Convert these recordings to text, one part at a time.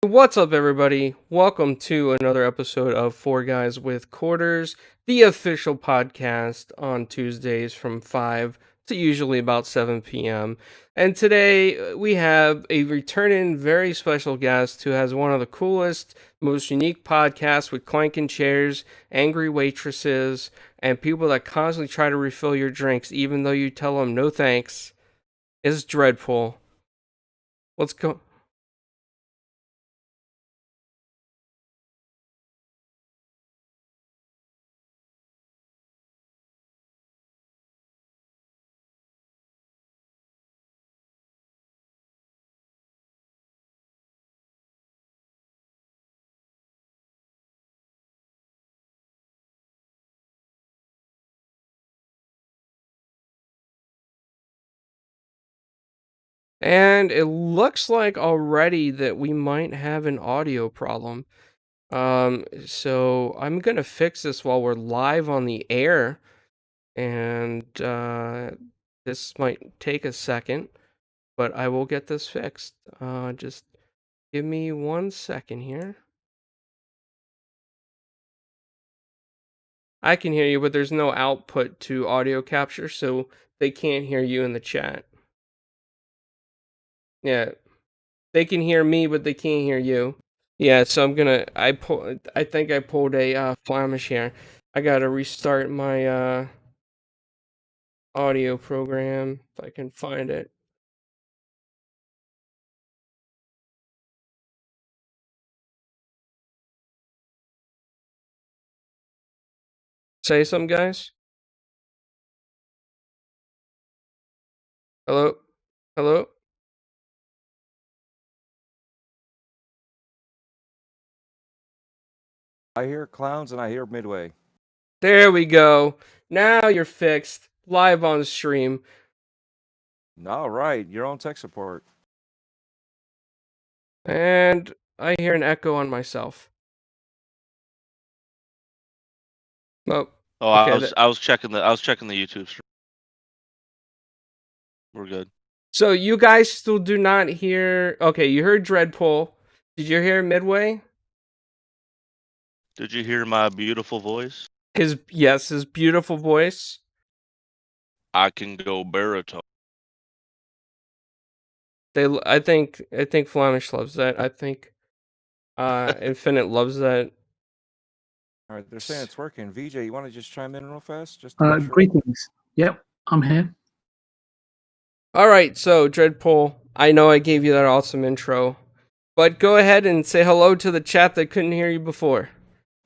What's up, everybody? Welcome to another episode of Four Guys with Quarters, the official podcast on Tuesdays from 5 to usually about 7 p.m. And today we have a returning very special guest who has one of the coolest, most unique podcasts with clanking chairs, angry waitresses, and people that constantly try to refill your drinks even though you tell them no thanks. It's Dreadful. What's going And it looks like already that we might have an audio problem. So I'm gonna fix this while we're live on the air, and this might take a second, but I will get this fixed. Just give me 1 second here. I can hear you, but there's no output to audio capture, so they can't hear you in the chat. Yeah, they can hear me, but they can't hear you. Yeah, so I think I pulled a Flamish here. I gotta restart my audio program if I can find it. Say something, guys. Hello? Hello? I hear clowns and I hear Midway. There we go. Now you're fixed. Live on stream. All right, your own tech support. And I hear an echo on myself. Oh, Oh, okay. I was checking the YouTube stream. We're good. So you guys still do not hear. Okay, you heard Dreadpool. Did you hear Midway? Did you hear my beautiful voice? His beautiful voice. I can go baritone. I think Flemish loves that. I think Infinite loves that. All right, they're saying it's working. VJ, you want to just chime in real fast, just to make sure? Greetings. Yep, I'm here. All right, so Dreadpool, I know I gave you that awesome intro, but go ahead and say hello to the chat that couldn't hear you before.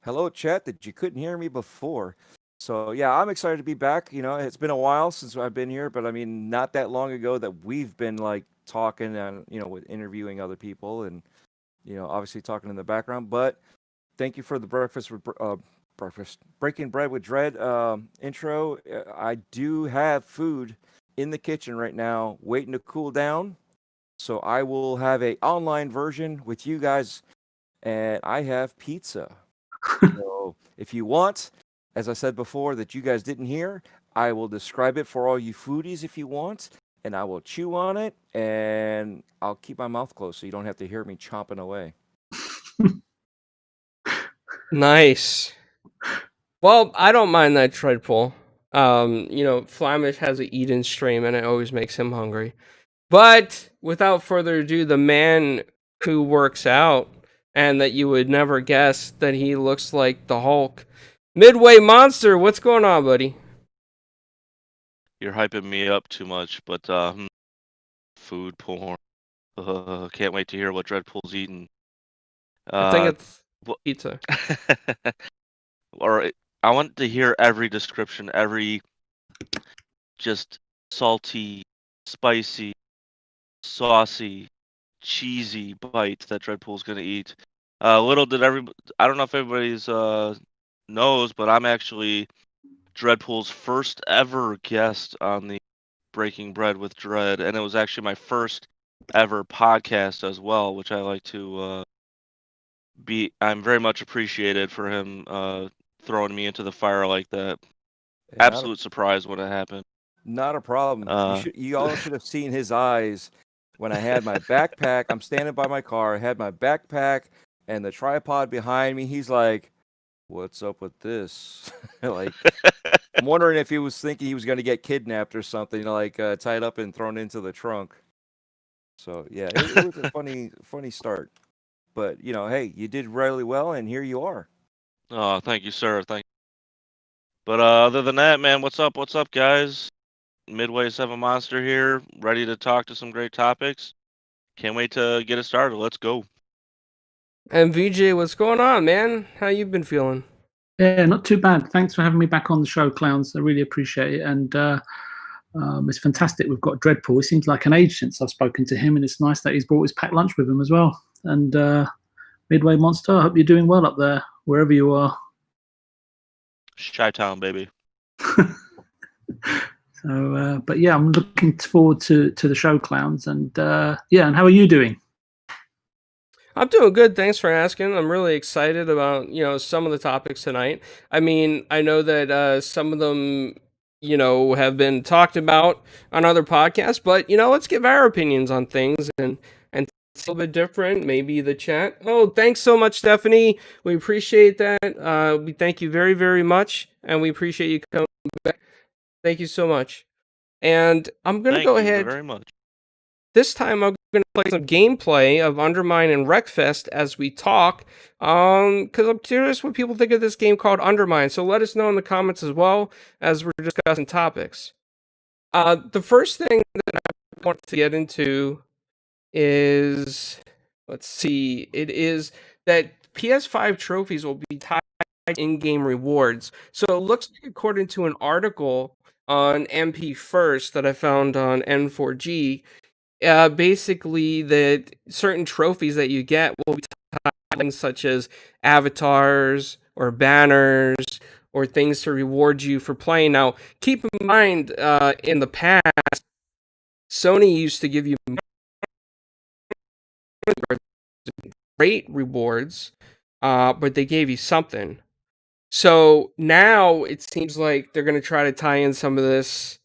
Hello, chat. That you couldn't hear me before. So yeah, I'm excited to be back. You know, it's been a while since I've been here, but I mean, not that long ago that we've been like talking and with interviewing other people and obviously talking in the background. But thank you for the breakfast breaking bread with Dread intro. I do have food in the kitchen right now, waiting to cool down. So I will have a online version with you guys, and I have pizza. So if you want, as I said before, that you guys didn't hear, I will describe it for all you foodies if you want, and I will chew on it, and I'll keep my mouth closed so you don't have to hear me chomping away. Nice. Well, I don't mind that Dreadpool. Flamish has an eat-in stream, and it always makes him hungry. But without further ado, the man who works out, and that you would never guess that he looks like the Hulk. Midway Monster, what's going on, buddy? You're hyping me up too much, but food porn. Can't wait to hear what Dreadpool's eating. I think it's pizza. Or I want to hear every description, every just salty, spicy, saucy, cheesy bite that Dreadpool's gonna eat. Little did I don't know if everybody's knows, but I'm actually Dreadpool's first ever guest on the Breaking Bread with Dread, and it was actually my first ever podcast as well, which I like to I'm very much appreciated for him throwing me into the fire like that. Absolute surprise when it happened. Not a problem. You all should have seen his eyes when I had my backpack. I'm standing by my car. I had my backpack and the tripod behind me. He's like, "What's up with this?" Like, I'm wondering if he was thinking he was going to get kidnapped or something, like tied up and thrown into the trunk. So yeah, it was a funny start. But hey, you did really well, and here you are. Oh, thank you, sir. Thank. But other than that, man, what's up? What's up, guys? Midway Seven Monster here, ready to talk to some great topics. Can't wait to get it started. Let's go. And VJ, what's going on, man? How you been feeling? Yeah, not too bad. Thanks for having me back on the show, clowns. I really appreciate it. And it's fantastic. We've got Dreadpool. It seems like an age since I've spoken to him, and it's nice that he's brought his packed lunch with him as well. And Midway Monster, I hope you're doing well up there, wherever you are. Chi-Town, baby. So, but yeah, I'm looking forward to the show, clowns. And yeah, and how are you doing? I'm doing good. Thanks for asking. I'm really excited about, some of the topics tonight. I mean, I know that some of them, have been talked about on other podcasts, but, let's give our opinions on things and it's a little bit different. Maybe the chat. Oh, thanks so much, Stephanie. We appreciate that. We thank you very, very much, and we appreciate you coming back. Thank you so much. And I'm going to Thank go you ahead. very much. This time I'm going to play some gameplay of Undermine and Wreckfest as we talk, because I'm curious what people think of this game called Undermine, so let us know in the comments as well as we're discussing topics. The first thing that I want to get into is, let's see, it is that PS5 trophies will be tied to in-game rewards. So it looks like, according to an article on MP First that I found on N4G, basically that certain trophies that you get will be things such as avatars or banners or things to reward you for playing. Now, keep in mind, in the past, Sony used to give you great rewards, but they gave you something. So now it seems like they're going to try to tie in some of this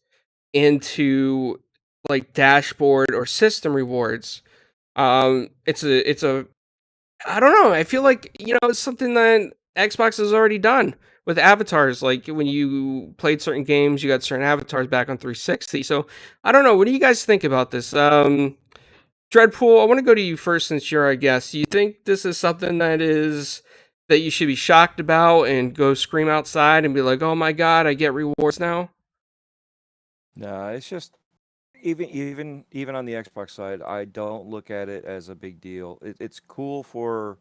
into like dashboard or system rewards. It's a I don't know. I feel like, it's something that Xbox has already done with avatars. Like when you played certain games, you got certain avatars back on 360. So I don't know. What do you guys think about this? Dreadpool, I want to go to you first since you're our guest. Do you think this is something that you should be shocked about and go scream outside and be like, "Oh my god, I get rewards now"? No, it's just even on the Xbox side, I don't look at it as a big deal. It's cool for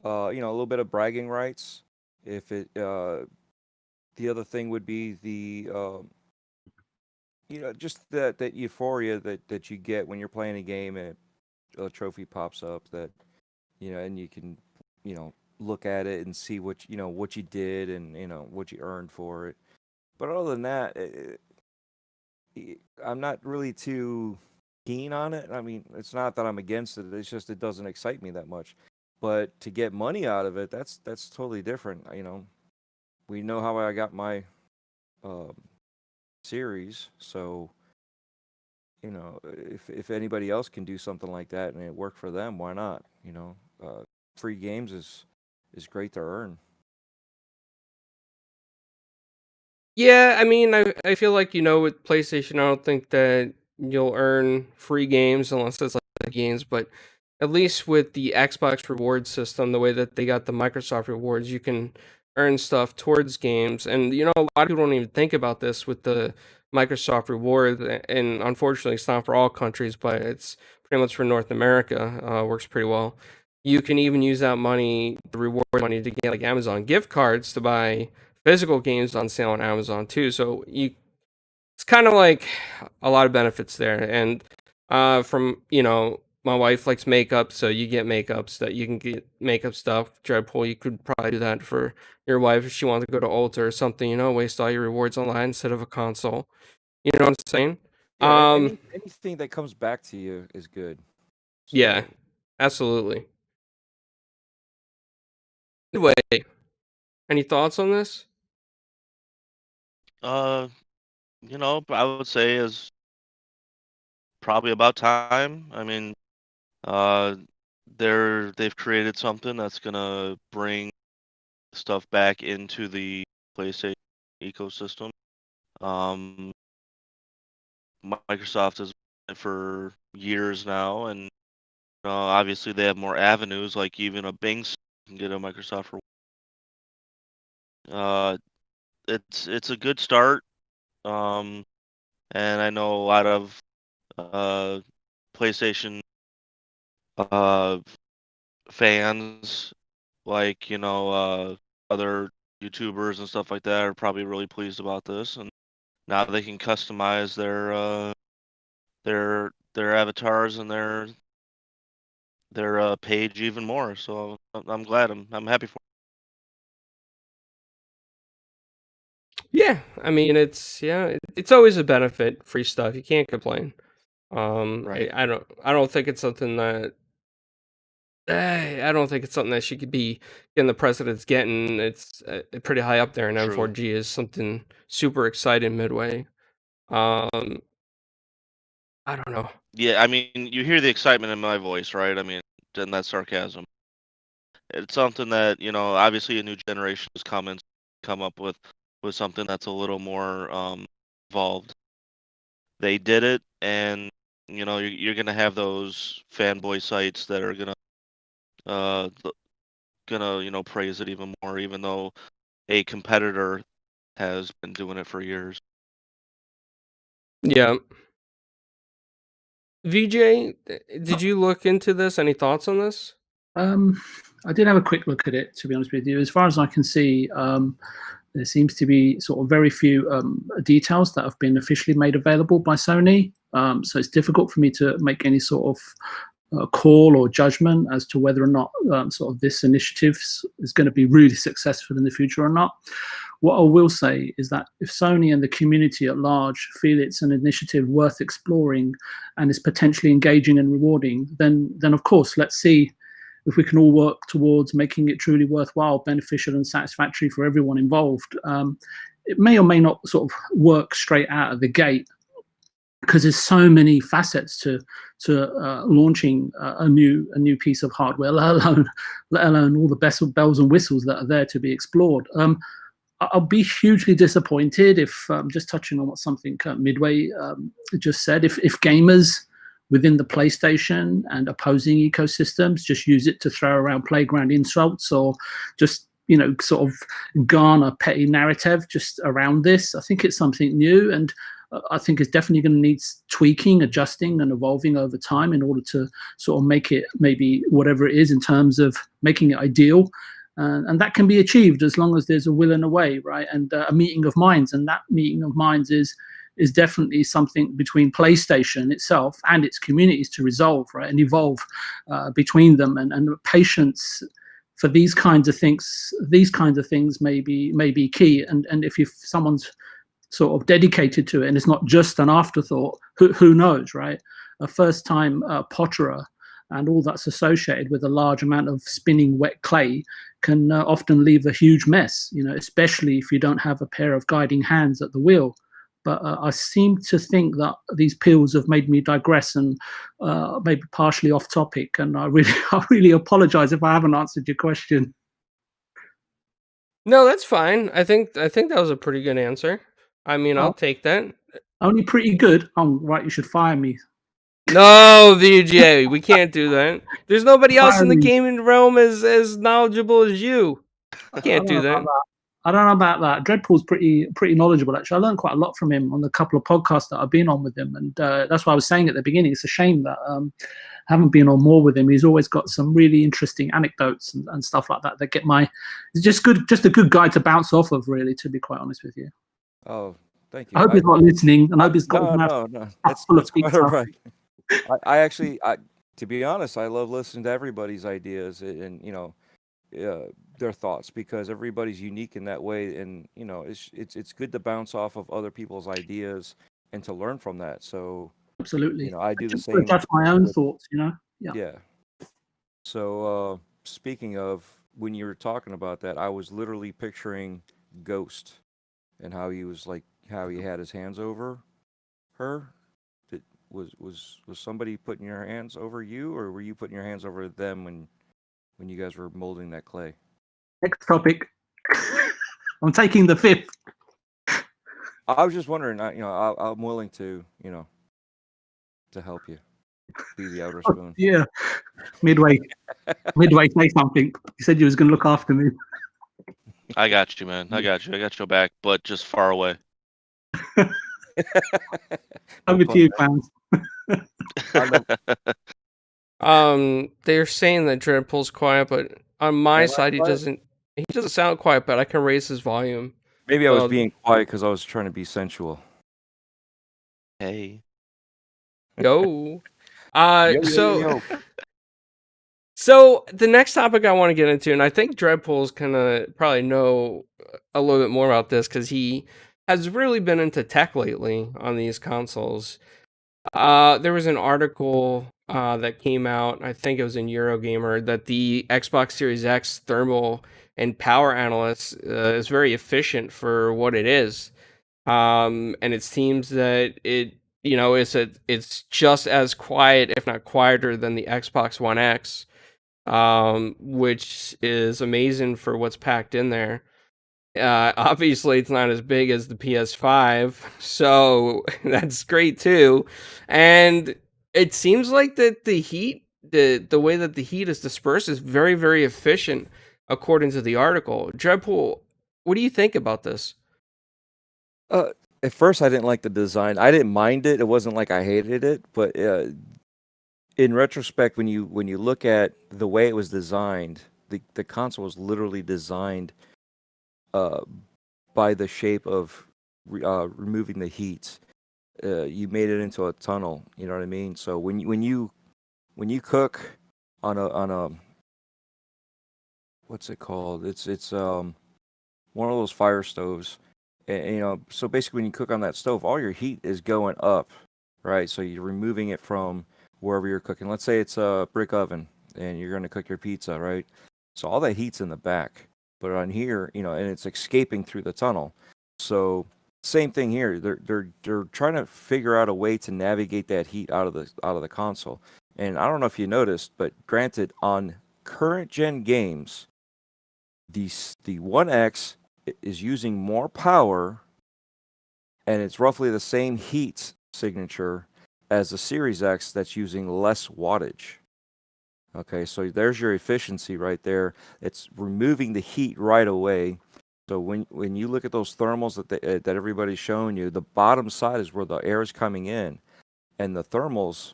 a little bit of bragging rights. If it the other thing would be the just that euphoria that you get when you're playing a game and a trophy pops up that and you can look at it and see what you did and what you earned for it. But other than that, I'm not really too keen on it. I mean, it's not that I'm against it. It's just it doesn't excite me that much. But to get money out of it, that's totally different. We know how I got my um, series, so if anybody else can do something like that and it worked for them, why not? Free games is great to earn. Yeah, I mean, I feel like, with PlayStation, I don't think that you'll earn free games unless it's like games, but at least with the Xbox reward system, the way that they got the Microsoft rewards, you can earn stuff towards games. And, a lot of people don't even think about this with the Microsoft reward. And unfortunately, it's not for all countries, but it's pretty much for North America. Works pretty well. You can even use that money, the reward money, to get like Amazon gift cards to buy physical games on sale on Amazon too. So it's kind of like a lot of benefits there. And from my wife likes makeup, so you get makeups that you can get makeup stuff. Dreadpool, you could probably do that for your wife if she wants to go to Ulta or something. Waste all your rewards online instead of a console. You know what I'm saying? Yeah, anything that comes back to you is good. Yeah, So, absolutely. Anyway, any thoughts on this? I would say as probably about time. I mean, they've created something that's gonna bring stuff back into the PlayStation ecosystem. Microsoft has been for years now, and obviously they have more avenues, like even a Bing can get a Microsoft reward. It's a good start. And I know a lot of PlayStation fans, like other YouTubers and stuff like that, are probably really pleased about this, and now they can customize their avatars and their page even more. So I'm glad. I'm happy for. Yeah, I mean, it's always a benefit. Free stuff, you can't complain. Right. I don't think it's something that I don't think it's something that she could be getting the president's getting. It's pretty high up there, and True. M4G is something super exciting midway. Um, I don't know. Yeah, I mean, you hear the excitement in my voice, right? I mean, and that's sarcasm. It's something that, obviously a new generation has come up with something that's a little more involved. They did it, and you're gonna have those fanboy sites that are uh praise it even more, even though a competitor has been doing it for years. Yeah, VJ, did you look into this? Any thoughts on this? I did have a quick look at it, to be honest with you. As far as I can see, there seems to be sort of very few details that have been officially made available by Sony. So it's difficult for me to make any sort of call or judgment as to whether or not sort of this initiative is going to be really successful in the future or not. What I will say is that if Sony and the community at large feel it's an initiative worth exploring and is potentially engaging and rewarding, then of course, let's see if we can all work towards making it truly worthwhile, beneficial, and satisfactory for everyone involved. It may or may not sort of work straight out of the gate because there's so many facets to launching a new piece of hardware, let alone all the bells and whistles that are there to be explored. I'll be hugely disappointed if, just touching on what something Midway just said, if gamers within the PlayStation and opposing ecosystems just use it to throw around playground insults or just sort of garner petty narrative just around this. I think it's something new, and I think it's definitely going to need tweaking, adjusting, and evolving over time in order to sort of make it maybe whatever it is in terms of making it ideal. And that can be achieved as long as there's a will and a way, right? And a meeting of minds. And that meeting of minds is definitely something between PlayStation itself and its communities to resolve, right, and evolve between them. And patience for these kinds of things may be key. And if someone's sort of dedicated to it and it's not just an afterthought, who knows, right? A first-time potterer and all that's associated with a large amount of spinning wet clay can often leave a huge mess, especially if you don't have a pair of guiding hands at the wheel. But I seem to think that these pills have made me digress and maybe partially off topic. And I really apologize if I haven't answered your question. No, that's fine. I think that was a pretty good answer. I mean, I'll take that. Only pretty good. Oh, right, you should fire me. No, VJ, we can't do that. There's nobody else in the gaming realm as knowledgeable as you. Can't do that. I don't know about that. Dreadpool's pretty knowledgeable, actually. I learned quite a lot from him on the couple of podcasts that I've been on with him, and that's why I was saying at the beginning, it's a shame that I haven't been on more with him. He's always got some really interesting anecdotes and stuff like that get it's just a good guy to bounce off of, really, to be quite honest with you. Oh, thank you. I hope he's not listening, and I hope he's got no. That's quite all right. I actually, to be honest, I love listening to everybody's ideas and their thoughts, because everybody's unique in that way, and it's good to bounce off of other people's ideas and to learn from that. So absolutely, I do the same. Adjust my own thoughts, Yeah. So speaking of, when you were talking about that, I was literally picturing Ghost and how he had his hands over her. was somebody putting your hands over you, or were you putting your hands over them when you guys were molding that clay? Next topic. I'm taking the fifth. I was just wondering. I'm willing to to help you be the outer spoon. Yeah. Midway, say something. You said you was going to look after me. I got you, man. I got you. I got your back, but just far away. Over to you, fans. They're saying that Dreadpool's quiet, but on my side, he doesn't sound quiet, but I can raise his volume. Maybe I was being quiet because I was trying to be sensual. Hey. Yo. Yo. So the next topic I want to get into, and I think Dreadpool's gonna probably know a little bit more about this because he has really been into tech lately on these consoles. There was an article that came out, I think it was in Eurogamer, that the Xbox Series X thermal and power analysis is very efficient for what it is. And it seems that it's just as quiet, if not quieter, than the Xbox One X, which is amazing for what's packed in there. Obviously, it's not as big as the PS5, so that's great too. And it seems like that the heat, the way that the heat is dispersed, is very, very efficient, according to the article. Dreadpool, what do you think about this? At first, I didn't like the design. I didn't mind it. It wasn't like I hated it, but in retrospect, when you look at the way it was designed, the console was literally designed by the shape of removing the heat. You made it into a tunnel. You know what I mean? So when you cook on a what's it called? It's one of those fire stoves. And, so basically when you cook on that stove, all your heat is going up, right? So you're removing it from wherever you're cooking. Let's say it's a brick oven and you're going to cook your pizza, right? So all that heat's in the back, but on here, and it's escaping through the tunnel. So same thing here. They're trying to figure out a way to navigate that heat out of the console. And I don't know if you noticed, but granted, on current gen games, the One X is using more power, and it's roughly the same heat signature as the Series X that's using less wattage. Okay, so there's your efficiency right there. It's removing the heat right away. So when you look at those thermals that everybody's showing you, the bottom side is where the air is coming in, and the thermals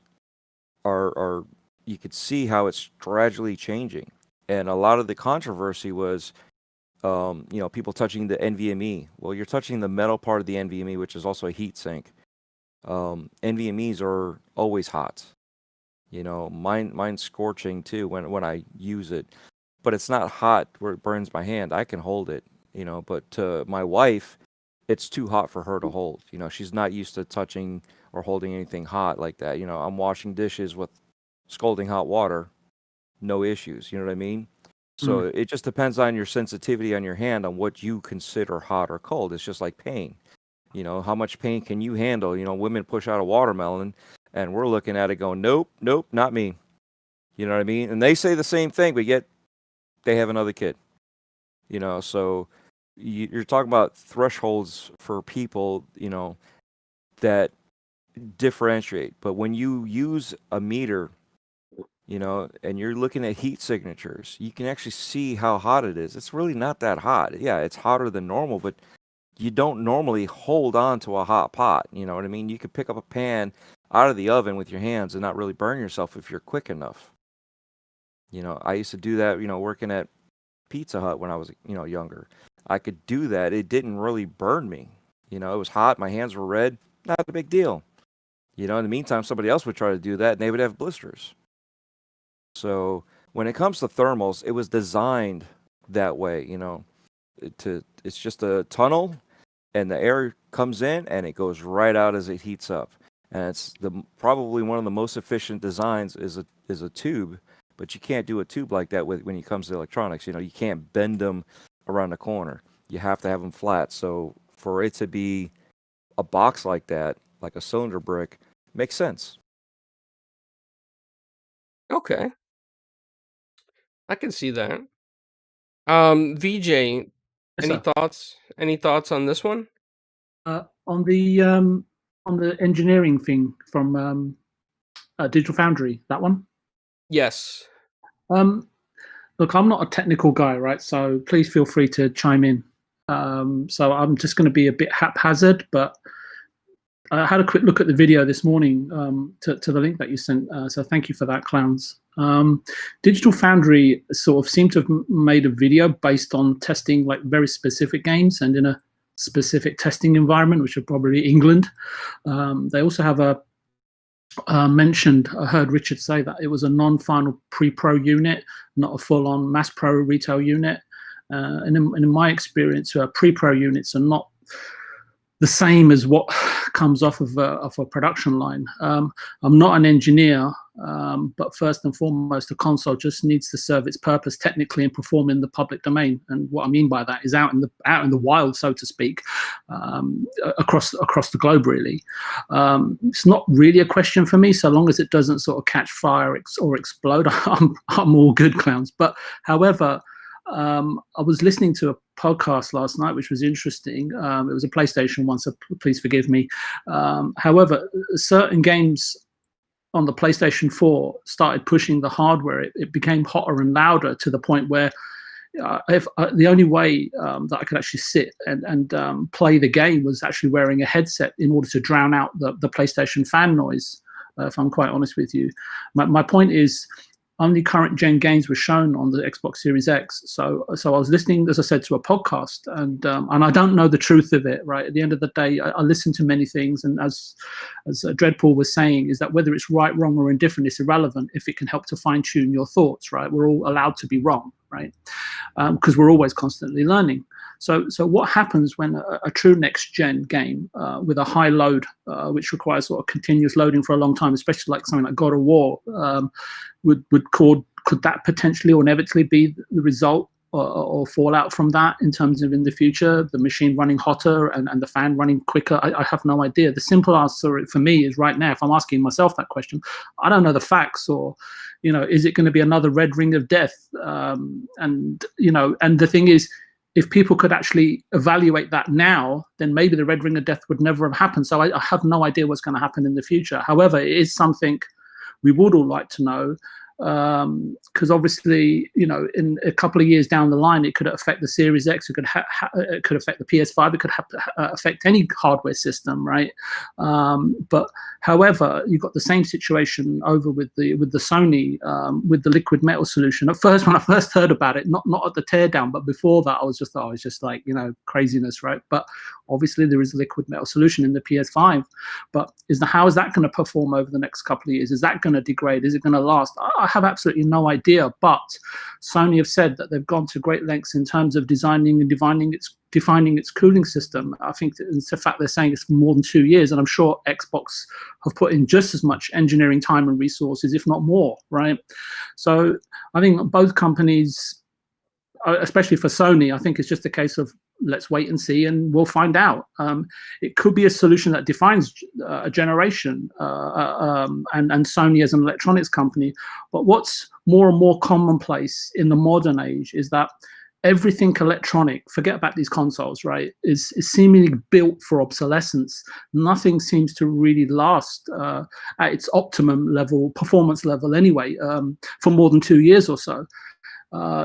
are you could see how it's gradually changing. And a lot of the controversy was people touching the NVMe. Well, you're touching the metal part of the NVMe, which is also a heat sink. NVMe's are always hot. Mine's scorching too when I use it, but it's not hot where it burns my hand. I can hold it, but to my wife, it's too hot for her to hold. She's not used to touching or holding anything hot like that. I'm washing dishes with scalding hot water, no issues. You know what I mean? So it just depends on your sensitivity on your hand on what you consider hot or cold. It's just like pain. How much pain can you handle? Women push out a watermelon and we're looking at it going, nope, not me. You know what I mean? And they say the same thing, but yet they have another kid. So you're talking about thresholds for people, that differentiate. But when you use a meter, and you're looking at heat signatures, you can actually see how hot it is. It's really not that hot. Yeah, it's hotter than normal, but you don't normally hold on to a hot pot. You know what I mean? You could pick up a pan out of the oven with your hands and not really burn yourself if you're quick enough. I used to do that, working at Pizza Hut when I was, younger. I could do that. It didn't really burn me. It was hot. My hands were red. Not a big deal. In the meantime, somebody else would try to do that and they would have blisters. So when it comes to thermals, it was designed that way, it's just a tunnel and the air comes in and it goes right out as it heats up. And it's probably one of the most efficient designs is a tube, but you can't do a tube like that when it comes to electronics. You can't bend them around the corner. You have to have them flat. So for it to be a box like that, like a cylinder brick, Makes sense. Okay, I can see that. VJ, Yes, any sir. thoughts? Any thoughts on this one? On the engineering thing from Digital Foundry, that one. Yes. Look, I'm not a technical guy, right? So please feel free to chime in. So I'm just going to be a bit haphazard, but I had a quick look at the video this morning to the link that you sent. So thank you for that, clowns. Digital Foundry sort of seemed to have made a video based on testing like very specific games and in a specific testing environment, which are probably England. They also have a mentioned, I heard Richard say that it was a non-final pre-pro unit, not a full-on mass pro retail unit. And in my experience, pre-pro units are not the same as what comes off of a production line. I'm not an engineer, but first and foremost, the console just needs to serve its purpose technically and perform in the public domain. And what I mean by that is out in the wild, so to speak, across the globe. Really, it's not really a question for me, so long as it doesn't sort of catch fire or explode. I'm all good, clowns. But however, I was listening to a podcast last night, which was interesting. It was a PlayStation one, so please forgive me. However, certain games on the PlayStation 4 started pushing the hardware. It became hotter and louder to the point where the only way that I could actually sit and play the game was actually wearing a headset in order to drown out the PlayStation fan noise, if I'm quite honest with you. My point is, only current gen games were shown on the Xbox Series X. So I was listening, as I said, to a podcast, and I don't know the truth of it. Right at the end of the day, I listen to many things, and as Dreadpool was saying, is that whether it's right, wrong, or indifferent, it's irrelevant if it can help to fine tune your thoughts. Right, we're all allowed to be wrong, right? Because we're always constantly learning. So what happens when a true next-gen game with a high load, which requires sort of continuous loading for a long time, especially like something like God of War, could that potentially or inevitably be the result or fallout from that in terms of in the future, the machine running hotter and the fan running quicker? I have no idea. The simple answer for me is right now, if I'm asking myself that question, I don't know the facts, or, is it going to be another red ring of death? And the thing is, if people could actually evaluate that now, then maybe the red ring of death would never have happened. So I have no idea what's going to happen in the future. However, it is something we would all like to know, because obviously, in a couple of years down the line, it could affect the Series X, it could affect the PS5, it could affect any hardware system, right? But however, you've got the same situation over with the Sony, with the liquid metal solution. At first, when I first heard about it, not at the teardown, but before that, I was just like, craziness, right? But obviously, there is a liquid metal solution in the PS5. But how is that going to perform over the next couple of years? Is that going to degrade? Is it going to last? I have absolutely no idea. But Sony have said that they've gone to great lengths in terms of designing and defining its cooling system. I think that in fact they're saying it's for more than 2 years, and I'm sure Xbox have put in just as much engineering time and resources, if not more, right? So I think both companies, especially for Sony, I think it's just a case of let's wait and see, and we'll find out. It could be a solution that defines a generation, and Sony as an electronics company. But what's more and more commonplace in the modern age is that everything electronic, forget about these consoles, right, is seemingly built for obsolescence. Nothing seems to really last at its optimum level, performance level anyway, for more than 2 years or so.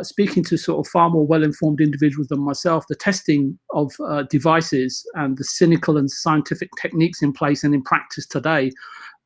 Speaking to sort of far more well-informed individuals than myself, the testing of devices and the cynical and scientific techniques in place and in practice today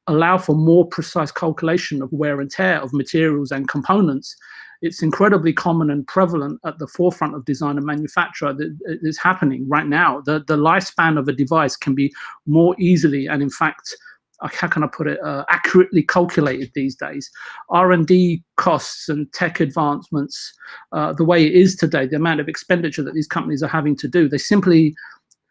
allow for more precise calculation of wear and tear of materials and components. It's incredibly common and prevalent at the forefront of design and manufacture. That is happening right now. The lifespan of a device can be more easily and in fact, how can I put it, accurately calculated these days. R&D costs and tech advancements, the way it is today, the amount of expenditure that these companies are having to do, they simply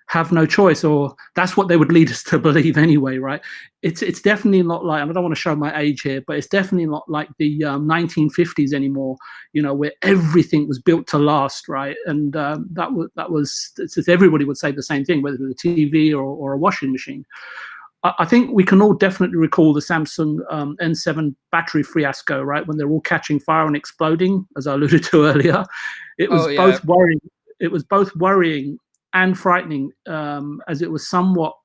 have no choice, or that's what they would lead us to believe anyway, right? It's definitely not like, and I don't want to show my age here, but it's definitely not like the 1950s anymore, where everything was built to last, right? And that was everybody would say the same thing, whether it was a TV or a washing machine. I think we can all definitely recall the Samsung N7 battery fiasco, right? When they're all catching fire and exploding, as I alluded to earlier. It was both worrying. It was both worrying and frightening, as it was somewhat.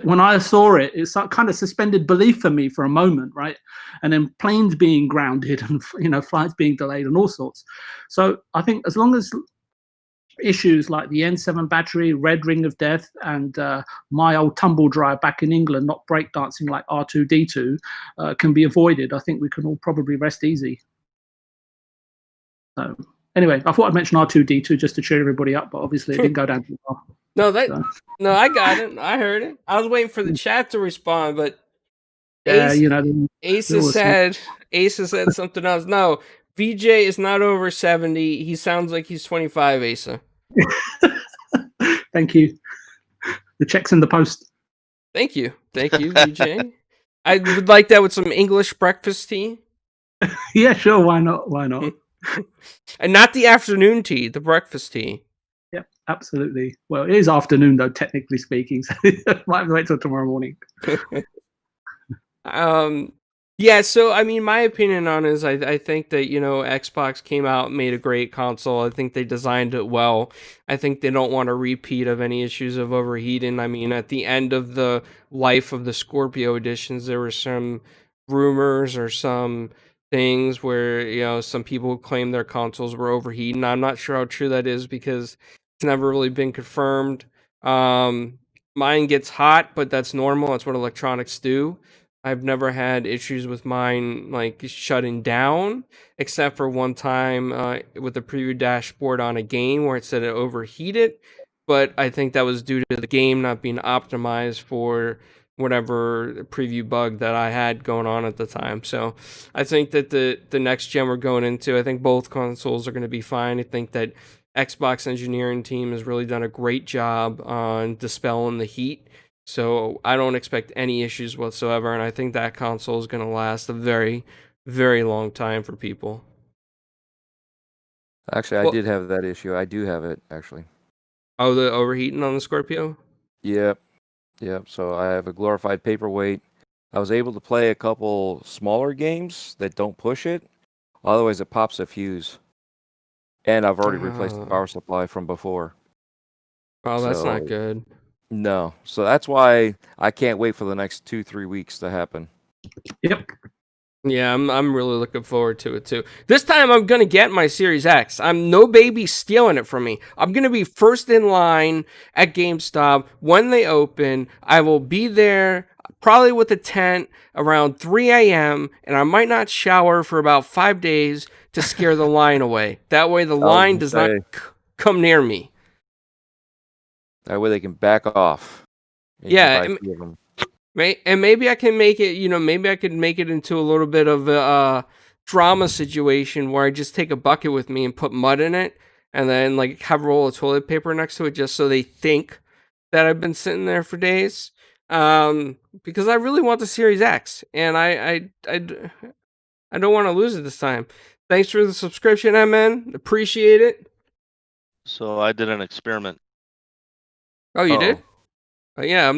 When I saw it, it's kind of suspended belief for me for a moment, right? And then planes being grounded and flights being delayed and all sorts. So I think as long as issues like the N7 battery, red ring of death, and my old tumble dryer back in England not breakdancing like R2D2 can be avoided, I think we can all probably rest easy. So anyway, I thought I'd mention R2D2 just to cheer everybody up, but obviously it didn't go down too well. No, I got it. I heard it. I was waiting for the chat to respond, but Asa said something else. No, VJ is not over 70. He sounds like he's 25, Asa. Thank you. The check's in the post. Thank you, VJ. I would like that with some English breakfast tea. Yeah, sure. Why not? And not the afternoon tea, the breakfast tea. Yep, absolutely. Well, it is afternoon, though, technically speaking. So might wait till tomorrow morning. Yeah, so I mean, my opinion on it is I think that, Xbox came out, made a great console. I think they designed it well. I think they don't want a repeat of any issues of overheating. I mean, at the end of the life of the Scorpio editions, there were some rumors or some things where, some people claim their consoles were overheating. I'm not sure how true that is because it's never really been confirmed. Mine gets hot, but that's normal. That's what electronics do. I've never had issues with mine like shutting down, except for one time with the preview dashboard on a game where it said it overheated. But I think that was due to the game not being optimized for whatever preview bug that I had going on at the time. So I think that the next gen we're going into, I think both consoles are going to be fine. I think that Xbox engineering team has really done a great job on dispelling the heat. So I don't expect any issues whatsoever, and I think that console is going to last a very, very long time for people. Actually, I did have that issue. I do have it, actually. Oh, the overheating on the Scorpio? Yep. So I have a glorified paperweight. I was able to play a couple smaller games that don't push it. Otherwise, it pops a fuse. And I've already replaced the power supply from before. Oh, that's not good. No. So that's why I can't wait for the next 2-3 weeks to happen. Yep. Yeah, I'm really looking forward to it too. This time I'm gonna get my Series X. I'm no baby stealing it from me. I'm gonna be first in line at GameStop when they open. I will be there probably with a tent around 3 a.m. and I might not shower for about 5 days to scare the line away. That way the line does not come near me. That way they can back off. Yeah, and maybe I can make it, maybe I could make it into a little bit of a drama situation where I just take a bucket with me and put mud in it and then like have a roll of toilet paper next to it just so they think that I've been sitting there for days. Because I really want the Series X and I don't want to lose it this time. Thanks for the subscription, MN. Appreciate it. So I did an experiment. Oh, you did? Yeah.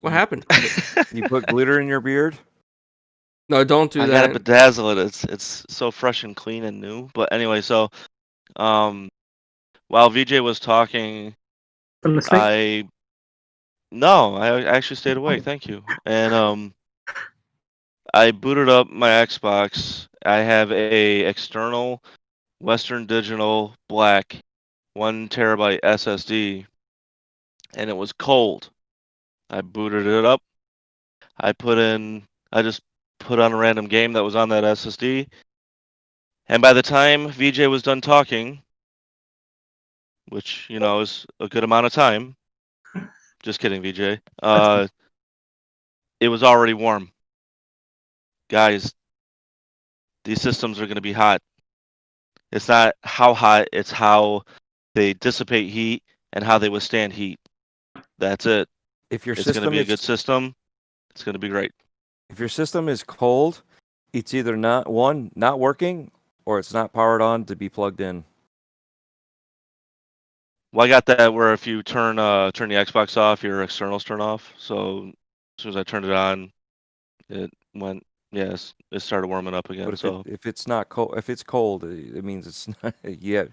What happened? You put glitter in your beard? No, don't do that. I gotta bedazzle it. It's so fresh and clean and new. But anyway, so while VJ was talking, I actually stayed awake. Thank you. And I booted up my Xbox. I have a external Western Digital black 1 terabyte SSD, and it was cold. I booted it up. I just put on a random game that was on that SSD. And by the time VJ was done talking, which, is a good amount of time. Just kidding, VJ. It was already warm. Guys, these systems are going to be hot. It's not how hot, it's how they dissipate heat and how they withstand heat. That's it. It's going to be a good system. It's going to be great. If your system is cold, it's either not working or it's not powered on to be plugged in. Well, I got that where if you turn the Xbox off, your externals turn off. So soon as I turned it on, it went. Yes, it started warming up again. But So if it's not cold, if it's cold, it means it's not yet.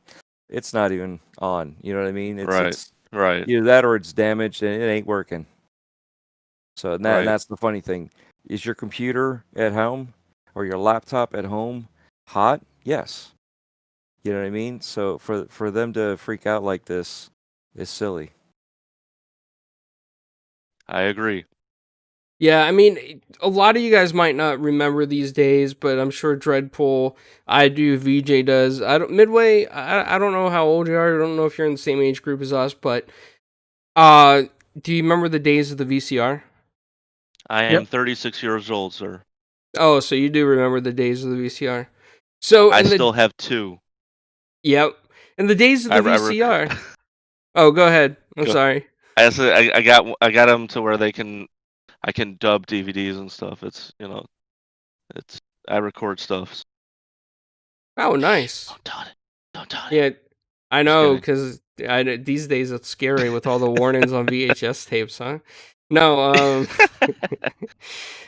It's not even on. You know what I mean? It's right. either that or it's damaged and it ain't working. So and Right. that's the funny thing. Is your computer at home or your laptop at home hot? Yes. You know what I mean? So for them to freak out like this is silly. I agree. Yeah, I mean, a lot of you guys might not remember these days, but I'm sure Dreadpool, I do, VJ does. I don't Midway. I don't know how old you are. I don't know if you're in the same age group as us, but do you remember the days of the VCR? I Yep. am 36 years old, sir. Oh, so you do remember the days of the VCR? So I in the still have 2. Yep, in the days of the I VCR. Oh, go ahead. I'm Go. sorry. I got them to where I can dub DVDs and stuff. It's I record stuff. Oh, nice. Don't tell it. Don't tell it. Yeah, I Just know, kidding. because these days it's scary with all the warnings on VHS tapes, huh? No,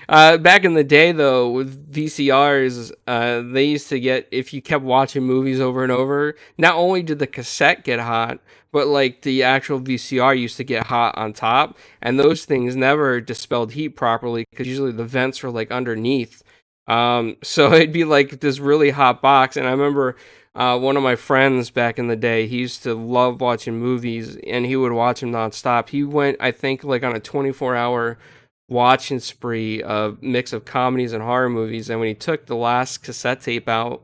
back in the day though, with VCRs, they used to get, if you kept watching movies over and over, not only did the cassette get hot, but like the actual VCR used to get hot on top, and those things never dispelled heat properly because usually the vents were like underneath. So it'd be like this really hot box, and I remember one of my friends back in the day, he used to love watching movies and he would watch them nonstop. He went, I think, like on a 24-hour watching spree of mix of comedies and horror movies. And when he took the last cassette tape out,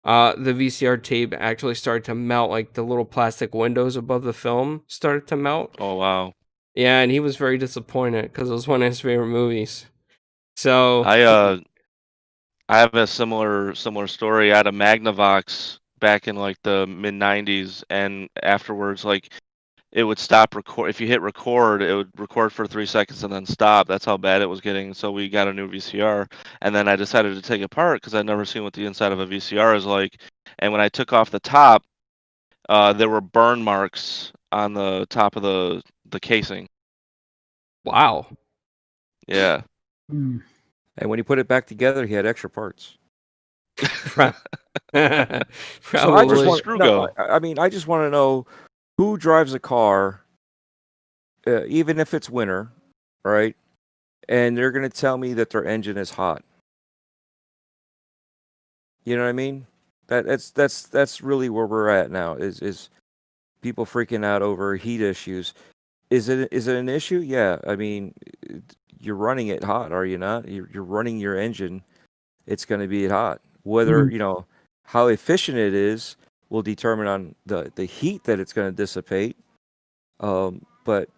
the VCR tape actually started to melt, like the little plastic windows above the film started to melt. Oh wow. Yeah, and he was very disappointed because it was one of his favorite movies. So I have a similar story. I had a Magnavox back in like the mid 90s, and afterwards, like it would stop record. If you hit record, it would record for 3 seconds and then stop. That's how bad it was getting. So we got a new VCR, and then I decided to take it apart because I'd never seen what the inside of a VCR is like. And when I took off the top, there were burn marks on the top of the casing. wow. Yeah. Hmm. And when he put it back together, he had extra parts. Probably. So I just want Screw no, go. I mean, I just want to know who drives a car, even if it's winter, right? And they're going to tell me that their engine is hot. You know what I mean? That's really where we're at now. Is people freaking out over heat issues? Is it an issue? Yeah. I mean, you're running it hot, are you not? You're running your engine. It's going to be hot. Whether how efficient it is will determine on the heat that it's going to dissipate. But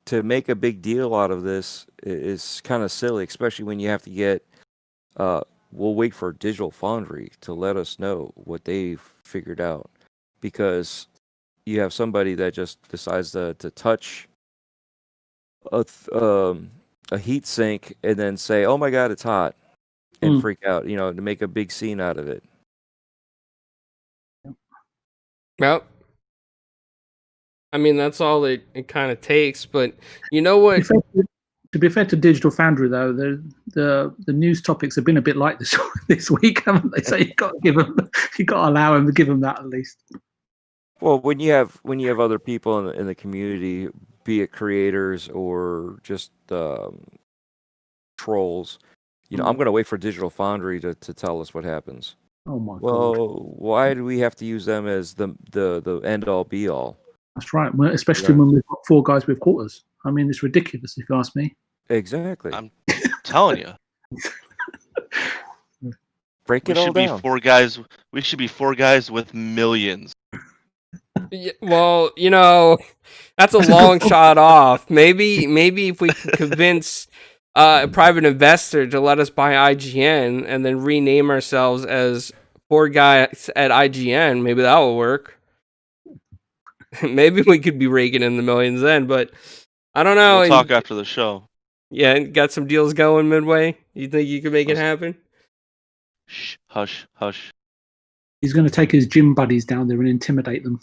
to make a big deal out of this is kind of silly, especially when you have to get. We'll wait for Digital Foundry to let us know what they've figured out, because you have somebody that just decides to touch a heat sink and then say, "Oh my God, it's hot," and freak out. To make a big scene out of it. Well, I mean, that's all it kind of takes. But you know what? To be fair to Digital Foundry, though, the news topics have been a bit like this week, haven't they? So you got to allow them to give them that at least. Well, when you have other people in the community, be it creators or just trolls, I'm going to wait for Digital Foundry to tell us what happens. Oh my god! Well, why do we have to use them as the end all be all? That's right. Well, especially when we've got 4 guys with quarters. I mean, it's ridiculous if you ask me. Exactly. I'm telling you. Break it all down. We should be 4 guys with millions. Yeah, well, that's a long shot off. Maybe if we could convince a private investor to let us buy IGN and then rename ourselves as 4 guys at IGN, maybe that will work. Maybe we could be raking in the millions then, but I don't know. We'll talk after the show. Yeah, got some deals going midway. You think you could make it happen? Shh, hush, hush. He's going to take his gym buddies down there and intimidate them.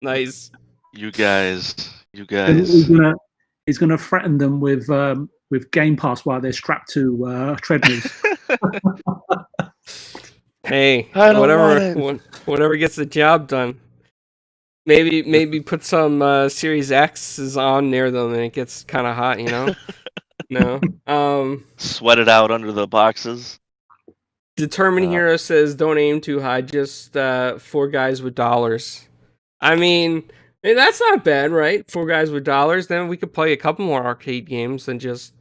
Nice. You guys. He's he's going to threaten them with Game Pass while they're strapped to treadmills. Hey, I don't want it. whatever gets the job done. Maybe put some Series X's on near them and it gets kind of hot, you know? No. Sweat it out under the boxes. Determined Hero says, don't aim too high, just 4 guys with dollars. I mean, that's not bad, right? 4 guys with dollars. Then we could play a couple more arcade games than just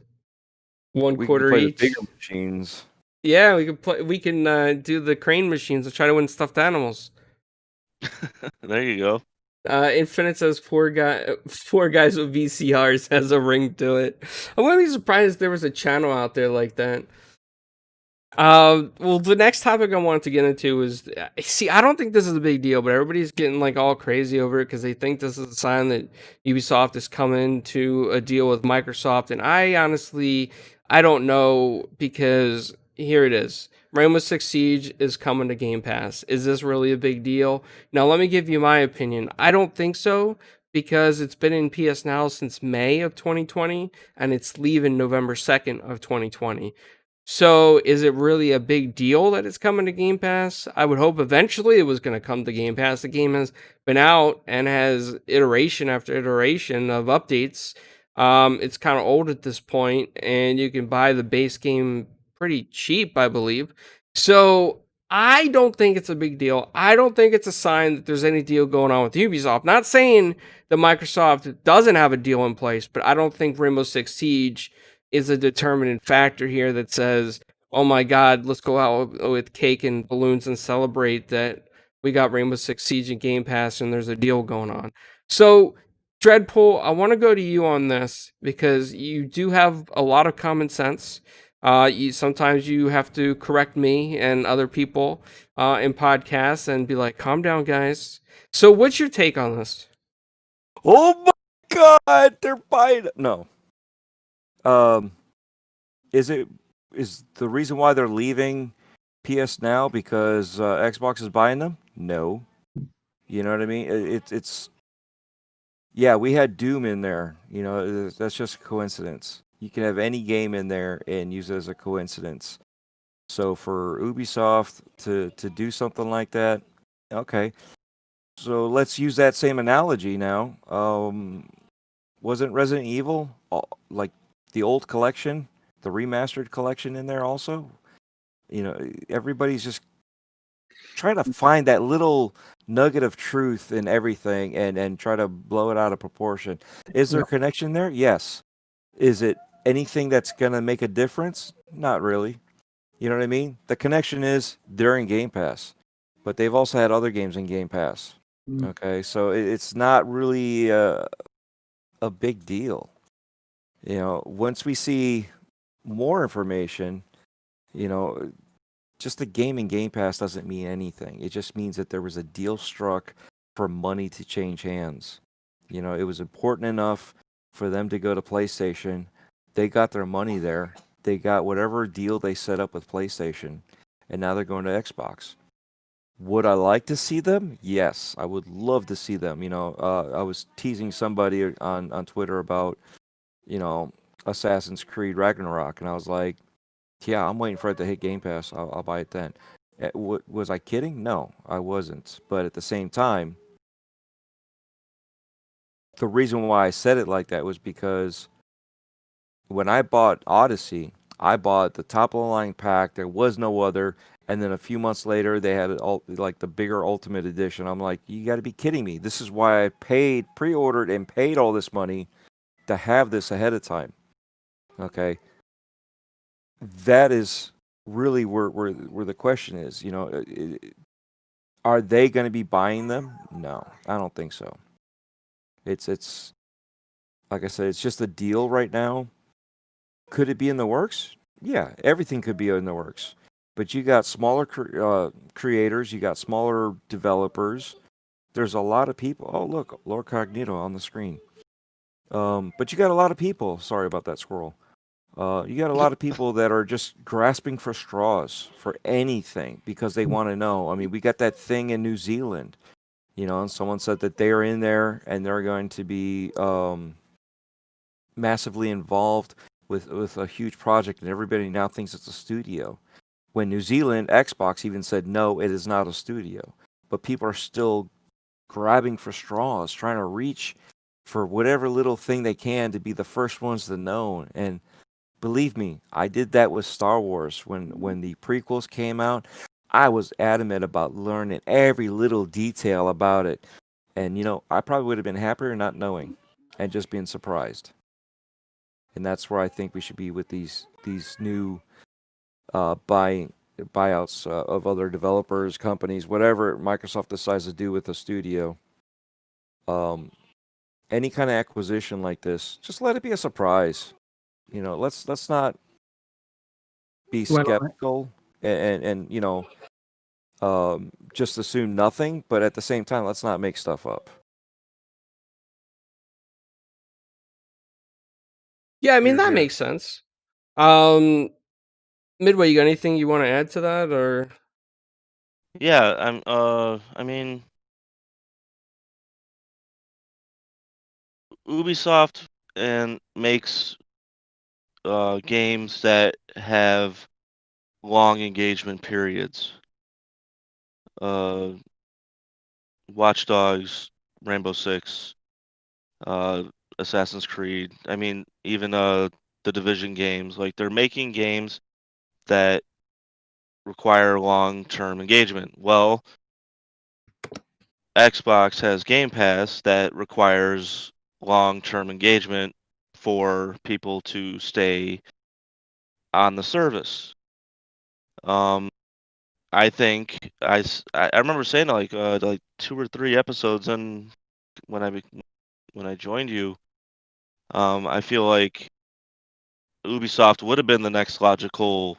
one We quarter can play each. the bigger machines. Yeah, we could play. We can do the crane machines and try to win stuffed animals. There you go. Infinite says 4 guys with VCRs has a ring to it. I wouldn't be surprised if there was a channel out there like that. Well, the next topic I wanted to get into is, see, I don't think this is a big deal, but everybody's getting like all crazy over it because they think this is a sign that Ubisoft is coming to a deal with Microsoft, and I honestly, I don't know, because here it is. Rainbow Six Siege is coming to Game Pass. Is this really a big deal? Now, let me give you my opinion. I don't think so, because it's been in PS Now since May of 2020, and it's leaving November 2nd of 2020. So, is it really a big deal that it's coming to Game Pass? I would hope eventually it was going to come to Game Pass. The game has been out and has iteration after iteration of updates. It's kind of old at this point, and you can buy the base game pretty cheap, I believe. So, I don't think it's a big deal. I don't think it's a sign that there's any deal going on with Ubisoft. Not saying that Microsoft doesn't have a deal in place, but I don't think Rainbow Six Siege is a determining factor here that says, oh my God, let's go out with cake and balloons and celebrate that we got Rainbow Six Siege and Game Pass and there's a deal going on. So, Dreadpool, I want to go to you on this because you do have a lot of common sense. Sometimes you have to correct me and other people in podcasts and be like, calm down, guys. So, what's your take on this? Oh my God, they're buying. No. Is the reason why they're leaving PS Now because Xbox is buying them? No. You know what I mean? It's yeah, we had Doom in there. You know, that's just a coincidence. You can have any game in there and use it as a coincidence. So for Ubisoft to do something like that, okay. So let's use that same analogy now. Wasn't Resident Evil like the old collection, the remastered collection in there also? You know, everybody's just trying to find that little nugget of truth in everything and try to blow it out of proportion. Is there a connection there? Yes. Is it anything that's going to make a difference? Not really. You know what I mean? The connection is they're in Game Pass, but they've also had other games in Game Pass. Okay, so it's not really a big deal. You know, once we see more information, you know, just the game in Game Pass doesn't mean anything. It just means that there was a deal struck for money to change hands. You know, it was important enough for them to go to PlayStation. They got their money there. They got whatever deal they set up with PlayStation, and now they're going to Xbox. Would I like to see them? Yes, I would love to see them. You know, I was teasing somebody on Twitter about, you know, Assassin's Creed Ragnarok, and I was like, yeah, I'm waiting for it to hit Game Pass. I'll buy it then. Was I kidding? No, I wasn't. But at the same time, the reason why I said it like that was because when I bought Odyssey, I bought the top of the line pack. There was no other. And then a few months later, they had it all, like the bigger Ultimate Edition. I'm like, you got to be kidding me. This is why I pre-ordered and paid all this money to have this ahead of time. Okay. That is really where the question is. You know, are they going to be buying them? No, I don't think so. It's like I said, it's just a deal right now. Could it be in the works? Yeah, everything could be in the works. But you got smaller creators, you got smaller developers. There's a lot of people. Oh, look, Lord Cognito on the screen. But you got a lot of people. Sorry about that squirrel. You got a lot of people that are just grasping for straws for anything because they want to know. I mean, we got that thing in New Zealand, you know, and someone said that they are in there and they're going to be massively involved with a huge project, and everybody now thinks it's a studio. When New Zealand Xbox even said no, it is not a studio, but people are still grabbing for straws, trying to reach for whatever little thing they can to be the first ones to know. And believe me, I did that with Star Wars when the prequels came out. I was adamant about learning every little detail about it. And I probably would have been happier not knowing and just being surprised. And that's where I think we should be with these new buyouts of other developers, companies, whatever Microsoft decides to do with the studio. Any kind of acquisition like this, just let it be a surprise. Let's not be skeptical and just assume nothing. But at the same time, let's not make stuff up. Yeah, I mean, that makes sense. Midway, you got anything you want to add to that, or? Yeah, I mean, Ubisoft makes games that have long engagement periods. Watch Dogs, Rainbow Six, Assassin's Creed. I mean, even the Division games. Like, they're making games that require long-term engagement. Well, Xbox has Game Pass that requires long-term engagement for people to stay on the service. I think I remember saying like 2 or 3 episodes in when I joined you. I feel like Ubisoft would have been the next logical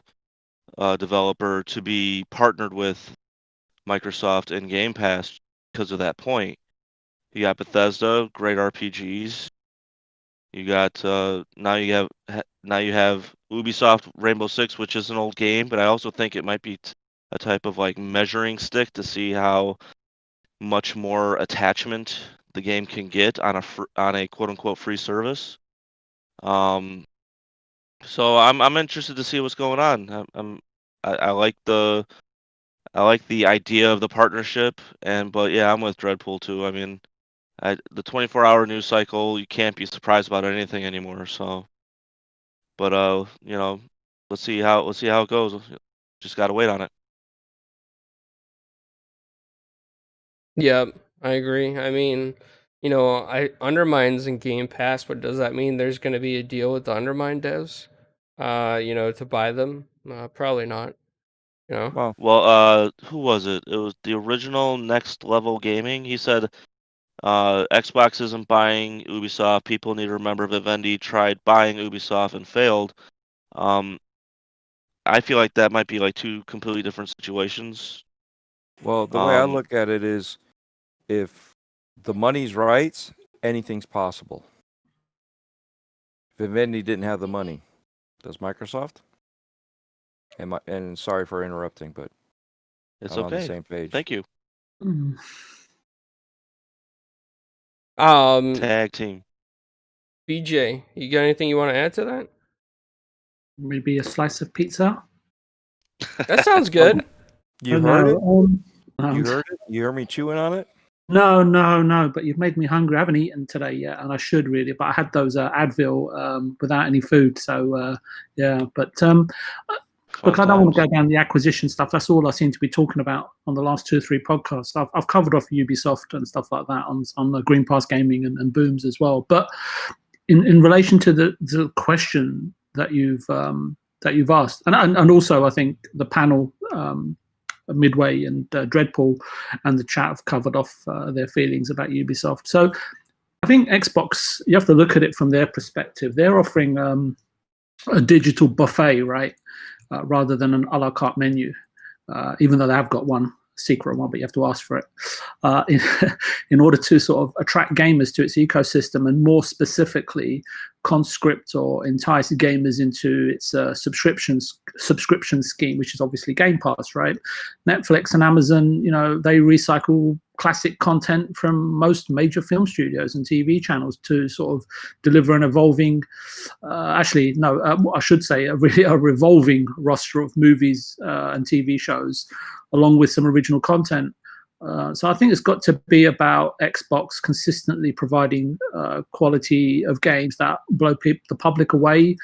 developer to be partnered with Microsoft and Game Pass because of that point. You got Bethesda, great RPGs. You got now you have Ubisoft Rainbow Six, which is an old game, but I also think it might be a type of like measuring stick to see how much more attachment the game can get on a quote unquote free service. So I'm interested to see what's going on. I like the idea of the partnership, but yeah, I'm with Dreadpool too. I mean, the 24-hour news cycle, you can't be surprised about anything anymore. So, but let's see how it goes. Just gotta wait on it. Yeah, I agree. I mean, I Undermine's in Game Pass. What does that mean? There's going to be a deal with the Undermine devs, to buy them? Probably not. Well, Who was it? It was the original Next Level Gaming. He said, Xbox isn't buying Ubisoft. People need to remember Vivendi tried buying Ubisoft and failed. I feel like that might be like 2 completely different situations. well, the way I look at it is, if the money's right, anything's possible. Vivendi didn't have the money. Does Microsoft? And sorry for interrupting, but It's I'm okay. on the same page. Thank you. Um, Tag team. BJ, you got anything you want to add to that? Maybe a slice of pizza. That sounds good. You heard it? No. You heard it? You heard me chewing on it? No. But you've made me hungry. I haven't eaten today yet, and I should really. But I had those Advil without any food. So yeah. But look, I don't want to go down the acquisition stuff. That's all I seem to be talking about on the last 2 or 3 podcasts. I've covered off Ubisoft and stuff like that on the Green Pass Gaming and Booms as well. But in relation to the question that you've asked, and also I think the panel, Midway and Dreadpool and the chat have covered off their feelings about Ubisoft. So I think Xbox, you have to look at it from their perspective. They're offering a digital buffet, right, rather than an a la carte menu, even though they have got one secret one, but you have to ask for it in order to sort of attract gamers to its ecosystem, and more specifically conscript or entice gamers into its subscription scheme, which is obviously Game Pass, right? Netflix and Amazon, they recycle classic content from most major film studios and TV channels to sort of deliver an evolving, I should say a revolving roster of movies and TV shows, along with some original content. So I think it's got to be about Xbox consistently providing quality of games that blow the public away,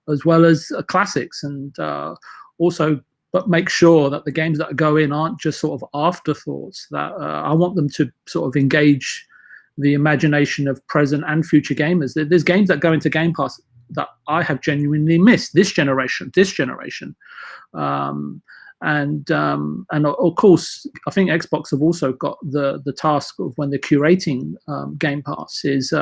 as well as classics, and also but make sure that the games that go in aren't just sort of afterthoughts. That I want them to sort of engage the imagination of present and future gamers. There's games that go into Game Pass that I have genuinely missed this generation. And of course, I think Xbox have also got the task of, when they're curating Game Pass, is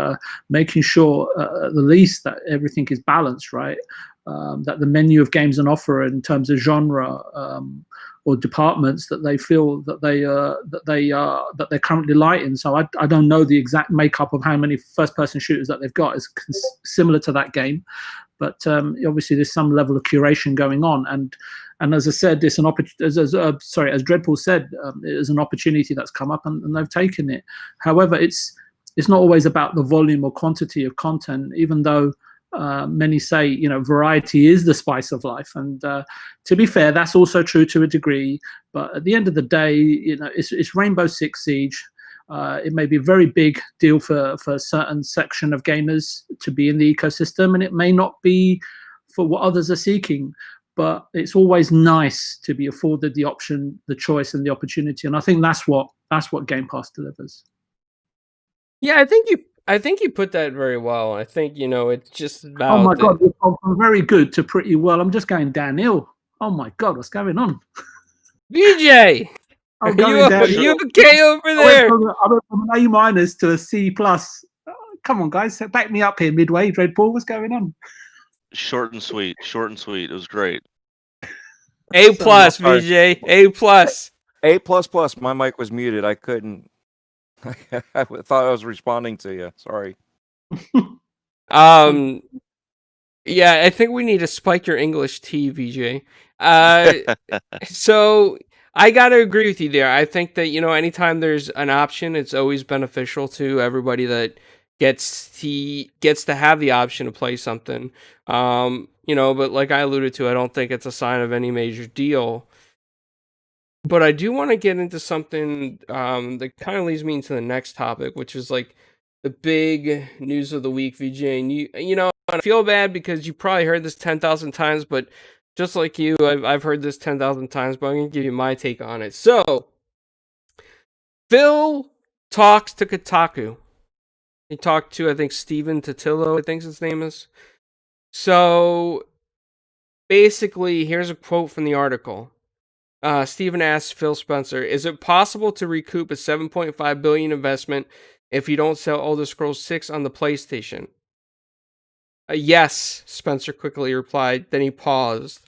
making sure at the least that everything is balanced, right? That the menu of games on offer in terms of genre or departments that they feel that they're currently light in. So I don't know the exact makeup of how many first-person shooters that they've got. It's similar to that game, but obviously there's some level of curation going on. And as I said, it's an opportunity. As Dreadpool said, it is an opportunity that's come up, and they've taken it. However, it's not always about the volume or quantity of content, even though many say, variety is the spice of life. And to be fair, that's also true to a degree. But at the end of the day, it's Rainbow Six Siege. It may be a very big deal for a certain section of gamers to be in the ecosystem, and it may not be for what others are seeking. But it's always nice to be afforded the option, the choice, and the opportunity. And I think that's what Game Pass delivers. Yeah, I think you put that very well. I think it's just about. Oh my God, we've gone from very good to pretty well. I'm just going downhill. Oh my God, what's going on? VJ, are you okay over there? I went from an A- to a C+. Come on, guys, back me up here midway. Dreadpool, what's going on? Short and sweet. It was great. A+, VJ. A+. A++. My mic was muted. I couldn't. I thought I was responding to you. Sorry. Yeah, I think we need to spike your English T, VJ. So I gotta agree with you there. I think that anytime there's an option, it's always beneficial to everybody that gets to have the option to play something. But like I alluded to, I don't think it's a sign of any major deal. But I do want to get into something that kind of leads me into the next topic, which is like the big news of the week, VJ. And I feel bad because you probably heard this 10,000 times, but just like you, I've heard this 10,000 times, but I'm going to give you my take on it. So, Phil talks to Kotaku. He talked to, I think, Steven Totillo, I think his name is. So, basically, here's a quote from the article. Steven asks Phil Spencer, is it possible to recoup a $7.5 billion investment if you don't sell Elder Scrolls 6 on the PlayStation? Yes, Spencer quickly replied. Then he paused.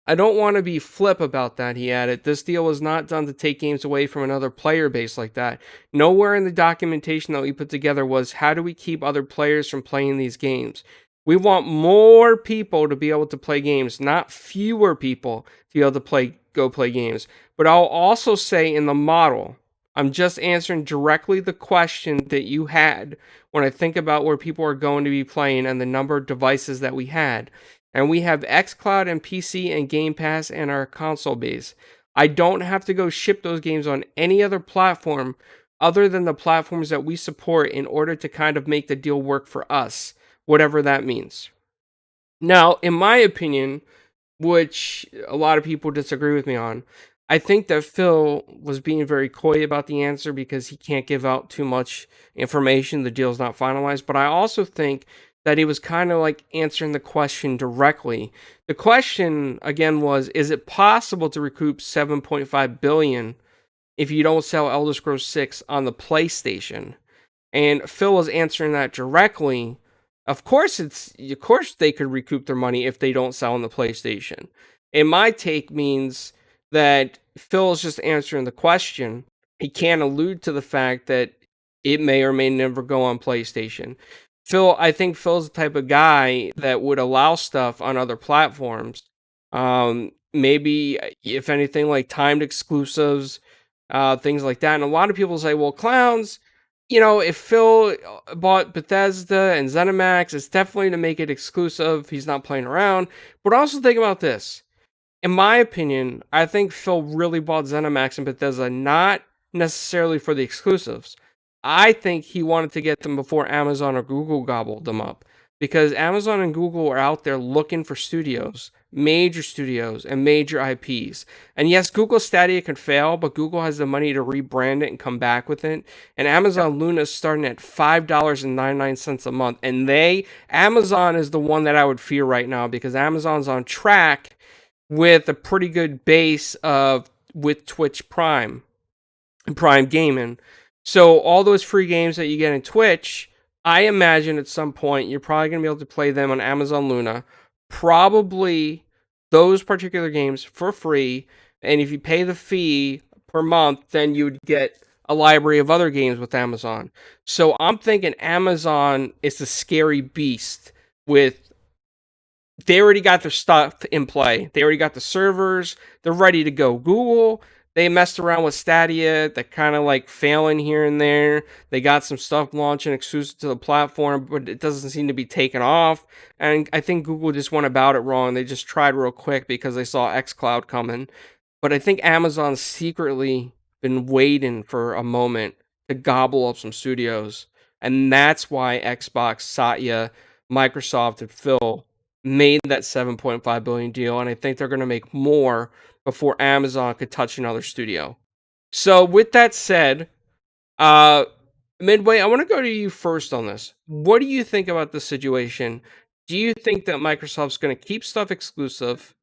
I don't want to be flip about that, he added. This deal was not done to take games away from another player base like that. Nowhere in the documentation that we put together was how do we keep other players from playing these games. We want more people to be able to play games, not fewer people to be able to go play games. But I'll also say in the model, I'm just answering directly the question that you had when I think about where people are going to be playing and the number of devices that we had. And we have xCloud and PC and Game Pass and our console base. I don't have to go ship those games on any other platform other than the platforms that we support in order to kind of make the deal work for us, whatever that means. Now, in my opinion, which a lot of people disagree with me on, I think that Phil was being very coy about the answer because he can't give out too much information. The deal's not finalized. But I also think that he was kind of like answering the question directly. The question, again, was, is it possible to recoup $7.5 billion if you don't sell Elder Scrolls 6 on the PlayStation? And Phil was answering that directly. Of course they could recoup their money if they don't sell on the PlayStation. And my take means that Phil is just answering the question. He can't allude to the fact that it may or may never go on PlayStation. I think Phil's the type of guy that would allow stuff on other platforms. Maybe, if anything, like timed exclusives, things like that. And a lot of people say, well, clowns, if Phil bought Bethesda and ZeniMax, it's definitely to make it exclusive. He's not playing around. But also think about this. In my opinion, I think Phil really bought ZeniMax and Bethesda not necessarily for the exclusives. I think he wanted to get them before Amazon or Google gobbled them up. Because Amazon and Google are out there looking for studios, major studios, and major IPs. And yes, Google Stadia can fail, but Google has the money to rebrand it and come back with it. And Amazon Luna is starting at $5.99 a month. And Amazon is the one that I would fear right now, because Amazon's on track with a pretty good base with Twitch Prime and Prime Gaming. So all those free games that you get in Twitch, I imagine at some point you're probably going to be able to play them on Amazon Luna. Probably those particular games for free. And if you pay the fee per month, then you'd get a library of other games with Amazon. So I'm thinking Amazon is the scary beast they already got their stuff in play. They already got the servers. They're ready to go. Google, they messed around with Stadia. They're kind of like failing here and there. They got some stuff launching exclusive to the platform, but it doesn't seem to be taken off. And I think Google just went about it wrong. They just tried real quick because they saw xCloud coming. But I think Amazon's secretly been waiting for a moment to gobble up some studios. And that's why Xbox, Satya, Microsoft, and Phil made that $7.5 billion deal, and I think they're going to make more before Amazon could touch another studio. So with that said, Midway, I want to go to you first on this. What do you think about this situation? Do you think that Microsoft's going to keep stuff exclusive,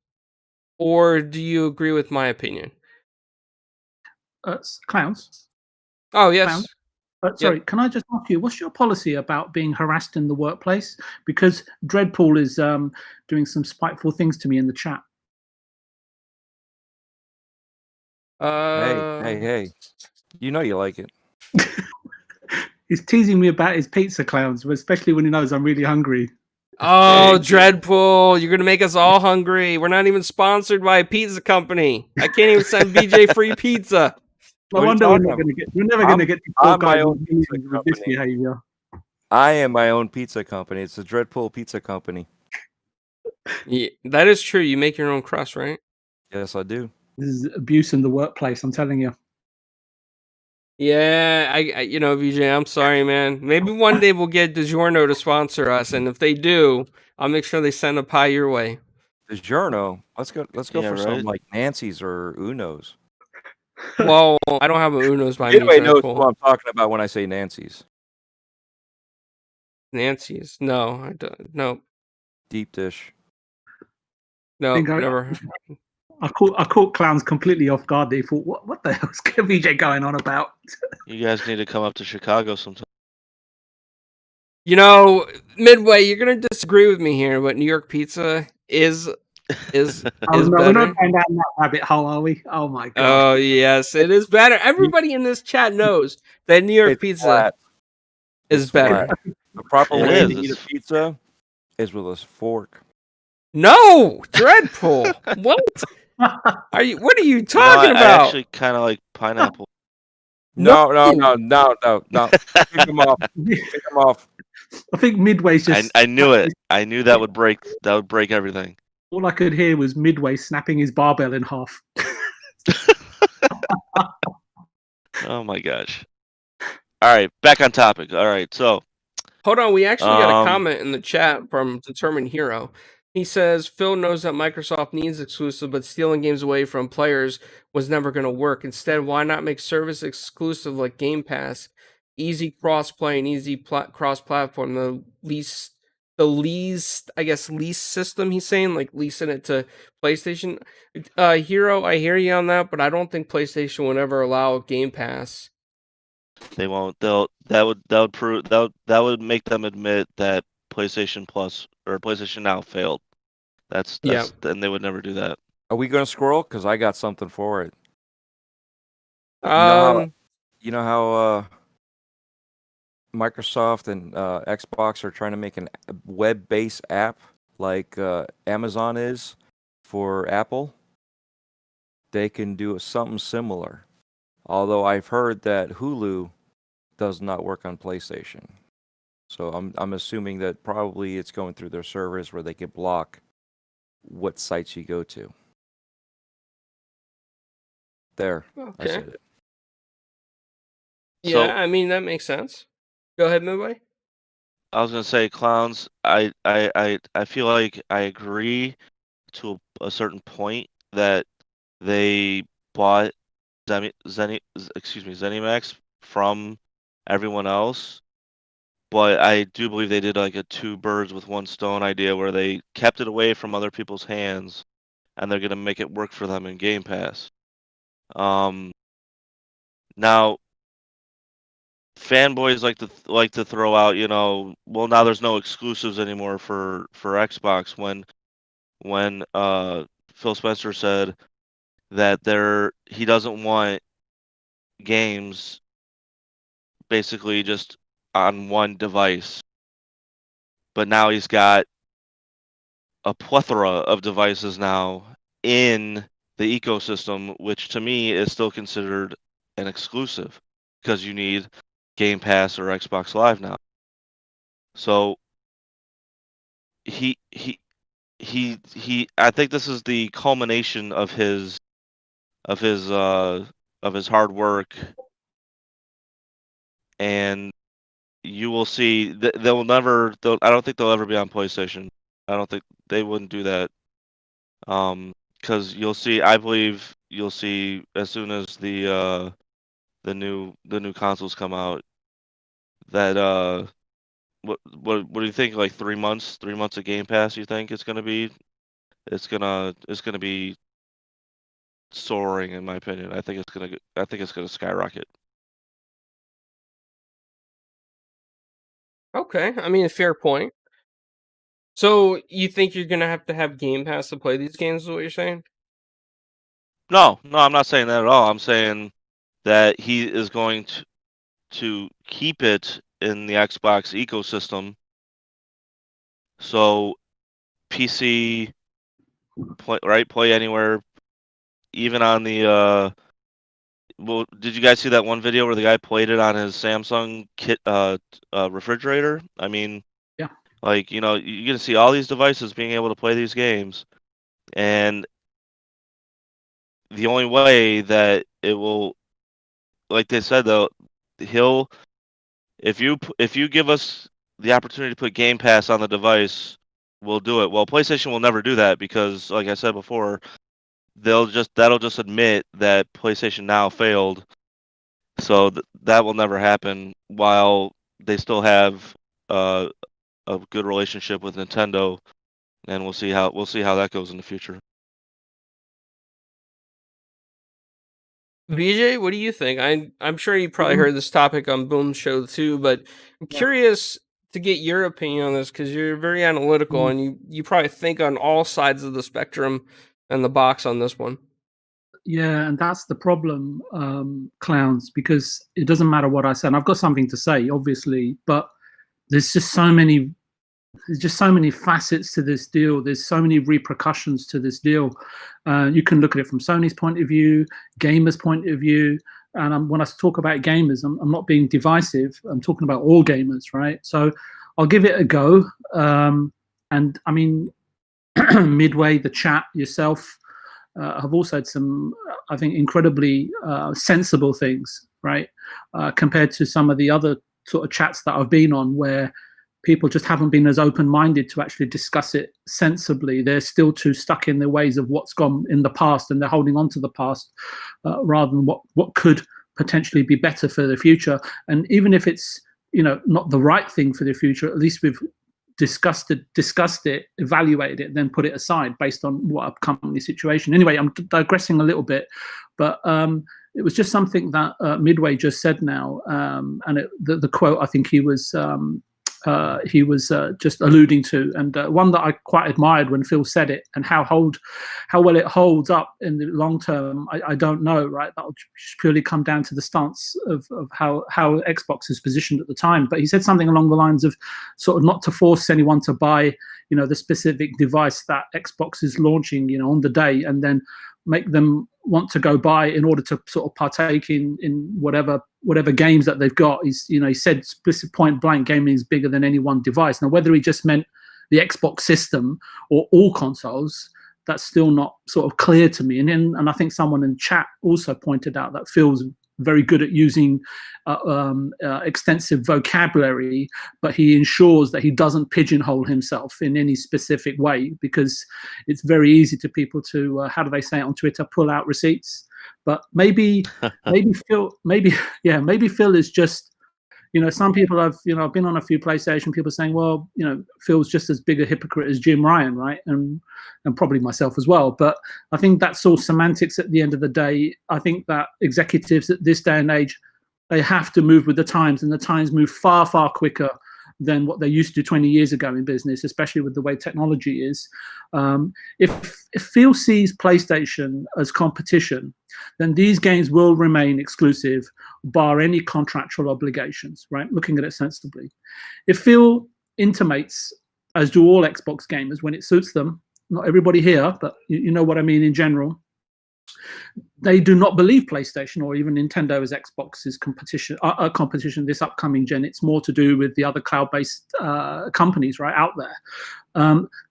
or do you agree with my opinion? Clowns. Oh, yes. Clowns. Sorry, Can I just ask you, what's your policy about being harassed in the workplace? Because Dreadpool is doing some spiteful things to me in the chat. Hey. You know you like it. He's teasing me about his pizza, Clowns, especially when he knows I'm really hungry. Oh, Dreadpool, you're going to make us all hungry. We're not even sponsored by a pizza company. I can't even send BJ free pizza. No wonder we're never going to get to my own pizza with this behavior. I am my own pizza company. It's the Dreadpool Pizza Company. Yeah, that is true. You make your own crust, right? Yes, I do. This is abuse in the workplace, I'm telling you. Yeah, I VJ, I'm sorry, man. Maybe one day we'll get DiGiorno to sponsor us, and if they do, I'll make sure they send a pie your way. DiGiorno? Let's go for right? some like Nancy's or Uno's. Well, I don't have a Uno's by Anybody me. knows what I'm talking about when I say Nancy's. Nancy's? No, I don't. No. Deep dish. No, never. I caught Clowns completely off guard. They thought, what the hell is VJ going on about? You guys need to come up to Chicago sometime. Midway, you're gonna disagree with me here, but New York pizza is better. We're not going down that rabbit hole, are we? Oh my god! Oh yes, it is better. Everybody in this chat knows that New York pizza is better. The proper way to eat a pizza is with a fork. No, Dreadpool. What? What are you talking about? I actually kind of like pineapple. No. Pick them off. I think Midway's just. I knew it. I knew that would break everything. All I could hear was Midway snapping his barbell in half. Oh my gosh! All right, back on topic. All right, so hold on. We actually got a comment in the chat from Determined Hero. He says, Phil knows that Microsoft needs exclusive, but stealing games away from players was never going to work. Instead, why not make service exclusive like Game Pass? Easy cross-play and easy cross-platform. The lease system, he's saying, like leasing it to PlayStation. Hero, I hear you on that, but I don't think PlayStation would ever allow Game Pass. They won't. That would make them admit that PlayStation Plus or PlayStation Now failed. That's and they would never do that. Are we going to scroll? Because I got something for it. You know how Microsoft and Xbox are trying to make a web-based app like Amazon is for Apple? They can do something similar. Although I've heard that Hulu does not work on PlayStation. So I'm assuming that probably it's going through their servers where they can block what sites you go to. There, I Okay. said it. Yeah, So- I mean that makes sense. Go ahead, Midway. I was gonna say, clowns. I feel like I agree to a certain point that they bought ZeniMax from everyone else, but I do believe they did like a two birds with one stone idea where they kept it away from other people's hands, and they're gonna make it work for them in Game Pass. Now fanboys like to throw out, well, now there's no exclusives anymore for Xbox when Phil Spencer said that he doesn't want games basically just on one device. But now he's got a plethora of devices now in the ecosystem, which to me is still considered an exclusive because you need Game Pass or Xbox Live now. So he I think this is the culmination of his hard work, and you will see I don't think they'll ever be on PlayStation. I don't think they wouldn't do that. Because I believe you'll see as soon as the new consoles come out that what do you think, like 3 months of Game Pass, you think it's gonna be? It's gonna be soaring, in my opinion. I think it's gonna skyrocket. Okay, I mean, a fair point. So you think you're gonna have to have Game Pass to play these games? Is what you're saying? No, I'm not saying that at all. I'm saying that he is going to keep it in the Xbox ecosystem. So PC play anywhere, even on the well, did you guys see that one video where the guy played it on his Samsung refrigerator? I mean, Yeah. like, you're gonna see all these devices being able to play these games, and the only way that it will, like they said though, if you give us the opportunity to put Game Pass on the device, we'll do it. Well, PlayStation will never do that because, like I said before, that'll just admit that PlayStation Now failed. So that will never happen while they still have a good relationship with Nintendo, and we'll see how that goes in the future. VJ, what do you think? I'm sure you probably heard this topic on Boom's show too, but I'm curious to get your opinion on this because you're very analytical and you probably think on all sides of the spectrum and the box on this one. Yeah, and that's the problem, clowns, because it doesn't matter what I say. And I've got something to say, obviously, but there's just so many facets to this deal. There's so many repercussions to this deal. You can look at it from Sony's point of view, gamers' point of view. And when I talk about gamers, I'm not being divisive. I'm talking about all gamers, right? So I'll give it a go. And I mean, Midway, the chat, yourself, have also had some, I think, incredibly sensible things, right? Compared to some of the other sort of chats that I've been on where people just haven't been as open-minded to actually discuss it sensibly. They're still too stuck in their ways of what's gone in the past, and they're holding on to the past rather than what could potentially be better for the future. And even if it's not the right thing for the future, at least we've discussed it, evaluated it, then put it aside based on what upcoming situation. Anyway, I'm digressing a little bit, but it was just something that Midway just said now, and the quote I think he was just alluding to, and one that I quite admired when Phil said it, and how well it holds up in the long term, I don't know, right? That'll just purely come down to the stance of how Xbox is positioned at the time. But he said something along the lines of sort of not to force anyone to buy, the specific device that Xbox is launching, on the day, and then make them want to go buy in order to sort of partake in whatever games that they've got. He said point blank, gaming is bigger than any one device. Now, whether he just meant the Xbox system or all consoles, that's still not sort of clear to me. And I think someone in chat also pointed out that Phil's very good at using extensive vocabulary, but he ensures that he doesn't pigeonhole himself in any specific way, because it's very easy to people to, how do they say it on Twitter, pull out receipts. But maybe Phil is just, some people I've been on a few PlayStation, people saying, well, Phil's just as big a hypocrite as Jim Ryan, right? And probably myself as well. But I think that's all semantics at the end of the day. I think that executives at this day and age, they have to move with the times, and the times move far, far quicker than what they used to 20 years ago in business, especially with the way technology is. If Phil sees PlayStation as competition, then these games will remain exclusive, bar any contractual obligations, right? Looking at it sensibly. If Phil intimates, as do all Xbox gamers when it suits them, not everybody here, but you know what I mean in general, they do not believe PlayStation or even Nintendo as Xbox's competition this upcoming gen. It's more to do with the other cloud-based companies right out there.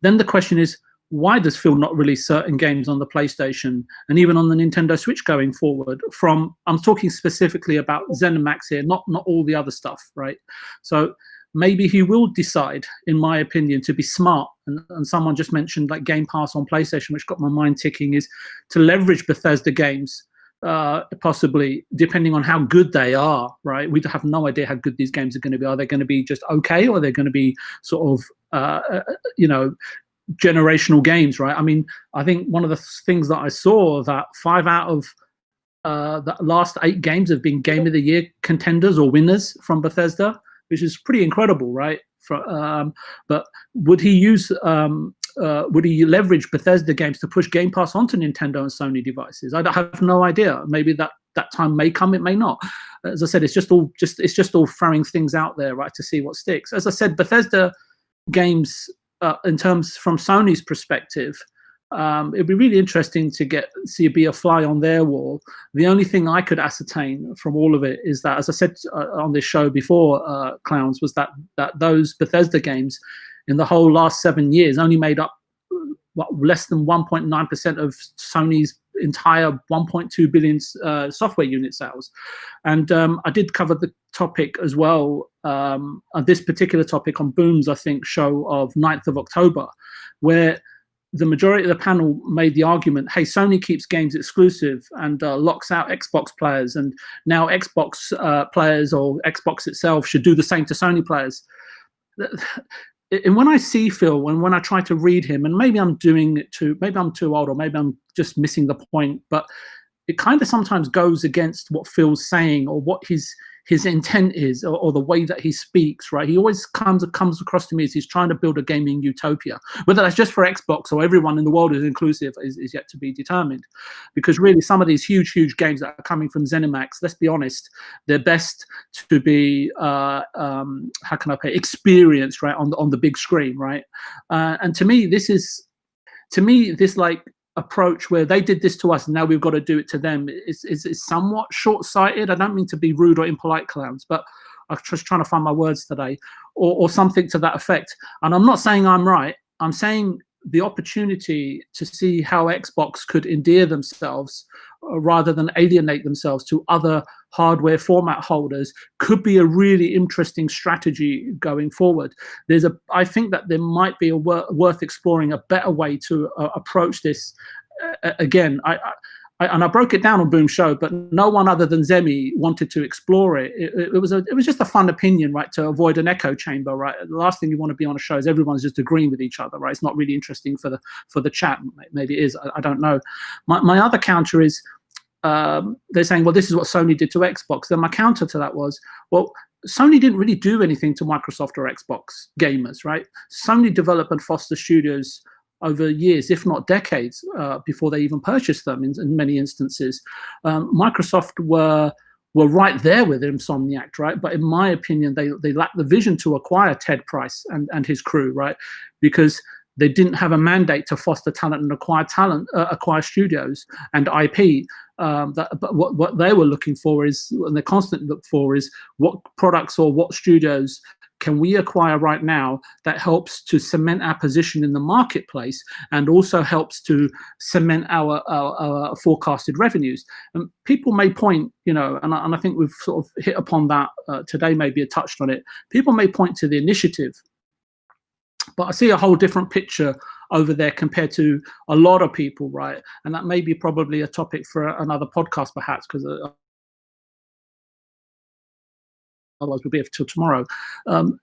Then the question is, why does Phil not release certain games on the PlayStation and even on the Nintendo Switch going forward? I'm talking specifically about ZeniMax here, not all the other stuff, right? So maybe he will decide, in my opinion, to be smart. And someone just mentioned like Game Pass on PlayStation, which got my mind ticking, is to leverage Bethesda games, possibly, depending on how good they are, right? We have no idea how good these games are going to be. Are they going to be just okay, or are they going to be sort of, generational games, right? I mean, I think one of the things that I saw, that 5 out of the last 8 games have been Game of the Year contenders or winners from Bethesda, which is pretty incredible, right? But would he leverage Bethesda games to push Game Pass onto Nintendo and Sony devices? I have no idea. Maybe that time may come, it may not. As I said, it's just all throwing things out there, right, to see what sticks. As I said, Bethesda games, in terms from Sony's perspective, it'd be really interesting to be a fly on their wall. The only thing I could ascertain from all of it is that, as I said on this show before, Clowns, was that those Bethesda games in the whole last 7 years only made up less than 1.9% of Sony's entire 1.2 billion software unit sales. And I did cover the topic as well, this particular topic on Boom's, I think, show of 9th of October, where the majority of the panel made the argument, hey, Sony keeps games exclusive and locks out Xbox players, and now Xbox players or Xbox itself should do the same to Sony players. And when I see Phil, when I try to read him, and maybe I'm too old, or maybe I'm just missing the point, but it kind of sometimes goes against what Phil's saying, or what his intent is, or the way that he speaks, right? He always comes across to me as he's trying to build a gaming utopia. Whether that's just for Xbox or everyone in the world is inclusive is yet to be determined. Because really, some of these huge games that are coming from ZeniMax, let's be honest, they're best to be, how can I put it, experienced, right, on the big screen, right? And to me, this like approach where they did this to us and now we've got to do it to them is somewhat short-sighted. I don't mean to be rude or impolite, Clowns, but I'm just trying to find my words today, or something to that effect. And I'm not saying I'm right. I'm saying the opportunity to see how Xbox could endear themselves rather than alienate themselves to other hardware format holders could be a really interesting strategy going forward. I think that there might be worth exploring a better way to approach this. Again, I broke it down on Boom Show, but no one other than Zemi wanted to explore it. It was just a fun opinion, right, to avoid an echo chamber, right? The last thing you want to be on a show is everyone's just agreeing with each other, right? It's not really interesting for the chat. Maybe it is. I don't know. My other counter is, they're saying, well, this is what Sony did to Xbox. Then my counter to that was, well, Sony didn't really do anything to Microsoft or Xbox gamers, right? Sony developed and fostered studios over years, if not decades, before they even purchased them in many instances. Microsoft were right there with Insomniac, right? But in my opinion, they lacked the vision to acquire Ted Price and his crew, right? Because They didn't have a mandate to foster talent and acquire studios and IP. But what they were looking for is, and they constantly look for, is what products or what studios can we acquire right now that helps to cement our position in the marketplace and also helps to cement our forecasted revenues. And people may point, and I think we've sort of hit upon that today, maybe touched on it. People may point to the initiative, but I see a whole different picture over there compared to a lot of people, right? And that may be probably a topic for another podcast, perhaps, because otherwise we'll be here till tomorrow.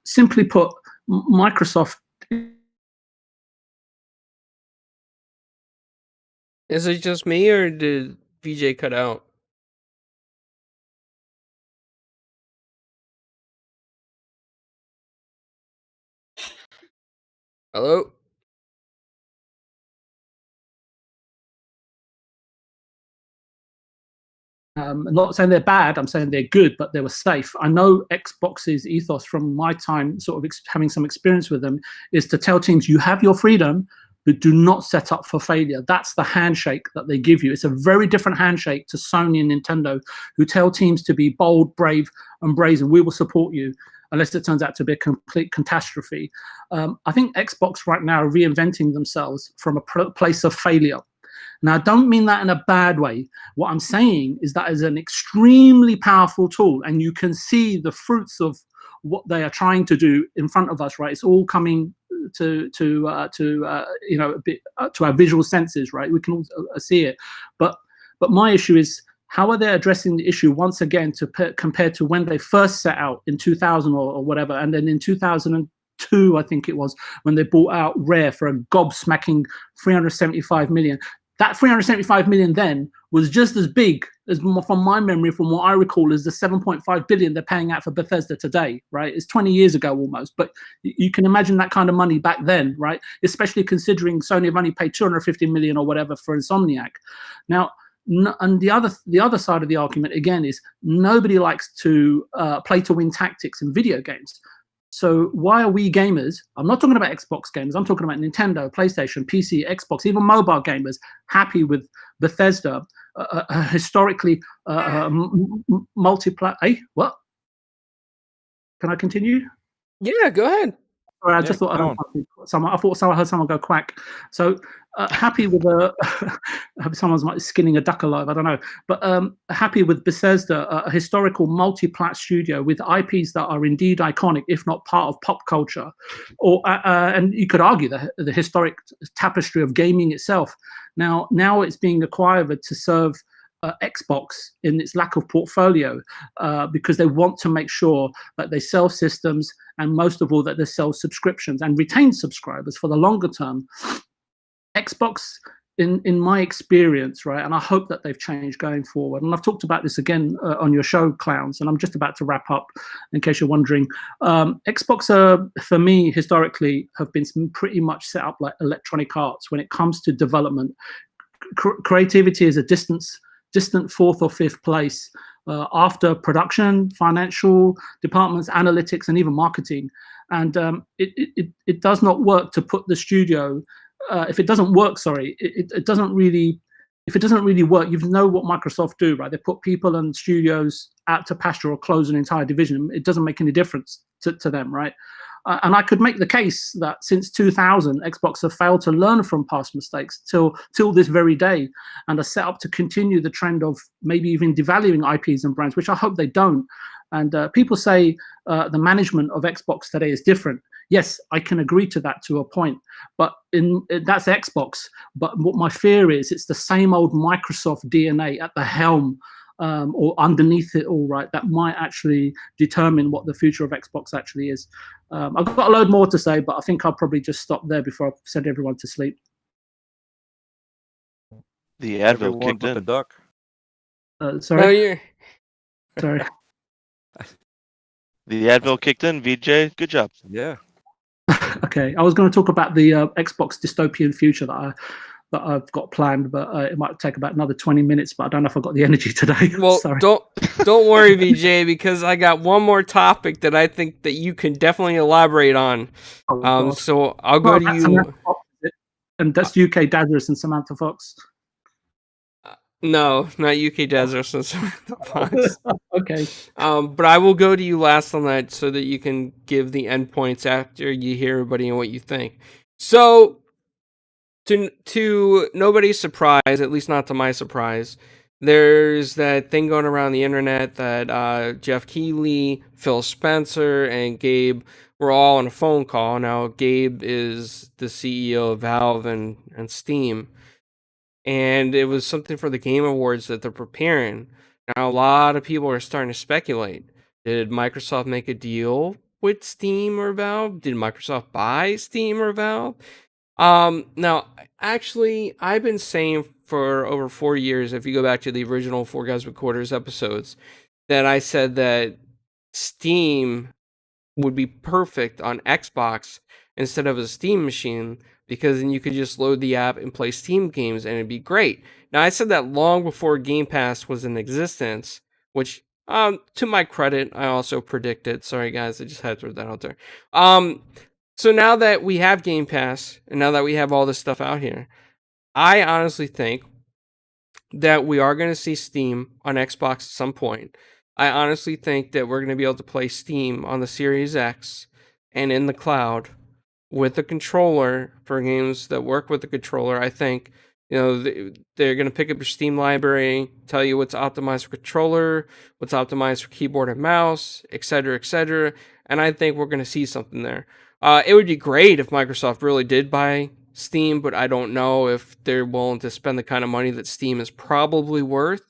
Simply put, Microsoft. Is it just me, or did VJ cut out? Hello? I'm not saying they're bad, I'm saying they're good, but they were safe. I know Xbox's ethos from my time, sort of having some experience with them, is to tell teams, you have your freedom, but do not set up for failure. That's the handshake that they give you. It's a very different handshake to Sony and Nintendo, who tell teams to be bold, brave, and brazen. We will support you, unless it turns out to be a complete catastrophe. I think Xbox right now are reinventing themselves from a place of failure. Now, I don't mean that in a bad way. What I'm saying is that is an extremely powerful tool, and you can see the fruits of what they are trying to do in front of us, right? It's all coming to our visual senses, right? We can all see it. But my issue is, how are they addressing the issue once again compared to when they first set out in 2000 or whatever, and then in 2002, I think it was, when they bought out Rare for a gobsmacking 375 million. That 375 million then was just as big as, from my memory, from what I recall, as the 7.5 billion they're paying out for Bethesda today, right? It's 20 years ago almost, but you can imagine that kind of money back then, right? Especially considering Sony have only paid 250 million or whatever for Insomniac. Now, and the other side of the argument again is, nobody likes to play to win tactics in video games. So why are we gamers, I'm not talking about Xbox gamers, I'm talking about Nintendo, PlayStation, PC, Xbox, even mobile gamers, happy with Bethesda, historically multiplayer? Hey, what? Can I continue? Yeah, go ahead. Sorry, I just thought I heard someone go quack. So happy with someone's skinning a duck alive. I don't know, but happy with Bethesda, a historical multi-plat studio with IPs that are indeed iconic, if not part of pop culture, or and you could argue the historic tapestry of gaming itself. Now it's being acquired to serve Xbox in its lack of portfolio, because they want to make sure that they sell systems, and most of all that they sell subscriptions and retain subscribers for the longer term. Xbox, in my experience, right, and I hope that they've changed going forward, and I've talked about this again on your show, Clowns, and I'm just about to wrap up in case you're wondering. Xbox, for me, historically, have been pretty much set up like Electronic Arts when it comes to development. Creativity is a distant fourth or fifth place after production, financial departments, analytics, and even marketing. And it does not work to put the studio. If it doesn't work, it doesn't really. If it doesn't really work, you know what Microsoft do, right? They put people and studios out to pasture or close an entire division. It doesn't make any difference to them, right? And I could make the case that since 2000, Xbox have failed to learn from past mistakes till this very day, and are set up to continue the trend of maybe even devaluing IPs and brands, which I hope they don't. And people say the management of Xbox today is different. Yes, I can agree to that to a point, but that's Xbox. But what my fear is, it's the same old Microsoft DNA at the helm, or underneath it all, right, that might actually determine what the future of Xbox actually is. I've got a load more to say, but I think I'll probably just stop there before I send everyone to sleep. The Advil kicked in. The duck. Sorry? No, you're... Sorry. The Advil kicked in, VJ. Good job. Yeah. Okay, I was going to talk about the Xbox dystopian future that I've got planned, but it might take about another 20 minutes, but I don't know if I've got the energy today. Well, Sorry. don't worry, VJ, because I got one more topic that I think that you can definitely elaborate on. So I'll go to you. And that's UK Dadris and Samantha Fox. No, not UK Desert and Samantha Fox. Okay. But I will go to you last on that so that you can give the endpoints after you hear everybody and what you think. So, to nobody's surprise, at least not to my surprise, there's that thing going around the internet that Jeff Keighley, Phil Spencer, and Gabe were all on a phone call. Now, Gabe is the CEO of Valve and Steam, and it was something for the Game Awards that they're preparing. Now, a lot of people are starting to speculate. Did Microsoft make a deal with Steam or Valve? Did Microsoft buy Steam or Valve? Now, actually, I've been saying for over 4 years, if you go back to the original Four Guys with Quarters episodes, that I said that Steam would be perfect on Xbox instead of a Steam machine, because then you could just load the app and play Steam games and it'd be great. Now, I said that long before Game Pass was in existence, which, to my credit, I also predicted. Sorry, guys, I just had to throw that out there. So now that we have Game Pass, and now that we have all this stuff out here, I honestly think that we are going to see Steam on Xbox at some point. I honestly think that we're going to be able to play Steam on the Series X and in the cloud with a controller for games that work with the controller. I think, they're going to pick up your Steam library, tell you what's optimized for controller, what's optimized for keyboard and mouse, etc., etc. And I think we're going to see something there. It would be great if Microsoft really did buy Steam, but I don't know if they're willing to spend the kind of money that Steam is probably worth,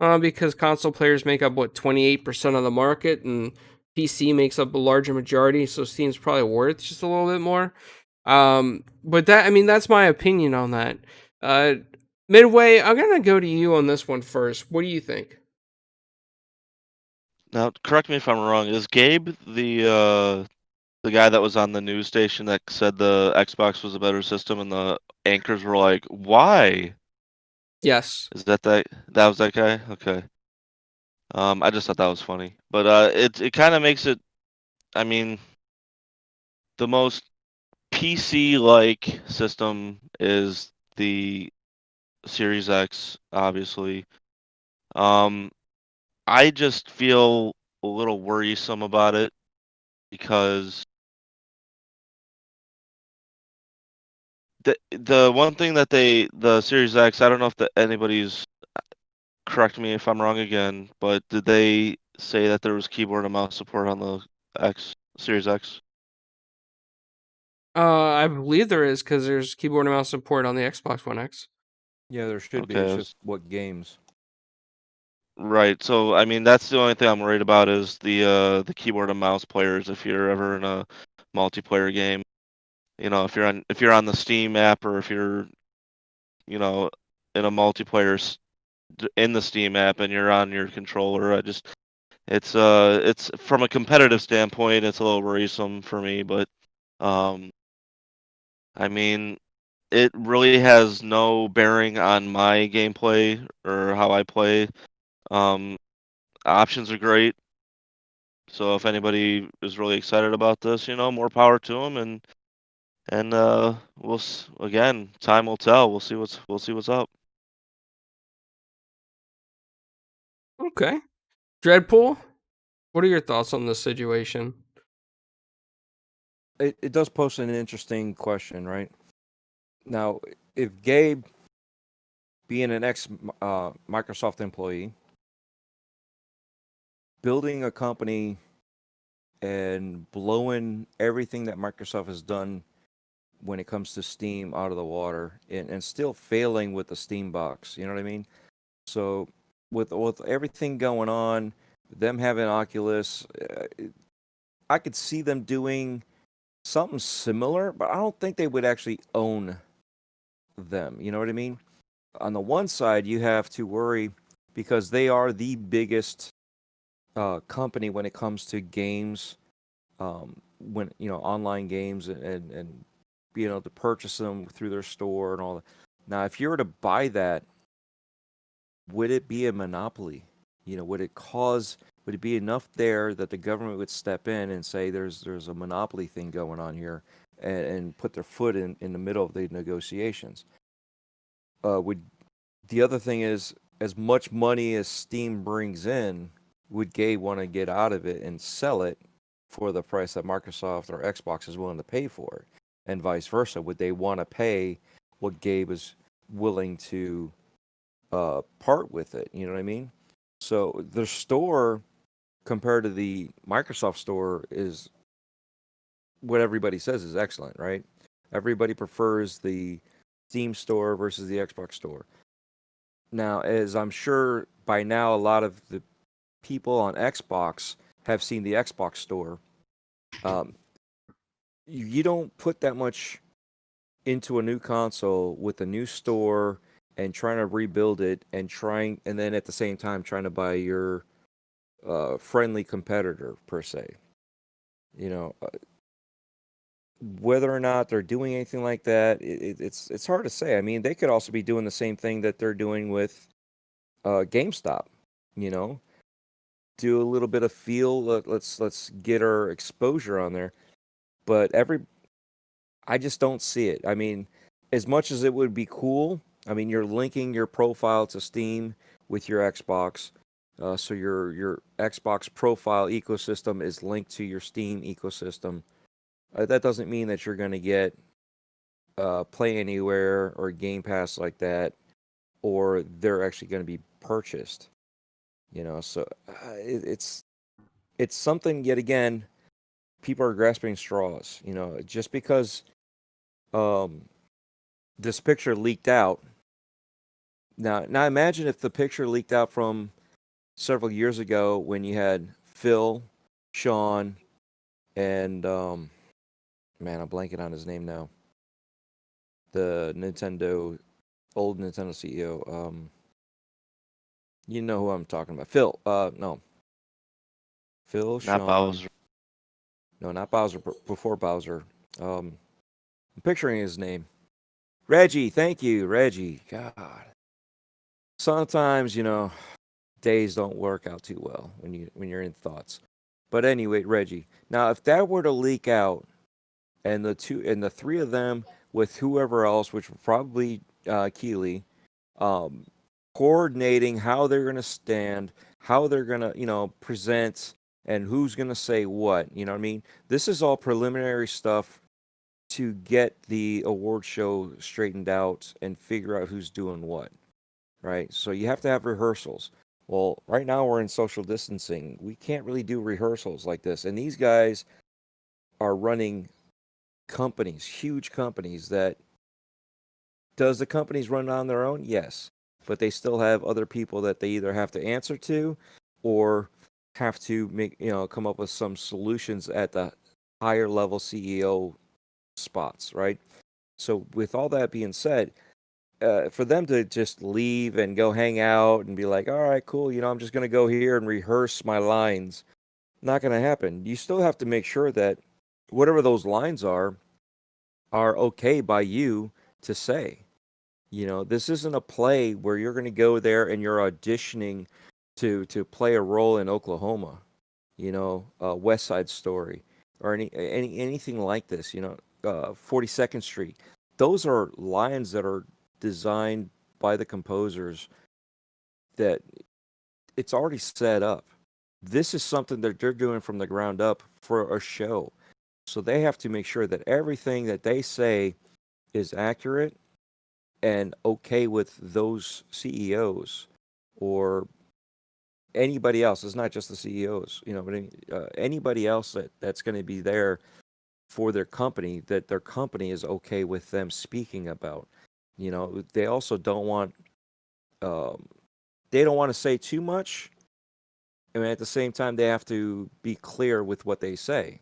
because console players make up, 28% of the market, and PC makes up a larger majority, so Steam's probably worth just a little bit more. But that's my opinion on that. Midway, I'm going to go to you on this one first. What do you think? Now, correct me if I'm wrong. Is Gabe the guy that was on the news station that said the Xbox was a better system, and the anchors were like, "Why?" Yes. Is that was that guy? Okay. I just thought that was funny, but it kind of makes it. I mean, the most PC-like system is the Series X, obviously. I just feel a little worrisome about it because the one thing that the Series X, I don't know if anybody's, correct me if I'm wrong again, but did they say that there was keyboard and mouse support on the Series X? I believe there is, because there's keyboard and mouse support on the Xbox One X. Yeah, there should be. Okay, It's just what games. right. So I mean, that's the only thing I'm worried about is the keyboard and mouse players. If you're ever in a multiplayer game, if you're on the Steam app, or if you're, in a multiplayer in the Steam app and you're on your controller, it's from a competitive standpoint, it's a little worrisome for me, but I mean, it really has no bearing on my gameplay or how I play. Options are great. So if anybody is really excited about this, more power to them, and again, time will tell. We'll see what's up. Okay. Dreadpool, what are your thoughts on this situation? It does pose an interesting question, right? Now, if Gabe, being an ex Microsoft employee, building a company and blowing everything that Microsoft has done when it comes to Steam out of the water, and still failing with the Steam box, you know what I mean? So with everything going on, them having Oculus, I could see them doing something similar, but I don't think they would actually own them. You know what I mean? On the one side, you have to worry because they are the biggest company when it comes to games, when online games, and being able to purchase them through their store and all that. Now, if you were to buy that, would it be a monopoly? Would it be enough there that the government would step in and say there's a monopoly thing going on here, and put their foot in the middle of the negotiations. The other thing is, as much money as Steam brings in, would Gabe want to get out of it and sell it for the price that Microsoft or Xbox is willing to pay for it? And vice versa. Would they want to pay what Gabe is willing to part with it? You know what I mean? So the store compared to the Microsoft store is what everybody says is excellent, right? Everybody prefers the Steam store versus the Xbox store. Now, as I'm sure by now, a lot of the people on Xbox have seen the Xbox store. You don't put that much into a new console with a new store and trying to rebuild it and then at the same time trying to buy your friendly competitor per se. Whether or not they're doing anything like that, it's hard to say. I mean, they could also be doing the same thing that they're doing with GameStop. Do a little bit of feel. Let's get our exposure on there. But I just don't see it. I mean, as much as it would be cool, I mean, you're linking your profile to Steam with your Xbox. So your Xbox profile ecosystem is linked to your Steam ecosystem. That doesn't mean that you're going to get Play Anywhere or Game Pass like that, or they're actually going to be purchased. So it's something, yet again, people are grasping straws. Just because this picture leaked out. Now imagine if the picture leaked out from several years ago when you had Phil, Sean, and man, I'm blanking on his name now. The old Nintendo CEO. You know who I'm talking about. Phil. No. Phil, Not Sean. Bowser. No, not Bowser. Before Bowser. I'm picturing his name. Reggie. Thank you, Reggie. God. Sometimes, days don't work out too well when you're in thoughts. But anyway, Reggie. Now, if that were to leak out, and the three of them with whoever else, which would probably Keeley, coordinating how they're going to stand, how they're going to, present, and who's going to say what. You know what I mean? This is all preliminary stuff to get the award show straightened out and figure out who's doing what, right? So you have to have rehearsals. Well, right now we're in social distancing. We can't really do rehearsals like this. And these guys are running companies, huge companies that... Does the companies run on their own? Yes. But they still have other people that they either have to answer to or have to come up with some solutions at the higher level CEO spots, right? So with all that being said, for them to just leave and go hang out and be like, all right, cool, I'm just going to go here and rehearse my lines, not going to happen. You still have to make sure that whatever those lines are okay by you to say. This isn't a play where you're going to go there and you're auditioning to play a role in Oklahoma, West Side Story, or anything like this. 42nd Street. Those are lines that are designed by the composers that it's already set up. This is something that they're doing from the ground up for a show. So they have to make sure that everything that they say is accurate and okay with those CEOs or anybody else. It's not just the CEOs, but anybody else that's going to be there for their company, that their company is okay with them speaking about. They also don't want to say too much. I mean, at the same time, they have to be clear with what they say.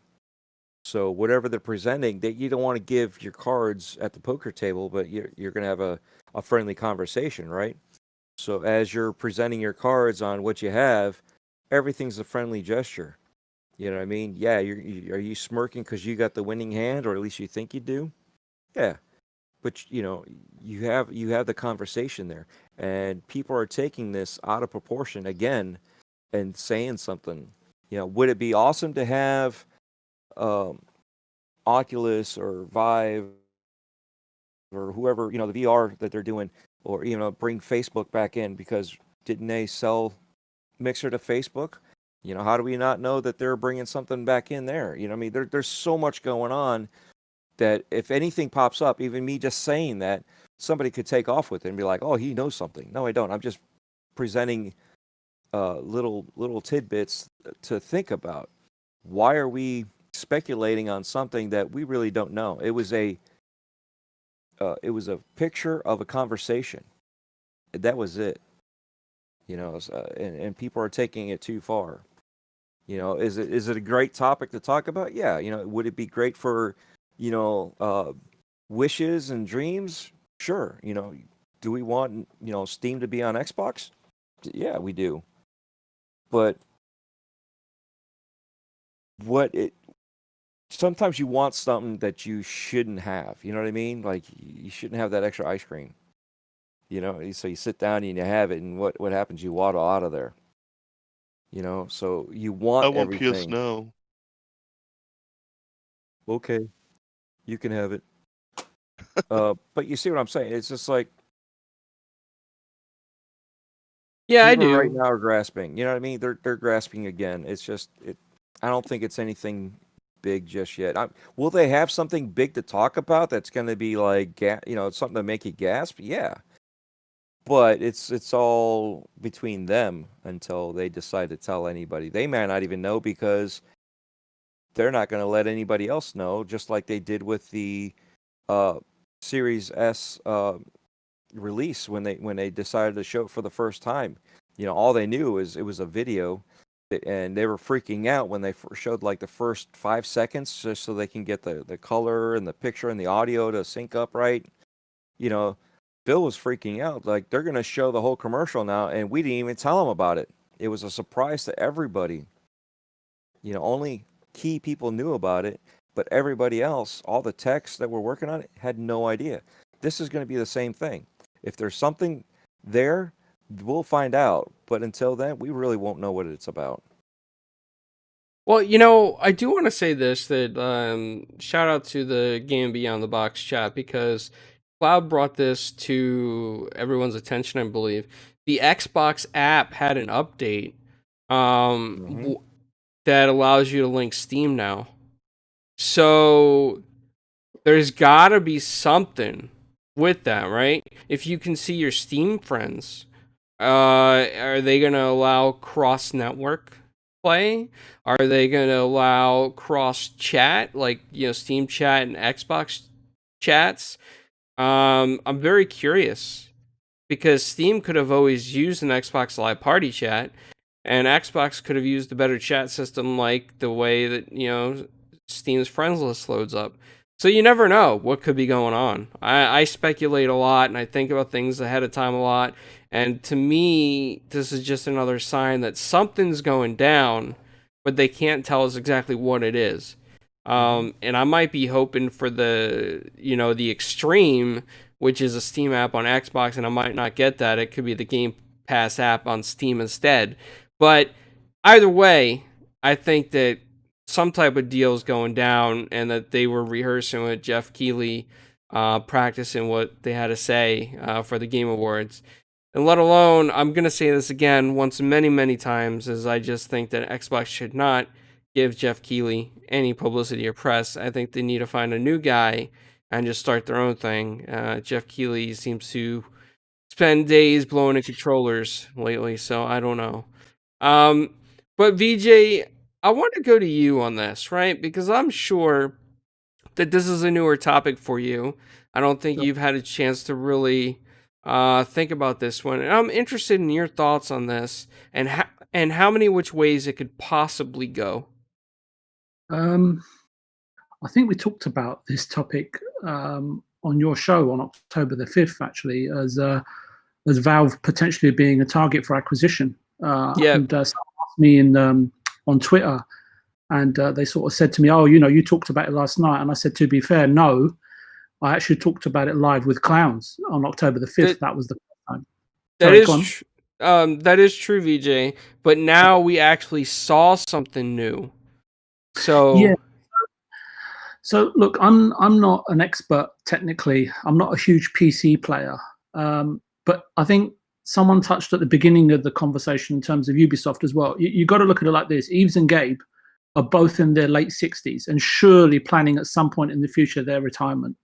So whatever they're presenting, you don't want to give your cards at the poker table, but you're going to have a friendly conversation, right? So as you're presenting your cards on what you have, everything's a friendly gesture. You know what I mean? Yeah, are you smirking because you got the winning hand, or at least you think you do? Yeah, but you have the conversation there, and people are taking this out of proportion again and saying something. Would it be awesome to have Oculus or Vive or whoever, the VR that they're doing, or bring Facebook back in, because didn't they sell Mixer to Facebook? How do we not know that they're bringing something back in there? I mean, there's so much going on that if anything pops up, even me just saying that, somebody could take off with it and be like, "Oh, he knows something." No, I don't. I'm just presenting little tidbits to think about. Why are we speculating on something that we really don't know? It was a picture of a conversation. That was it. And people are taking it too far. Is it a great topic to talk about? Yeah. Would it be great for, wishes and dreams? Sure. Do we want, Steam to be on Xbox? Yeah, we do. But sometimes you want something that you shouldn't have. You know what I mean? Like, you shouldn't have that extra ice cream. So you sit down and you have it, and what happens? You waddle out of there. So you want I want PS everything. now. Okay, you can have it. But you see what I'm saying? It's just like, Yeah, I people do. right now are grasping. You know what I mean? They're grasping again. It's just I don't think it's anything big just yet. Will they have something big to talk about that's going to be like, something to make you gasp? Yeah. But it's all between them until they decide to tell anybody. They may not even know, because they're not going to let anybody else know, just like they did with the Series S release when they decided to show it for the first time. All they knew is it was a video, and they were freaking out when they showed like the first 5 seconds, just so they can get the color and the picture and the audio to sync up right. Bill was freaking out, like, they're going to show the whole commercial now, and we didn't even tell him about it. It was a surprise to everybody. Only key people knew about it, but everybody else, all the techs that were working on it, had no idea. This is going to be the same thing. If there's something there, we'll find out. But until then, we really won't know what it's about. Well, I do want to say this, that shout out to the Game Beyond the Box chat, because Cloud brought this to everyone's attention, I believe. The Xbox app had an update that allows you to link Steam now. So there's got to be something with that, right? If you can see your Steam friends, are they going to allow cross-network play? Are they going to allow cross-chat, like, Steam chat and Xbox chats? I'm very curious, because Steam could have always used an Xbox Live Party chat, and Xbox could have used a better chat system, like the way that, Steam's friends list loads up. So you never know what could be going on. I speculate a lot, and I think about things ahead of time a lot. And to me, this is just another sign that something's going down, but they can't tell us exactly what it is. And I might be hoping for the extreme, which is a Steam app on Xbox, and I might not get that. It could be the Game Pass app on Steam instead. But either way, I think that some type of deal is going down, and that they were rehearsing with Jeff Keighley, practicing what they had to say for the Game Awards. And let alone, I'm going to say this again once many, many times, is I just think that Xbox should not give Jeff Keighley any publicity or press. I think they need to find a new guy and just start their own thing. Jeff Keighley seems to spend days blowing in controllers lately, so I don't know. But VJ, I want to go to you on this, right? Because I'm sure that this is a newer topic for you. I don't think you've had a chance to really think about this one. And I'm interested in your thoughts on this, and how many which ways it could possibly go. I think we talked about this topic on your show on October the 5th, actually, as Valve potentially being a target for acquisition. Yeah. And someone asked me on Twitter, and they sort of said to me, "Oh, you talked about it last night." And I said, to be fair, no, I actually talked about it live with Clowns on October the 5th. That was the first time. That is true, VJ. But now we actually saw something new. So yeah. So look, I'm not an expert technically. I'm not a huge PC player, but I think someone touched at the beginning of the conversation in terms of Ubisoft as well. You got to look at it like this: Yves and Gabe are both in their late 60s and surely planning at some point in the future their retirement.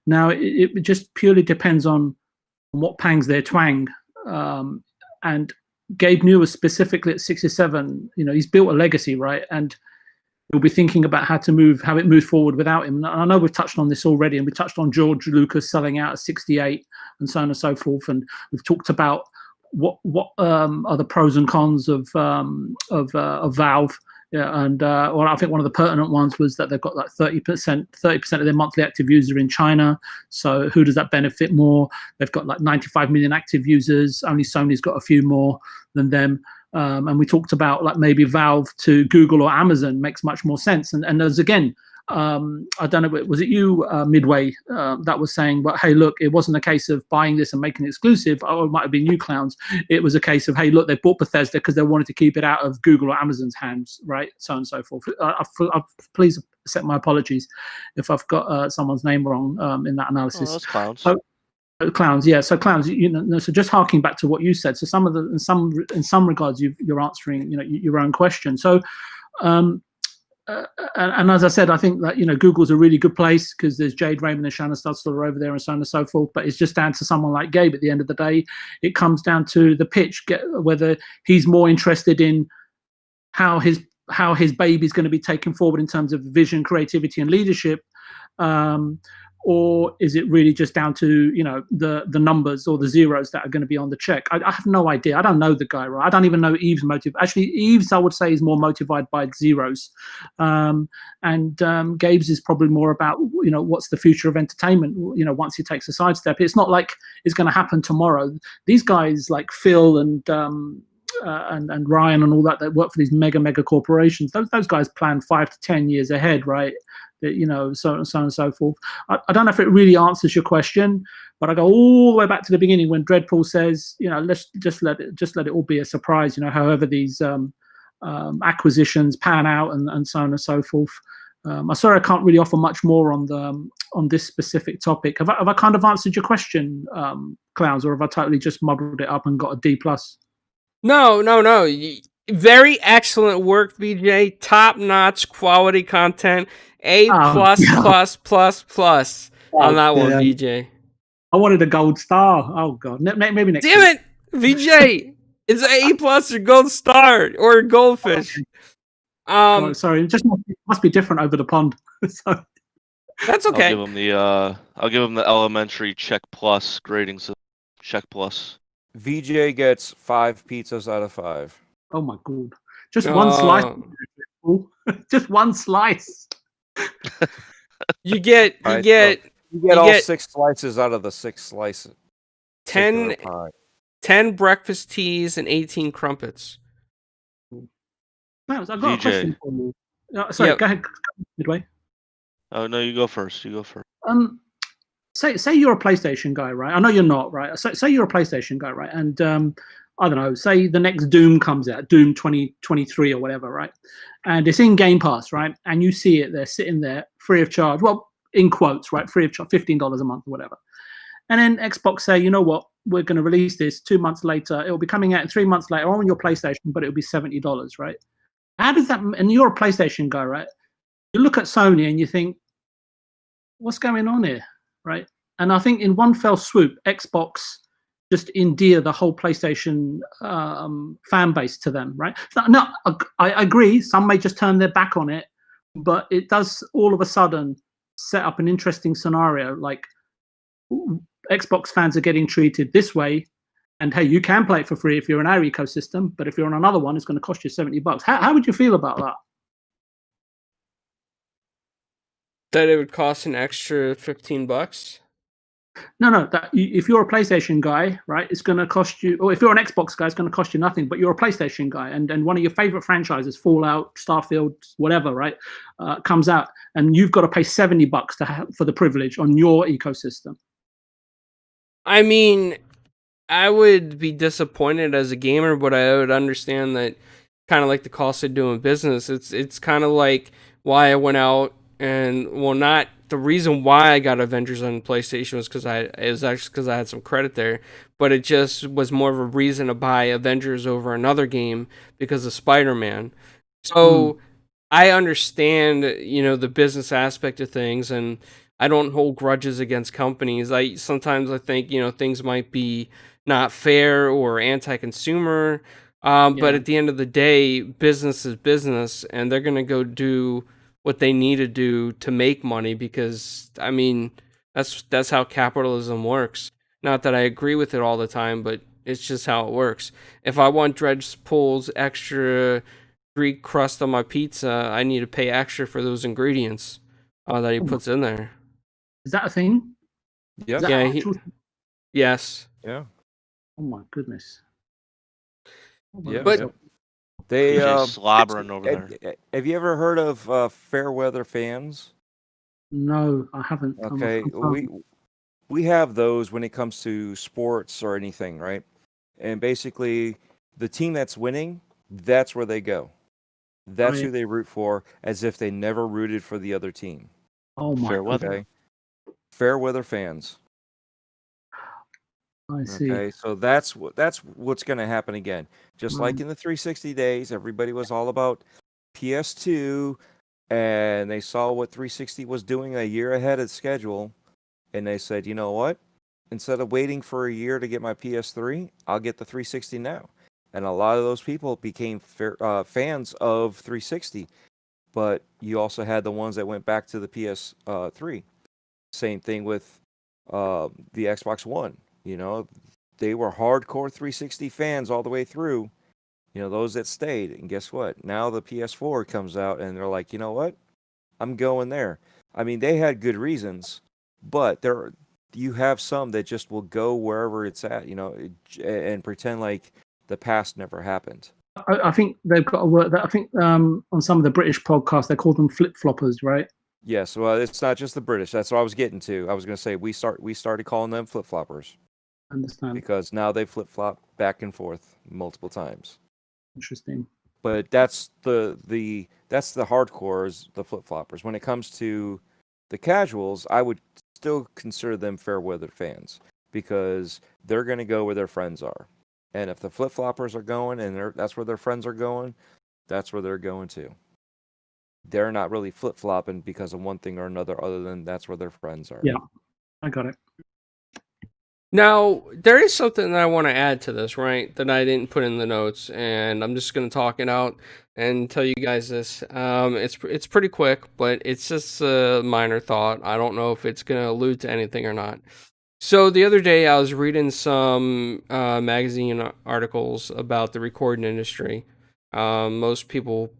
Now, it just purely depends on what pangs their twang. And Gabe New was specifically at 67. You know, he's built a legacy, right? And we'll be thinking about how it moves forward without him. And I know we've touched on this already, and we touched on George Lucas selling out at 68 and so on and so forth. And we've talked about what are the pros and cons of Valve. Yeah, and well, I think one of the pertinent ones was that they've got like 30% of their monthly active user in China. So who does that benefit more? They've got like 95 million active users. Only Sony's got a few more than them. And we talked about like maybe Valve to Google or Amazon makes much more sense. And there's again, I don't know, was it you, Midway, that was saying, but hey, look, it wasn't a case of buying this and making it exclusive. Or it might have been you clowns. It was a case of, hey, look, they bought Bethesda because they wanted to keep it out of Google or Amazon's hands, right? So on and so forth. Please accept my apologies if I've got someone's name wrong in that analysis. Oh, those clowns. So, clowns, yeah. So clowns, you know. So just harking back to what you said. So in some regards, you're answering, you know, your own question. So. And as I said, I think that, you know, Google's a really good place because there's Jade Raymond and Shannon Studstill over there and so on and so forth. But it's just down to someone like Gabe at the end of the day. It comes down to the pitch, whether he's more interested in how his baby's going to be taken forward in terms of vision, creativity, and leadership, or is it really just down to, you know, the numbers or the zeros that are going to be on the check? I have no idea. I don't know the guy, right? I don't even know Yves' motive. Actually, Yves, I would say, is more motivated by zeros, and Gabe's is probably more about, you know, what's the future of entertainment, you know, once he takes a sidestep. It's not like it's going to happen tomorrow. These guys like Phil and Ryan and all that work for these mega corporations, those guys plan 5 to 10 years ahead, right? You know, so on and so forth. I don't know if it really answers your question, but I go all the way back to the beginning when Dreadpool says, you know, let's just let it all be a surprise, you know, however these acquisitions pan out and so on and so forth. I'm sorry I can't really offer much more on this specific topic. Have I kind of answered your question, Clowns, or have I totally just muddled it up and got a D+? No. Very excellent work, BJ. Top-notch quality content. A+++ on that one, BJ. I wanted a gold star. Oh god, maybe next. Damn it, VJ! It's an A+ or gold star or goldfish. God, sorry, it just must be different over the pond. So. That's okay. I'll give him the elementary check plus grading system. Check plus. VJ gets 5 pizzas out of 5. Oh my god! Just one slice. Just one slice. You get all 6 slices out of the 6 slices. 10 breakfast teas and 18 crumpets. I've got a question for you. Sorry, go ahead, Midway. Oh no, you go first. Say you're a PlayStation guy, right? I know you're not, right? Say you're a PlayStation guy, right? And I don't know, say the next Doom comes out, Doom 2023 or whatever, right? And it's in Game Pass, right? And you see it, they're sitting there free of charge. Well, in quotes, right? Free of charge, $15 a month or whatever. And then Xbox say, you know what? We're going to release this 2 months later. It will be coming out 3 months later on your PlayStation, but it'll be $70, right? How does that, and you're a PlayStation guy, right? You look at Sony and you think, what's going on here, right? And I think in one fell swoop, Xbox just endear the whole PlayStation fan base to them, right? No, I agree. Some may just turn their back on it, but it does all of a sudden set up an interesting scenario. Like Xbox fans are getting treated this way, and hey, you can play it for free if you're in our ecosystem, but if you're on another one, it's going to cost you $70. How would you feel about that? That it would cost an extra $15? No. If you're a PlayStation guy, right, it's going to cost you. Or if you're an Xbox guy, it's going to cost you nothing. But you're a PlayStation guy, and one of your favorite franchises, Fallout, Starfield, whatever, right, comes out, and you've got to pay $70 for the privilege on your ecosystem. I mean, I would be disappointed as a gamer, but I would understand that kind of like the cost of doing business. It's kind of like why I went out and well, not the reason why I got Avengers on PlayStation was because I had some credit there, but it just was more of a reason to buy Avengers over another game because of Spider-Man. So I understand, the business aspect of things, and I don't hold grudges against companies. Sometimes I think, things might be not fair or anti-consumer, but Yeah. at the end of the day, business is business, and they're gonna go do what they need to do to make money because, I mean, that's how capitalism works. Not that I agree with it all the time, but it's just how it works. If I want Dredge Pool's extra Greek crust on my pizza, I need to pay extra for those ingredients that he Oh my- puts in there. Is that a thing? Yeah. Is that Yeah, actual? yes. Yeah. Oh my goodness. Oh my Yeah. But- goodness. They PJ's slobbering over have, there. have you ever heard of Fairweather Fans? No, I haven't. Okay, I'm we have those when it comes to sports or anything, right? And basically, the team that's winning, that's where they go. That's Right. who they root for, as if they never rooted for the other team. Oh my Fair weather. Okay, Fairweather Fans. I see. Okay, so that's what's going to happen again. Just like Right. in the 360 days, everybody was all about PS2, and they saw what 360 was doing a year ahead of schedule, and they said, you know what? Instead of waiting for a year to get my PS3, I'll get the 360 now. And a lot of those people became fans of 360. But you also had the ones that went back to the PS3. Same thing with the Xbox One. They were hardcore 360 fans all the way through. Those that stayed. And guess what? Now the PS4 comes out, and they're like, you know what? I'm going there. I mean, they had good reasons, but you have some that just will go wherever it's at, and pretend like the past never happened. I think they've got a word that I think on some of the British podcasts they call them flip floppers, right? Yes, well, it's not just the British. That's what I was getting to. I was going to say we started calling them flip floppers Understand? because now they flip flop back and forth multiple times. Interesting. But that's the hardcores, the flip floppers. When it comes to the casuals, I would still consider them fair weather fans because they're going to go where their friends are. And if the flip floppers are going and that's where their friends are going, that's where they're going to. They're not really flip flopping because of one thing or another, other than that's where their friends are. Yeah, I got it. Now, there is something that I want to add to this, right? That I didn't put in the notes, and I'm just going to talk it out and tell you guys this. It's pretty quick, but it's just a minor thought. I don't know if it's going to allude to anything or not. So the other day, I was reading some magazine articles about the recording industry. Most people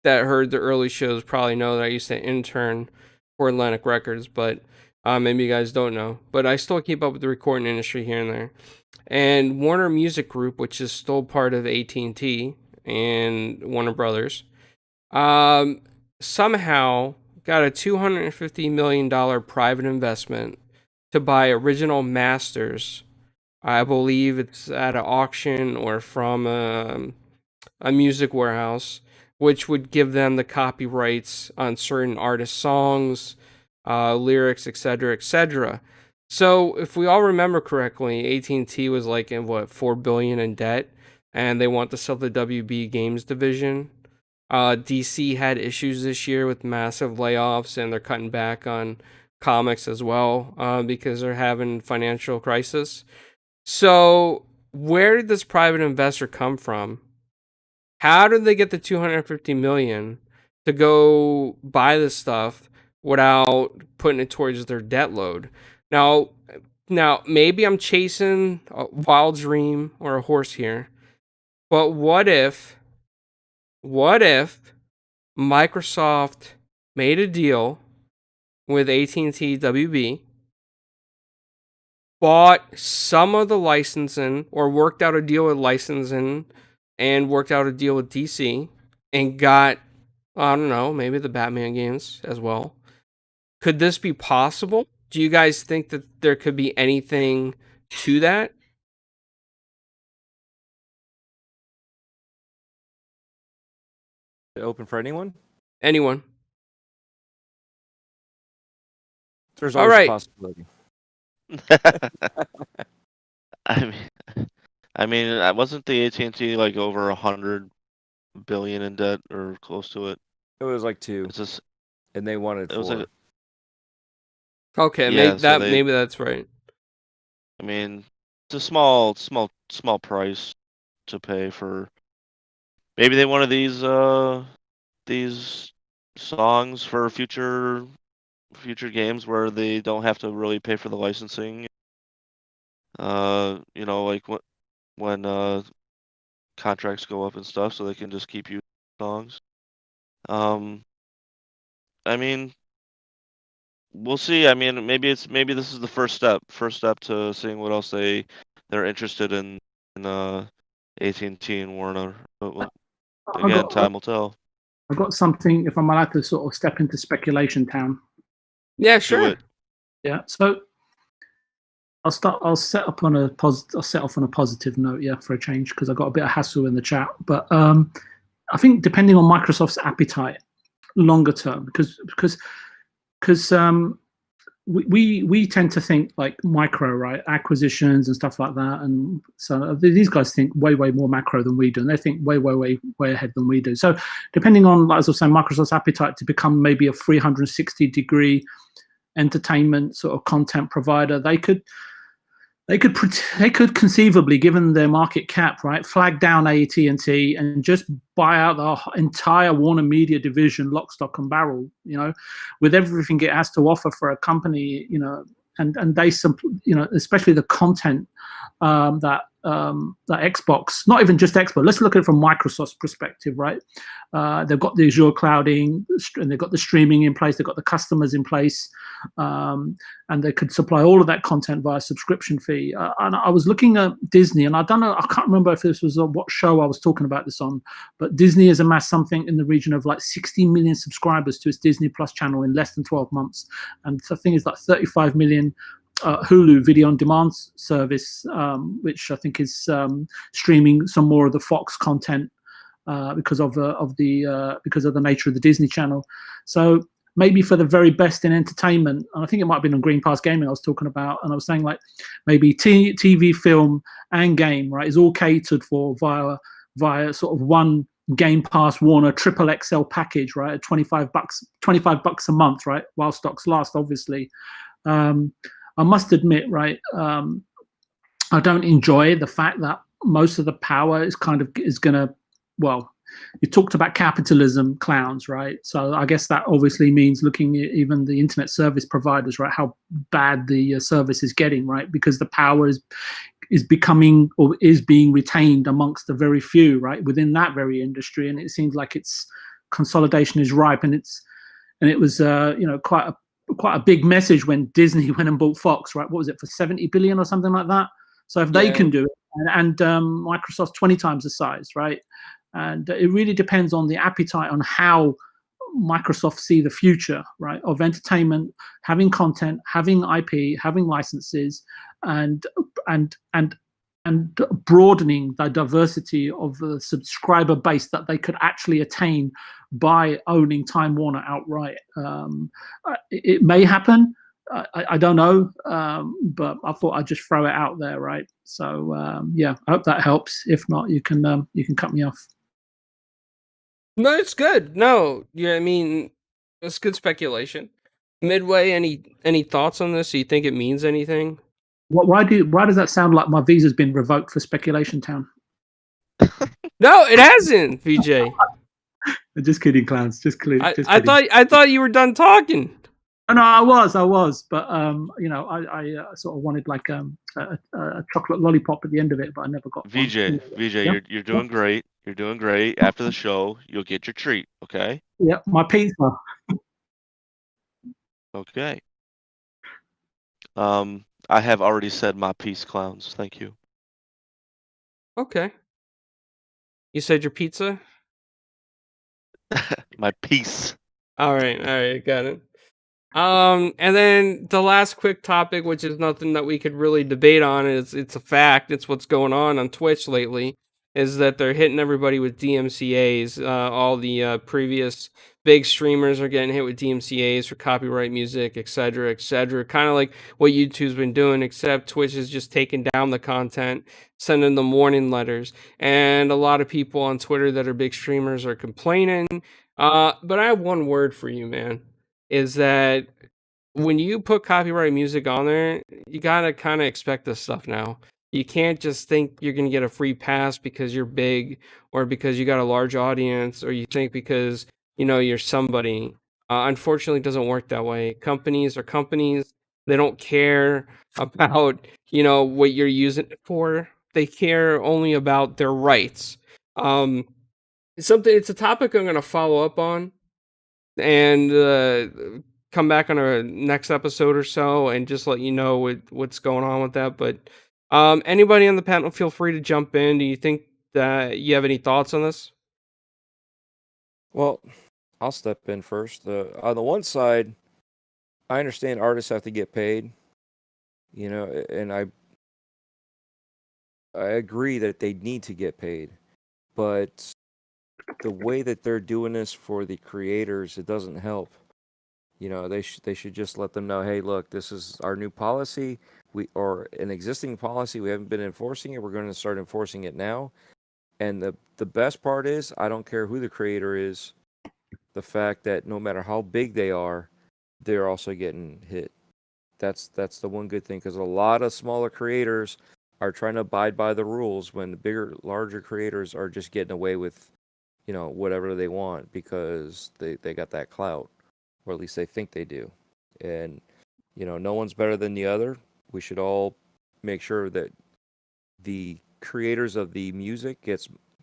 that heard the early shows probably know that I used to intern for Atlantic Records, but maybe you guys don't know. But I still keep up with the recording industry here and there. And Warner Music Group, which is still part of AT&T and Warner Brothers, somehow got a $250 million private investment to buy original masters. I believe it's at an auction or from a music warehouse, which would give them the copyrights on certain artist songs, lyrics, etc., etc. So, if we all remember correctly, AT&T was like in what, $4 billion in debt, and they want to sell the WB Games division. DC had issues this year with massive layoffs, and they're cutting back on comics as well because they're having financial crisis. So, where did this private investor come from? How did they get the 250 million to go buy this stuff without putting it towards their debt load? Now, maybe I'm chasing a wild dream or a horse here, but what if Microsoft made a deal with AT&T WB, bought some of the licensing or worked out a deal with licensing and worked out a deal with DC and got, I don't know, maybe the Batman games as well. Could this be possible? Do you guys think that there could be anything to that? Open for anyone? Anyone? There's All always a right. possibility. I mean, wasn't the AT&T like over 100 billion in debt or close to it? It was like 2, It's just, and they wanted it was 4. like, Okay, yeah. So maybe that's right. I mean, it's a small price to pay for. Maybe they wanted these songs for future games where they don't have to really pay for the licensing. You know, like when contracts go up and stuff, so they can just keep using songs. I mean, we'll see. I mean, maybe this is the first step to seeing what else they're interested in AT&T and Warner. But again, time will tell. I've got something, if I'm allowed to sort of step into speculation town. Yeah, Do sure. it. Yeah, so I'll set off on a positive note, yeah, for a change, because I got a bit of hassle in the chat. But I think depending on Microsoft's appetite longer term, because we tend to think like micro, right, acquisitions and stuff like that, and so these guys think way more macro than we do, and they think way ahead than we do. So depending on, as I was saying, Microsoft's appetite to become maybe a 360-degree entertainment sort of content provider, they could conceivably, given their market cap, right, flag down AT&T and just buy out the entire Warner Media division, lock, stock, and barrel. You know, with everything it has to offer for a company. You know, and they you know, especially the content that Xbox, not even just Xbox. Let's look at it from Microsoft's perspective, right? They've got the Azure clouding, and they've got the streaming in place. They've got the customers in place, and they could supply all of that content via subscription fee. And I was looking at Disney, and I don't know, I can't remember if this was what show I was talking about this on, but Disney has amassed something in the region of like 60 million subscribers to its Disney Plus channel in less than 12 months, and the thing is like 35 million. Hulu video on demand service, which I think is streaming some more of the Fox content because of the nature of the Disney Channel. So maybe for the very best in entertainment, and I think it might have been on Green Pass Gaming I was talking about, and I was saying like maybe TV, film, and game, right, is all catered for via sort of one Game Pass Warner triple XL package, right, at $25 a month, right, while stocks last, obviously. I must admit, right, I don't enjoy the fact that most of the power is going to, well, you talked about capitalism, clowns, right? So I guess that obviously means looking at even the internet service providers, right, how bad the service is getting, right, because the power is becoming, or is being retained amongst the very few, right, within that very industry, and it seems like its consolidation is ripe, and it was you know, quite a big message when Disney went and bought Fox, right? What was it, for 70 billion or something like that? So if they can do it, and Microsoft's 20 times the size, right? And it really depends on the appetite on how Microsoft see the future, right, of entertainment, having content, having IP, having licenses, and broadening the diversity of the subscriber base that they could actually attain by owning Time Warner outright. It may happen. I don't know, but I thought I'd just throw it out there, right? So yeah, I hope that helps. If not, you can cut me off. No, it's good. No, yeah, I mean, it's good speculation. Midway, any thoughts on this? Do you think it means anything? Why does that sound like my visa's been revoked for Speculation Town? No, it hasn't, VJ. Just kidding, clowns. Just kidding. I thought you were done talking. Oh, no, I was, but you know, I sort of wanted like a chocolate lollipop at the end of it, but I never got VJ, one. yeah. You're doing great. You're doing great. After the show, you'll get your treat. Okay. Yeah, my pizza. Okay. I have already said my piece, clowns. Thank you. Okay. You said your pizza? My piece. All right, got it. And then the last quick topic, which is nothing that we could really debate on, it's a fact. It's what's going on Twitch lately. is that they're hitting everybody with DMCA's. All the previous big streamers are getting hit with DMCA's for copyright music, etc., etc. Kind of like what YouTube's been doing, except Twitch is just taking down the content, sending them warning letters. And a lot of people on Twitter that are big streamers are complaining. But I have one word for you, man, is that when you put copyright music on there, you gotta kind of expect this stuff now. You can't just think you're gonna get a free pass because you're big or because you got a large audience or you think because you're somebody. Unfortunately, it doesn't work that way. Companies are companies. They don't care about what you're using it for. They care only about their rights. Um, it's a topic I'm gonna follow up on and come back on a next episode or so and just let you know what's going on with that. But anybody on the panel, feel free to jump in. Do you think that you have any thoughts on this? Well, I'll step in first. On the one side, I understand artists have to get paid, and I agree that they need to get paid, but the way that they're doing this for the creators, it doesn't help. They should just let them know, hey, look, this is our new policy, or an existing policy. We haven't been enforcing it. We're going to start enforcing it now. And the best part is, I don't care who the creator is. The fact that no matter how big they are, they're also getting hit. That's the one good thing, because a lot of smaller creators are trying to abide by the rules when the bigger, larger creators are just getting away with, whatever they want because they got that clout, or at least they think they do. And, no one's better than the other. We should all make sure that the creators of the music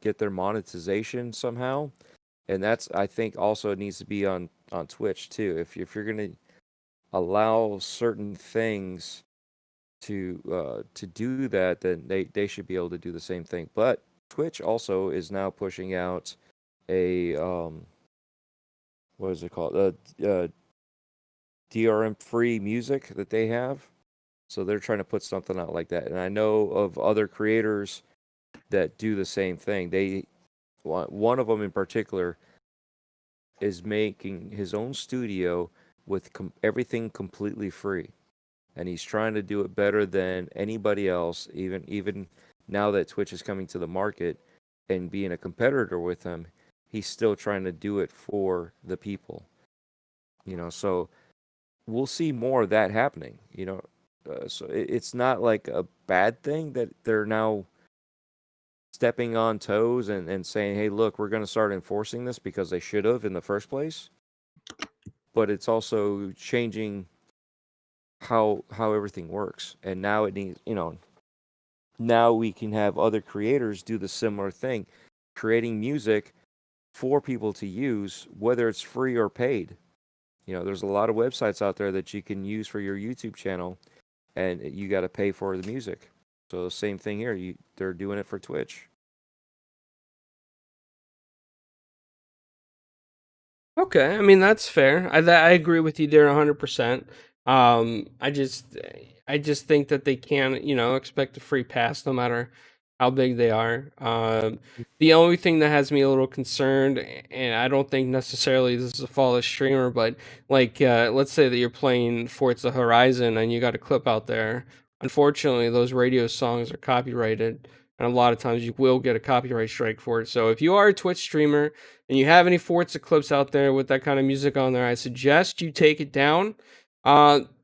get their monetization somehow. And that's, I think, also needs to be on Twitch too. If you're going to allow certain things to do that, then they should be able to do the same thing. But Twitch also is now pushing out a what is it called? DRM free music that they have. So they're trying to put something out like that. And I know of other creators that do the same thing. One of them in particular is making his own studio with everything completely free, and he's trying to do it better than anybody else. Even now that Twitch is coming to the market and being a competitor with him, he's still trying to do it for the people. So we'll see more of that happening. So it's not like a bad thing that they're now stepping on toes and saying, hey, look, we're going to start enforcing this, because they should have in the first place. But it's also changing how everything works. And now it needs, now we can have other creators do the similar thing, creating music for people to use, whether it's free or paid. There's a lot of websites out there that you can use for your YouTube channel, and you got to pay for the music. So same thing here. They're doing it for Twitch. Okay, I mean that's fair. I agree with you there 100%. I just think that they can, expect a free pass no matter how big they are. The only thing that has me a little concerned, and I don't think necessarily this is a fault of streamer, but like let's say that you're playing Forza Horizon and you got a clip out there. Unfortunately, those radio songs are copyrighted, and a lot of times you will get a copyright strike for it. So if you are a Twitch streamer and you have any Forza clips out there with that kind of music on there, I suggest you take it down,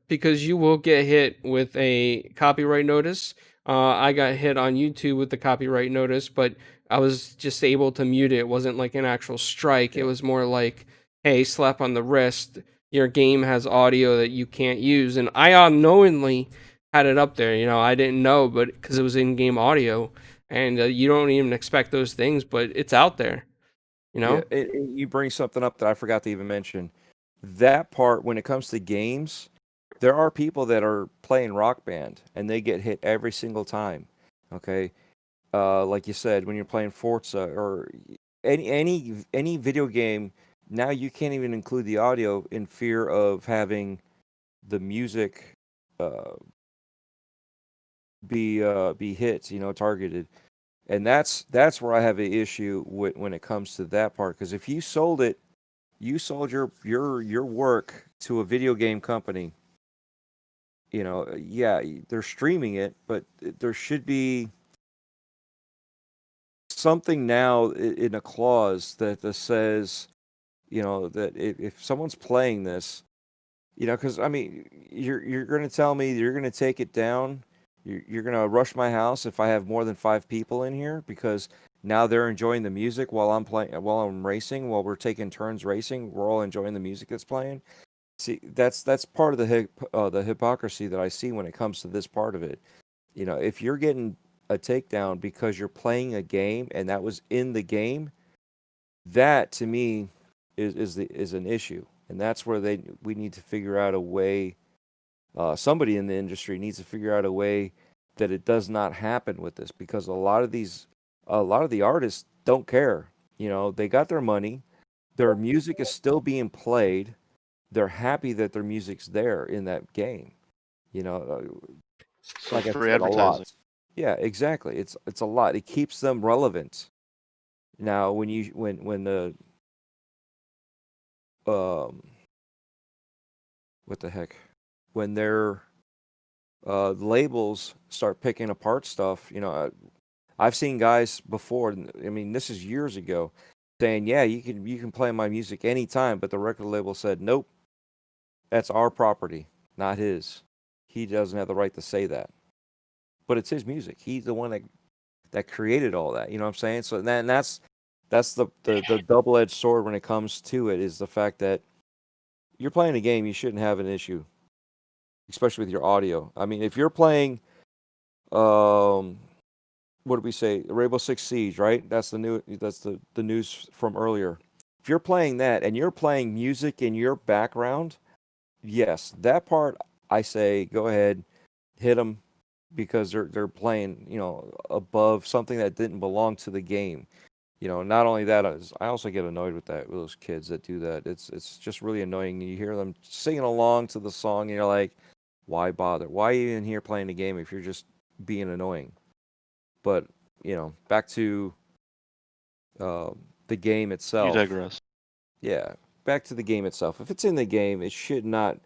because you will get hit with a copyright notice. I got hit on YouTube with the copyright notice, but I was just able to mute it. It wasn't like an actual strike. It was more like, hey, slap on the wrist. Your game has audio that you can't use. And I unknowingly had it up there. I didn't know, but because it was in-game audio. And you don't even expect those things, but it's out there. Yeah, you bring something up that I forgot to even mention. That part, when it comes to games, there are people that are playing Rock Band and they get hit every single time. Okay, like you said, when you're playing Forza or any video game, now you can't even include the audio in fear of having the music be hit, targeted. And that's where I have an issue with when it comes to that part. Because if you sold it, you sold your work to a video game company. You know, yeah, they're streaming it, but there should be something now in a clause that says, you know, that if someone's playing this, you know, because I mean, you're going to tell me you're going to take it down. You're going to rush my house if I have more than 5 people in here because now they're enjoying the music while I'm playing, while I'm racing, while we're taking turns racing. We're all enjoying the music that's playing. See, that's part of the hypocrisy that I see when it comes to this part of it. You know, if you're getting a takedown because you're playing a game and that was in the game, that to me is an issue, and that's where we need to figure out a way. Somebody in the industry needs to figure out a way that it does not happen with this, because a lot of the artists don't care. You know, they got their money, their music is still being played, they're happy that their music's there in that game. You know, like I For said, a advertising. lot. Yeah, exactly. It's a lot. It keeps them relevant. Now, when the what the heck, when their labels start picking apart stuff, you know, I've seen guys before. I mean, this is years ago, saying, "Yeah, you can play my music anytime," but the record label said, "Nope, that's our property, not his. He doesn't have the right to say that." But it's his music. He's the one that created all that. You know what I'm saying? So that's the double-edged sword when it comes to it, is the fact that you're playing a game, you shouldn't have an issue, especially with your audio. I mean, if you're playing, what did we say? Rainbow Six Siege, right? That's the news from earlier. If you're playing that and you're playing music in your background, yes, that part I say go ahead, hit them, because they're playing, you know, above something that didn't belong to the game. You know, not only that, I also get annoyed with those kids that do that. It's just really annoying. You hear them singing along to the song, and you're like, why bother? Why are you in here playing the game if you're just being annoying? But, you know, back to the game itself. You digress. Yeah, back to the game itself. If it's in the game, it should not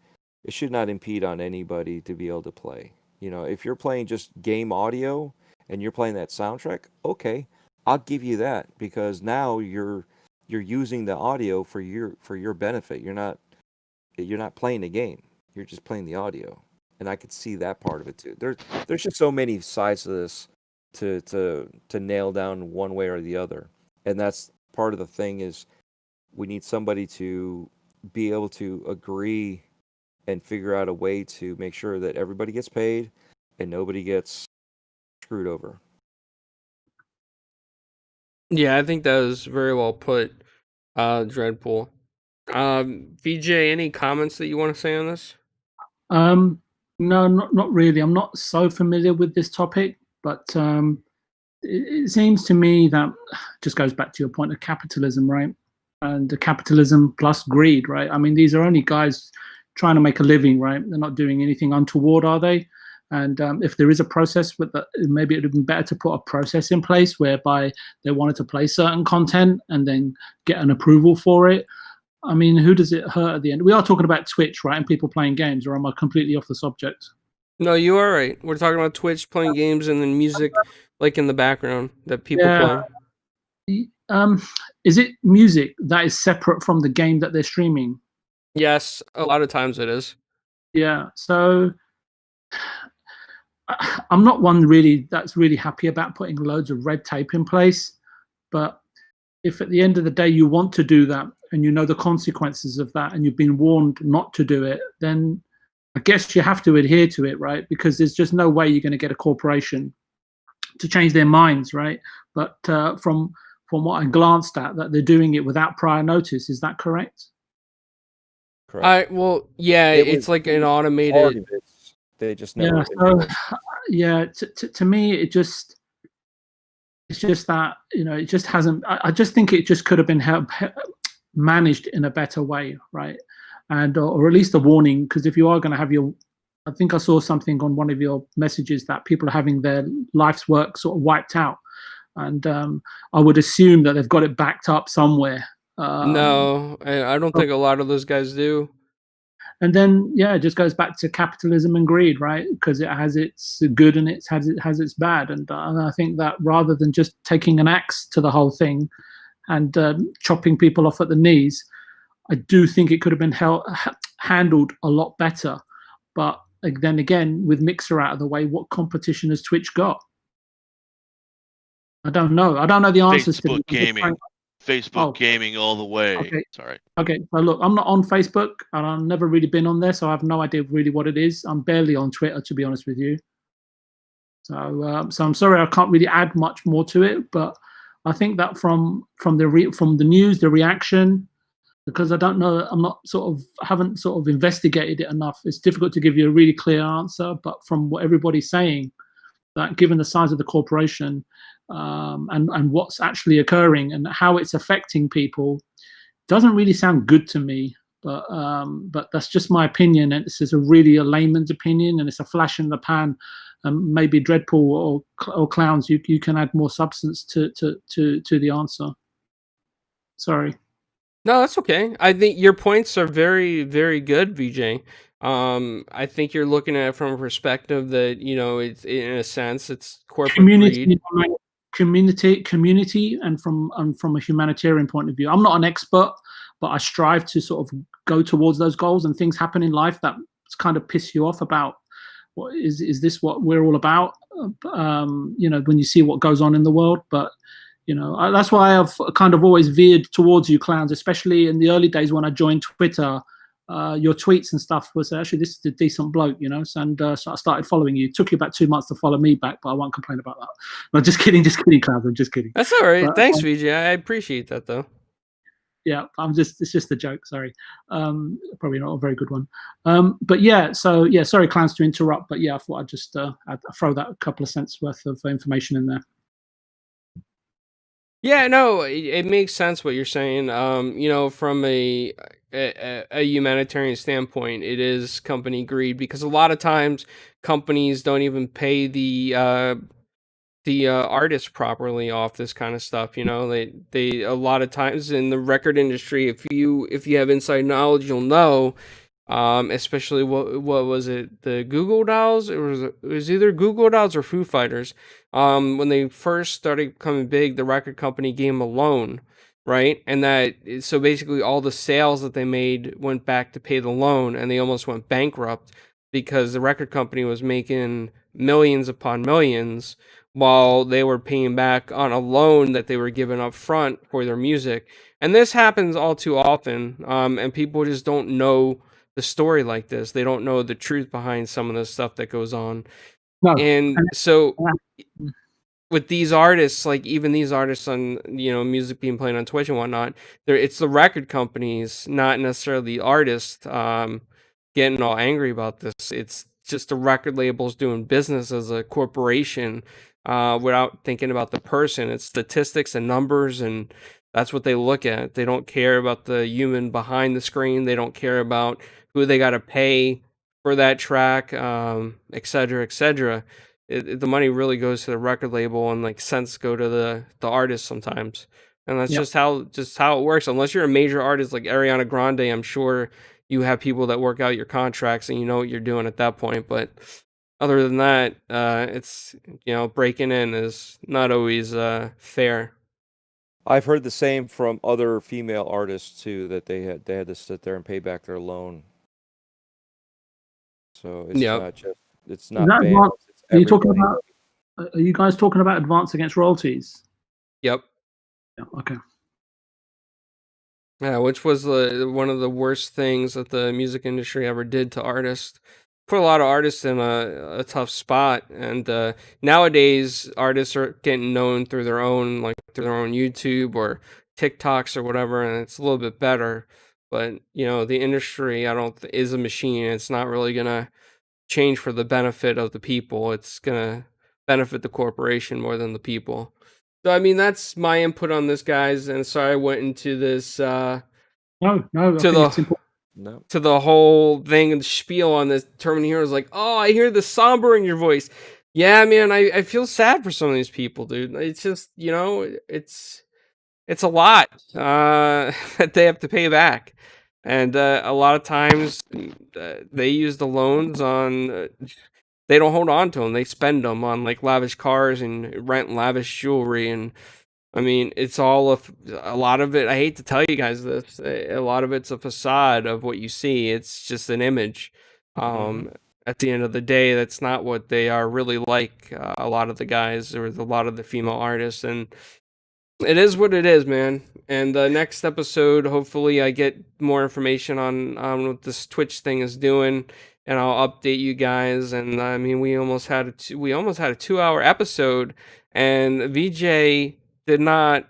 impede on anybody to be able to play. You know, if you're playing just game audio and you're playing that soundtrack, okay, I'll give you that, because now you're using the audio for your benefit. You're not playing the game. You're just playing the audio, and I could see that part of it too. There's just so many sides to this to nail down one way or the other, and that's part of the thing. Is we need somebody to be able to agree and figure out a way to make sure that everybody gets paid and nobody gets screwed over. Yeah, I think that was very well put, Dreadpool. VJ, any comments that you want to say on this? No, not really. I'm not so familiar with this topic, but it seems to me that just goes back to your point of capitalism, right? And the capitalism plus greed, right? I mean, these are only guys trying to make a living, right? They're not doing anything untoward, are they? And if there is a process, with that, maybe it would have been better to put a process in place whereby they wanted to play certain content and then get an approval for it. I mean, who does it hurt at the end? We are talking about Twitch, right? And people playing games, or am I completely off the subject? No, you are right. We're talking about Twitch, playing games, and then music, like in the background that people play. Is it music that is separate from the game that they're streaming? Yes, a lot of times it is. Yeah. So I'm not one really that's really happy about putting loads of red tape in place, but if at the end of the day you want to do that and you know the consequences of that and you've been warned not to do it, then I guess you have to adhere to it, right? Because there's just no way you're going to get a corporation to change their minds, right? But from what I glanced at, that they're doing it without prior notice. Is that correct? Correct. It's like an automated. They just never. To me, it's just that, you know, it just hasn't. I just think it just could have been managed in a better way, right? And or at least a warning, because if you are going to have I think I saw something on one of your messages that people are having their life's work sort of wiped out. and I would assume that they've got it backed up somewhere. No, I don't think a lot of those guys do. And then, yeah, it just goes back to capitalism and greed, right? Because it has its good and it has its bad. And I think that rather than just taking an axe to the whole thing and chopping people off at the knees, I do think it could have been handled a lot better. But then again, with Mixer out of the way, what competition has Twitch got? I don't know. I don't know the answers to Facebook gaming. Facebook gaming all the way. Okay. Sorry. Okay. So look, I'm not on Facebook, and I've never really been on there, so I have no idea really what it is. I'm barely on Twitter, to be honest with you. So, I'm sorry, I can't really add much more to it. But I think that from the news, the reaction, because I don't know, haven't investigated it enough. It's difficult to give you a really clear answer. But from what everybody's saying, that given the size of the corporation and what's actually occurring and how it's affecting people, doesn't really sound good to me. But that's just my opinion, and it's just a layman's opinion, and it's a flash in the pan. Maybe Dreadpool or Clowns, you can add more substance to the answer. Sorry. No, that's okay. I think your points are very, very good, VJ. I think you're looking at it from a perspective that, it's in a sense it's corporate greed. Community, and from a humanitarian point of view. I'm not an expert, but I strive to sort of go towards those goals, and things happen in life that kind of piss you off about what is this what we're all about? When you see what goes on in the world. But that's why I've kind of always veered towards you, Clowns, especially in the early days when I joined Twitter. Your tweets and stuff was actually, this is a decent bloke, and so I started following you. It took you about 2 months to follow me back, but I won't complain about that. No, just kidding, Clowns. I'm just kidding. That's all right. Thanks, VJ. I appreciate that, though. Yeah, it's just a joke. Sorry, probably not a very good one. But yeah, sorry, Clowns, to interrupt. But yeah, I thought I'd just I'd throw that a couple of cents worth of information in there. Yeah, no, it makes sense what you're saying. From a humanitarian standpoint, it is company greed, because a lot of times companies don't even pay the artists properly off this kind of stuff. They a lot of times in the record industry, if you have inside knowledge, you'll know. Especially what was it, the Google Dolls? It was either Google Dolls or Foo Fighters. When they first started becoming big, the record company gave them a loan, right? And so basically all the sales that they made went back to pay the loan, and they almost went bankrupt because the record company was making millions upon millions while they were paying back on a loan that they were given up front for their music. And this happens all too often, and people just don't know the story like this. They don't know the truth behind some of the stuff that goes on. No. And so with these artists, like even these artists on, music being played on Twitch and whatnot, it's the record companies, not necessarily the artists, getting all angry about this. It's just the record labels doing business as a corporation, without thinking about the person. It's statistics and numbers, and that's what they look at. They don't care about the human behind the screen. They don't care about who they got to pay for that track, et cetera, et cetera. The money really goes to the record label, and like cents go to the artist sometimes. And that's just how it works. Unless you're a major artist like Ariana Grande, I'm sure you have people that work out your contracts and you know what you're doing at that point. But other than that, it's, breaking in is not always fair. I've heard the same from other female artists too, that they had to sit there and pay back their loan. So it's not not banned. are you talking about? Are you guys talking about advance against royalties? Yep. Yeah. Okay. Yeah, which was one of the worst things that the music industry ever did to artists. Put a lot of artists in a tough spot, and nowadays artists are getting known through their own YouTube or TikToks or whatever, and it's a little bit better. But the industry, is a machine. It's not really gonna change for the benefit of the people. It's gonna benefit the corporation more than the people. So I mean, that's my input on this, guys. And so I went into this no, I think it's important. To the whole thing and spiel on this. Terminator is like, oh, I hear the somber in your voice. Yeah, man, I feel sad for some of these people, dude. It's just, it's a lot that they have to pay back. And a lot of times they use the loans on they don't hold on to them. They spend them on like lavish cars and rent lavish jewelry, and I mean, it's all a lot of it. I hate to tell you guys this. A lot of it's a facade of what you see. It's just an image. Mhm. At the end of the day, that's not what they are really like. A lot of the guys or a lot of the female artists, and it is what it is, man. And the next episode, hopefully, I get more information on what this Twitch thing is doing, and I'll update you guys. And I mean, we almost had a 2-hour episode, and VJ did not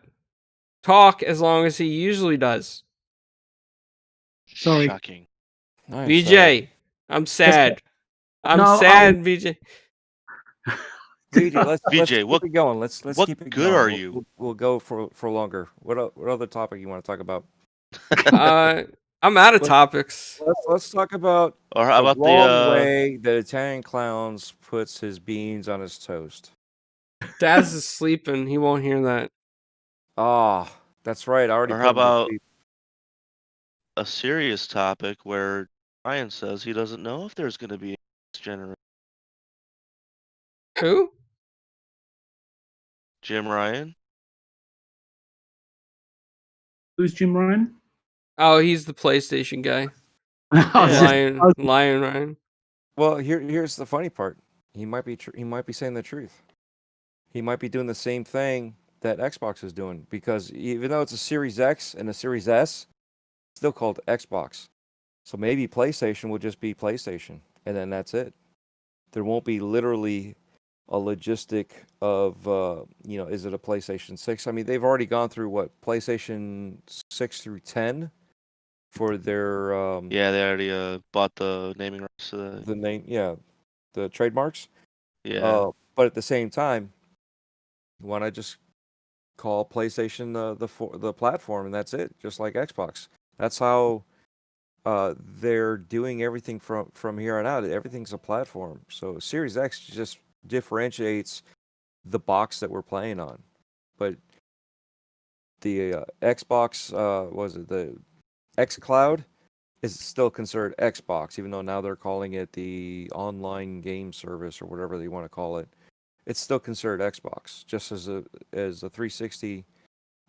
talk as long as he usually does. Sorry. Shocking. I'm VJ, sorry. I'm sad. I'm No, sad, VJ. VJ, let's VJ, keep what- it going. Let's what keep it good going. are We'll- you? We'll go for longer. What other topic you want to talk about? I'm out of Let's- topics. Let's talk about Or how the about wrong the way that Italian clowns puts his beans on his toast. Daz is sleeping. He won't hear that. Ah, that's right. I already Or put how him to about- sleep. a serious topic where Ryan says he doesn't know if there's going to be a next generation? Who? Jim Ryan? Who's Jim Ryan? Oh, he's the PlayStation guy. I was just- Lion Ryan. Well, here's the funny part. He might be saying the truth. He might be doing the same thing that Xbox is doing, because even though it's a Series X and a Series S, it's still called Xbox. So maybe PlayStation will just be PlayStation, and then that's it. There won't be literally a logistic of is it a PlayStation 6? I mean, they've already gone through what, PlayStation 6 through 10 for their Yeah, they already bought the naming rights to the. the name, the trademarks. Yeah. But at the same time, why not just call PlayStation the platform, and that's it, just like Xbox. That's how they're doing everything from here on out. Everything's a platform. So Series X just differentiates the box that we're playing on. But the Xbox, was it the xCloud, is still considered Xbox, even though now they're calling it the online game service or whatever they want to call it. It's still considered Xbox, just as a 360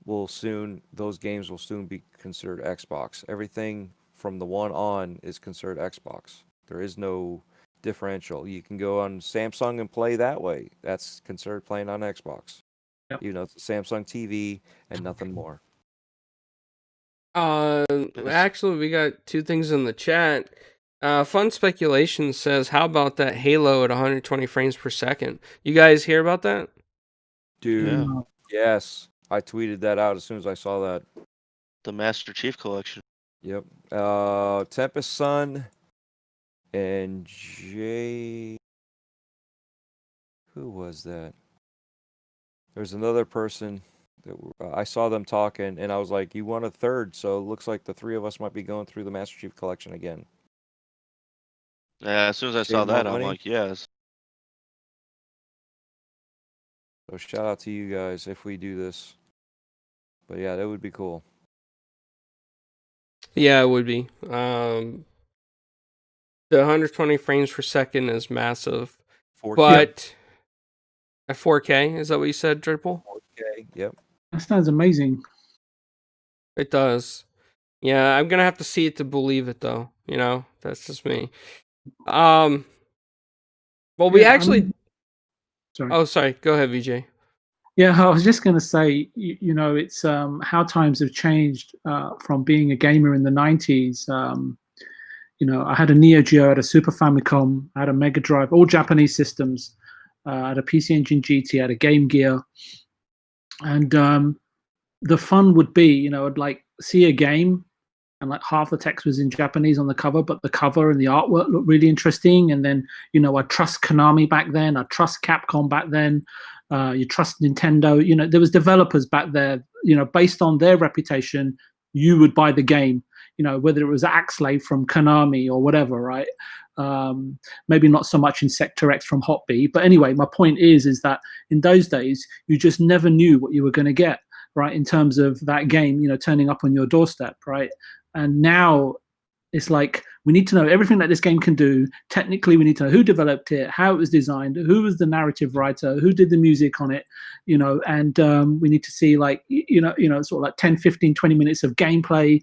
those games will soon be considered Xbox. Everything from the one on is considered Xbox. There is no differential. You can go on Samsung and play that way. That's considered playing on Xbox. Yep. You know, it's a Samsung TV and nothing more. Actually, we got two things in the chat. Fun Speculation says, "How about that Halo at 120 frames per second?" You guys hear about that? Dude, Yeah. yes. I tweeted that out as soon as I saw that. The Master Chief Collection. Yep. Tempest Sun and Jay. Who was that? There's another person that I saw them talking, and I was like, "You want a third?" So it looks like the three of us might be going through the Master Chief Collection again. Yeah, as soon as I Save saw more that, I'm money? like, yes. So shout out to you guys if we do this. But yeah, that would be cool. Yeah, it would be. The 120 frames per second is massive, 4K. but at 4K, is that what you said, Dripple? 4K. Yep. That sounds amazing. It does. Yeah, I'm gonna have to see it to believe it, though. You know, that's just me. Well, we Yeah, actually. Sorry. Oh, sorry. Go ahead, VJ. Yeah, I was just going to say, it's how times have changed from being a gamer in the 90s. I had a Neo Geo, I had a Super Famicom, I had a Mega Drive, all Japanese systems. I had a PC Engine GT, I had a Game Gear. And the fun would be, I'd like see a game and like half the text was in Japanese on the cover, but the cover and the artwork looked really interesting. And then, I trust Konami back then, I trust Capcom back then. You trust Nintendo. There was developers back there. Based on their reputation, you would buy the game. whether it was Axley from Konami or whatever, right? Maybe not so much in Sector X from Hotbee, but anyway, my point is that in those days you just never knew what you were going to get, right? In terms of that game, turning up on your doorstep, right? And now it's like we need to know everything that this game can do. Technically, we need to know who developed it, how it was designed, who was the narrative writer, who did the music on it, and we need to see like, sort of like 10, 15, 20 minutes of gameplay,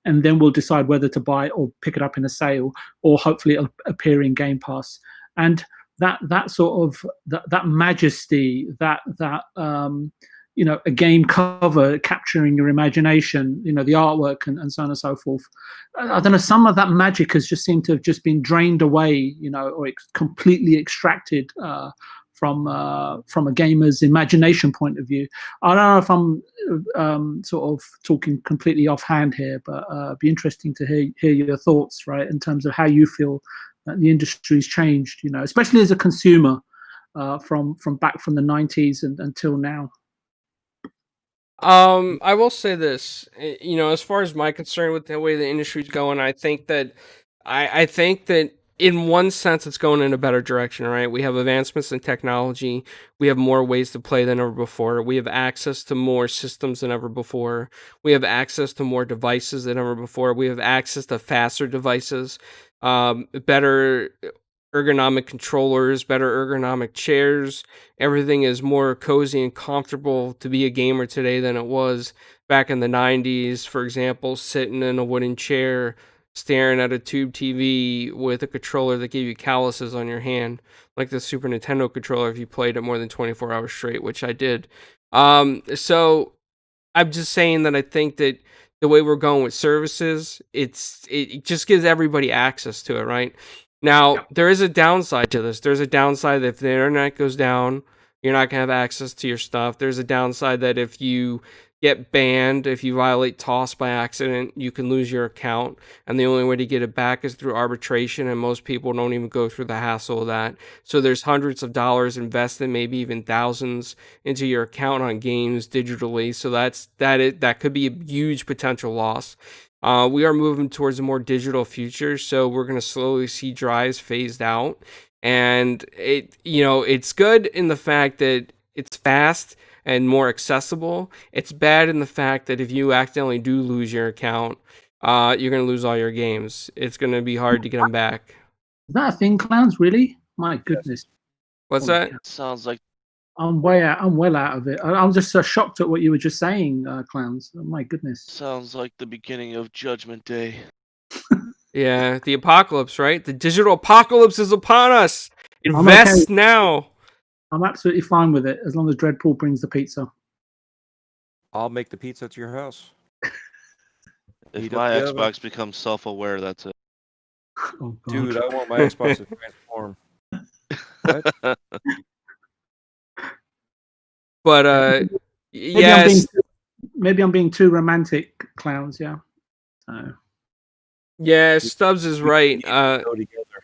and then we'll decide whether to buy it or pick it up in a sale, or hopefully it'll appear in Game Pass. And that sort of that majesty, that a game cover capturing your imagination, the artwork and so on and so forth. I don't know, some of that magic has just seemed to have just been drained away, or completely extracted from a gamer's imagination point of view. I don't know if I'm sort of talking completely offhand here, but it'd be interesting to hear your thoughts, right, in terms of how you feel that the industry's changed, especially as a consumer from back from the 90s until now. I will say this, as far as my concern with the way the industry's going, I think that in one sense it's going in a better direction, right? We have advancements in technology. We have more ways to play than ever before. We have access to more systems than ever before. We have access to more devices than ever before. We have access to faster devices, better ergonomic controllers, better ergonomic chairs. Everything is more cozy and comfortable to be a gamer today than it was back in the 90s. For example, sitting in a wooden chair, staring at a tube TV with a controller that gave you calluses on your hand, like the Super Nintendo controller if you played it more than 24 hours straight, which I did. So I'm just saying that I think that the way we're going with services, it just gives everybody access to it, right? Now, there is a downside to this. There's a downside that if the internet goes down, you're not going to have access to your stuff. There's a downside that if you get banned, if you violate TOS by accident, you can lose your account. And the only way to get it back is through arbitration. And most people don't even go through the hassle of that. So there's hundreds of dollars invested, maybe even thousands, into your account on games digitally. So that could be a huge potential loss. We are moving towards a more digital future, so we're going to slowly see drives phased out. And it's good in the fact that it's fast and more accessible. It's bad in the fact that if you accidentally do lose your account, you're going to lose all your games. It's going to be hard to get them back. Is that a thing, Clowns? Really? My goodness. What's that? Sounds like I'm well out of it. I'm just so shocked at what you were just saying, Clowns. Oh, my goodness. sounds like the beginning of Judgment Day. Yeah, the apocalypse, right? The digital apocalypse is upon us. Invest now. I'm absolutely fine with it as long as Dreadpool brings the pizza. I'll make the pizza to your house. If Heat my up the oven. Xbox becomes self-aware, that's it. Oh, God. Dude, I want my Xbox to transform. What? But yes, maybe I'm being too romantic, Clowns. Yeah. yeah, Stubbs is right. Go together.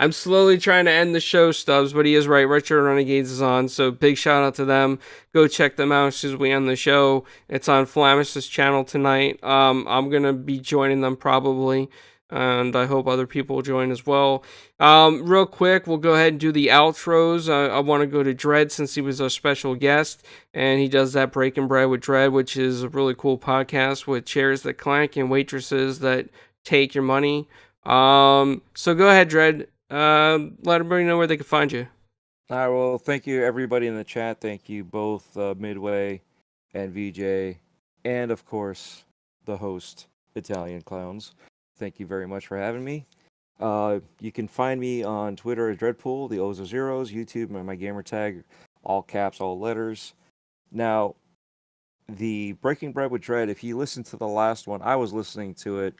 I'm slowly trying to end the show, Stubbs, but he is right. Retro Renegades is on, so big shout out to them. Go check them out as soon as we end the show. It's on Flamish's channel tonight. I'm gonna be joining them probably, and I hope other people will join as well. Real quick, we'll go ahead and do the outros. I want to go to Dredd since he was our special guest, and he does that Breaking Bread with Dredd, which is a really cool podcast with chairs that clank and waitresses that take your money. So go ahead, Dredd. Let everybody know where they can find you. All right, well, thank you, everybody in the chat. Thank you, both Midway and VJ, and, of course, the host, Italian Clowns. Thank you very much for having me. You can find me on Twitter as Dreadpool, the O's are zeros, YouTube, my gamer tag, all caps, all letters. Now, the Breaking Bread with Dredd, if you listen to the last one, I was listening to it,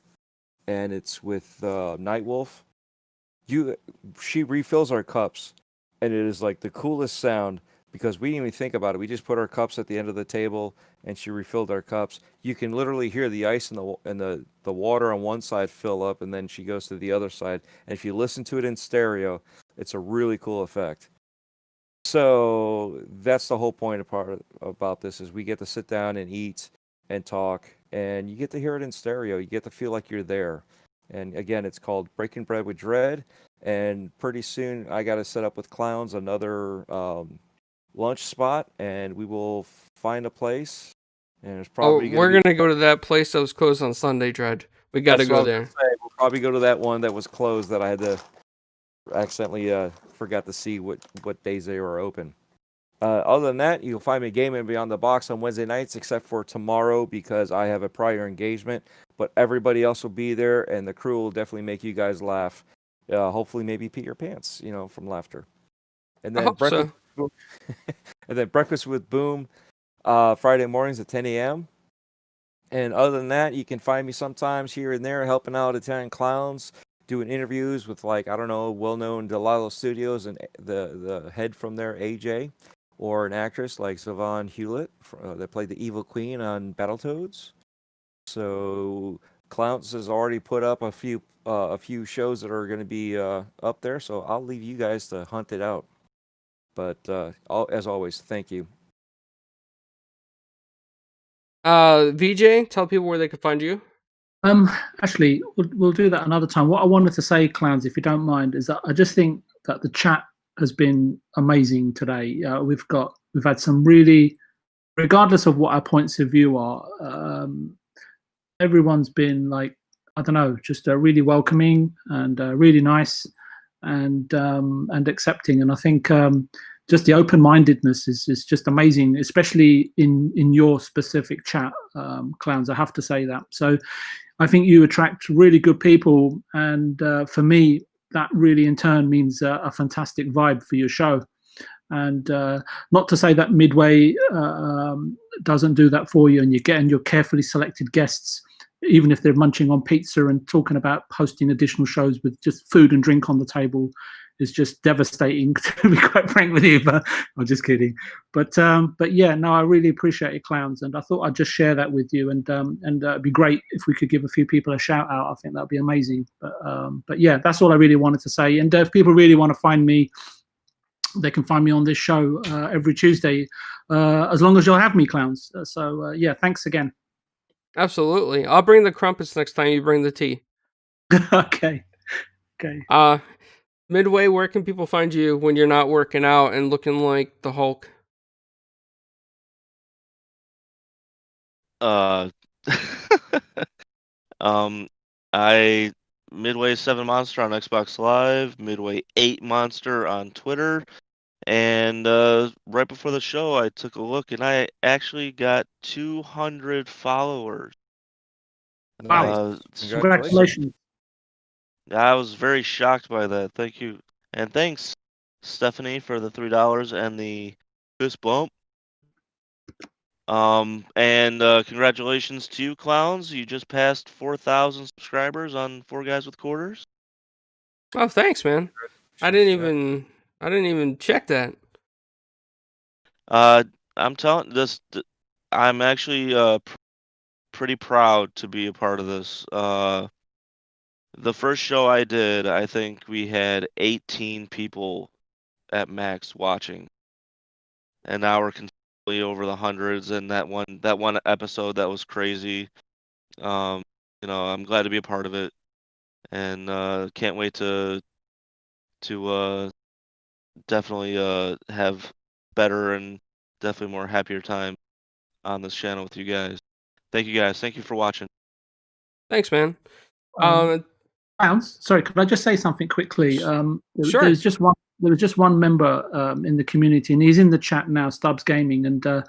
and it's with Nightwolf. She refills our cups, and it is like the coolest sound because we didn't even think about it. We just put our cups at the end of the table, and she refilled our cups. You can literally hear the ice and the water on one side fill up, and then she goes to the other side. And if you listen to it in stereo, it's a really cool effect. So that's the whole point about this is we get to sit down and eat and talk and you get to hear it in stereo. You get to feel like you're there. And again, it's called Breaking Bread with Dread. And pretty soon, I got to set up with Clowns another lunch spot, and we will find a place. And it's probably we're going to gonna go to that place that was closed on Sunday, Dread. We got to go there. We'll probably go to that one that was closed that I had to accidentally forgot to see what days they were open. Other than that, you'll find me gaming Beyond the Box on Wednesday nights, except for tomorrow because I have a prior engagement. But everybody else will be there, and the crew will definitely make you guys laugh. Hopefully, maybe pee your pants, from laughter. And I then hope so. and then Breakfast with Boom, Friday mornings at 10 a.m. And other than that, you can find me sometimes here and there helping out Italian Clowns, doing interviews with, well-known Delilah Studios and the head from there, AJ, or an actress like Savon Hewlett that played the Evil Queen on Battletoads. So Clowns has already put up a few shows that are going to be up there, so I'll leave you guys to hunt it out. But as always, thank you. VJ, tell people where they can find you. Actually, we'll do that another time. What I wanted to say, Clowns, if you don't mind, is that I just think that the chat has been amazing today. We've had some really, regardless of what our points of view are, everyone's been just really welcoming and really nice and accepting. And I think just the open-mindedness is just amazing, especially in your specific chat, Clowns. I have to say that. So I think you attract really good people, and for me, that really in turn means a fantastic vibe for your show. And not to say that Midway doesn't do that for you, and you're getting your carefully selected guests, even if they're munching on pizza and talking about hosting additional shows with just food and drink on the table, is just devastating, to be quite frank with you. But I'm just kidding. But yeah, no, I really appreciate it, Clowns, and I thought I'd just share that with you. And it'd be great if we could give a few people a shout out. I think that'd be amazing. But yeah, that's all I really wanted to say. And if people really want to find me, they can find me on this show every Tuesday, as long as you'll have me, Clowns. So yeah, thanks again. Absolutely. I'll bring the crumpets next time you bring the tea. Okay. Midway, where can people find you when you're not working out and looking like the Hulk? I Midway 7 Monster on Xbox Live, Midway 8 Monster on Twitter, and right before the show, I took a look and I actually got 200 followers. Wow! Congratulations! I was very shocked by that. Thank you, and thanks, Stephanie, for the $3 and the fist bump. And congratulations to you, Clowns. You just passed 4,000 subscribers on Four Guys with Quarters. Oh, thanks, man. I didn't even check that. I'm telling this. I'm actually pretty proud to be a part of this. The first show I did, I think we had 18 people at max watching, and now we're continually over the hundreds. And that one episode that was crazy. I'm glad to be a part of it, and can't wait to definitely have better and definitely more happier time on this channel with you guys. Thank you guys. Thank you for watching. Thanks, man. Clowns, sorry, could I just say something quickly? Sure. There was just one member in the community, and he's in the chat now, Stubbs Gaming, and I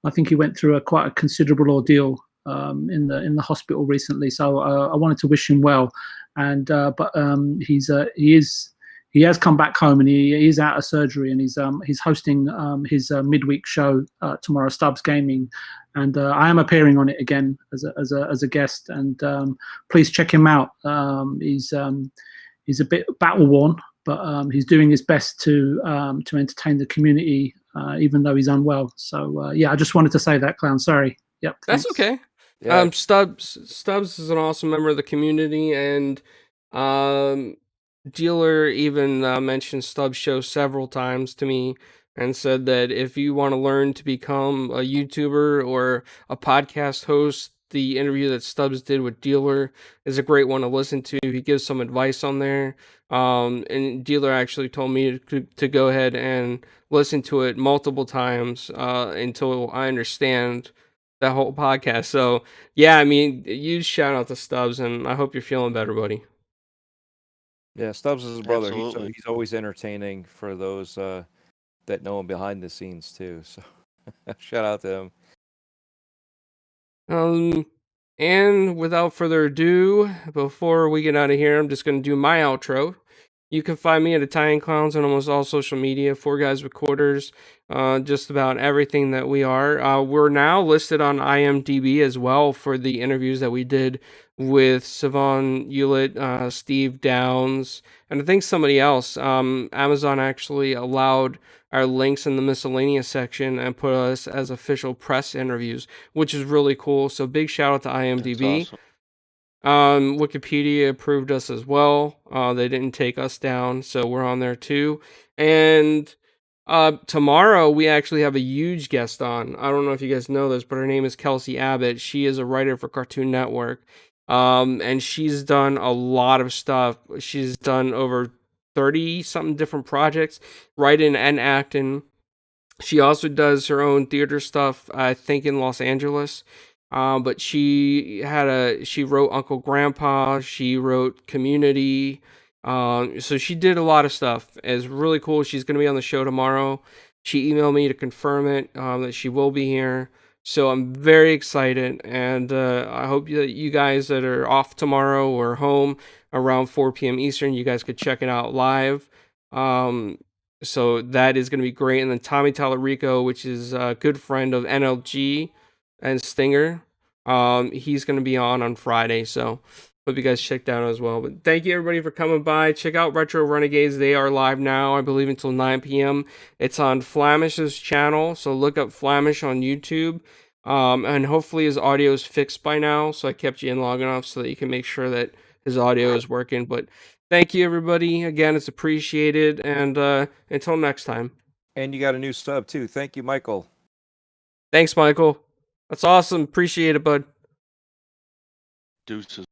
think he went through quite a considerable ordeal in the hospital recently. So I wanted to wish him well, and but he has come back home, and he is out of surgery, and he's hosting his midweek show tomorrow, Stubbs Gaming, and I am appearing on it again as a guest, and please check him out. He's a bit battle worn, but he's doing his best to entertain the community, even though he's unwell. So yeah, I just wanted to say that, Clown. Sorry. Yep. That's okay. Yeah. Stubbs is an awesome member of the community, and Dealer even mentioned Stubbs' show several times to me and said that if you want to learn to become a YouTuber or a podcast host the interview that Stubbs did with Dealer is a great one to listen to. He gives some advice on there. And Dealer actually told me to go ahead and listen to it multiple times until I understand that whole podcast. So yeah, I mean, huge shout out to Stubbs, and I hope you're feeling better, buddy. Yeah, Stubbs is his brother. Absolutely. He's always entertaining for those that know him behind the scenes too. So shout out to him. And without further ado, before we get out of here, I'm just going to do my outro. You can find me at Italian Clowns on almost all social media, 4 Guys with Quarters, just about everything that we are. We're now listed on IMDb as well for the interviews that we did with Siobhan Hewlett, Steve Downs, and I think somebody else. Amazon actually allowed our links in the miscellaneous section and put us as official press interviews, which is really cool. So big shout out to IMDb. That's awesome. Wikipedia approved us as well. They didn't take us down, so we're on there too. And tomorrow we actually have a huge guest on. I don't know if you guys know this, but her name is Kelsey Abbott. She is a writer for Cartoon Network. And she's done a lot of stuff. She's done over 30 something different projects, writing and acting. She also does her own theater stuff, I think, in Los Angeles. But she wrote Uncle Grandpa. She wrote Community. So she did a lot of stuff. It's really cool. She's going to be on the show tomorrow. She emailed me to confirm it, that she will be here. So I'm very excited, and I hope that you guys that are off tomorrow or home around 4 p.m. Eastern, you guys could check it out live. So that is going to be great. And then Tommy Tallarico, which is a good friend of NLG and Stinger, he's going to be on Friday. So hope you guys check that out as well. But thank you everybody for coming by. Check out Retro Renegades. They are live now, I believe, until 9 p.m. It's on Flamish's channel. So look up Flamish on YouTube. And hopefully his audio is fixed by now. So I kept you in long enough so that you can make sure that his audio is working. But thank you, everybody. Again, it's appreciated. And until next time. And you got a new sub, too. Thank you, Michael. Thanks, Michael. That's awesome. Appreciate it, bud. Deuces.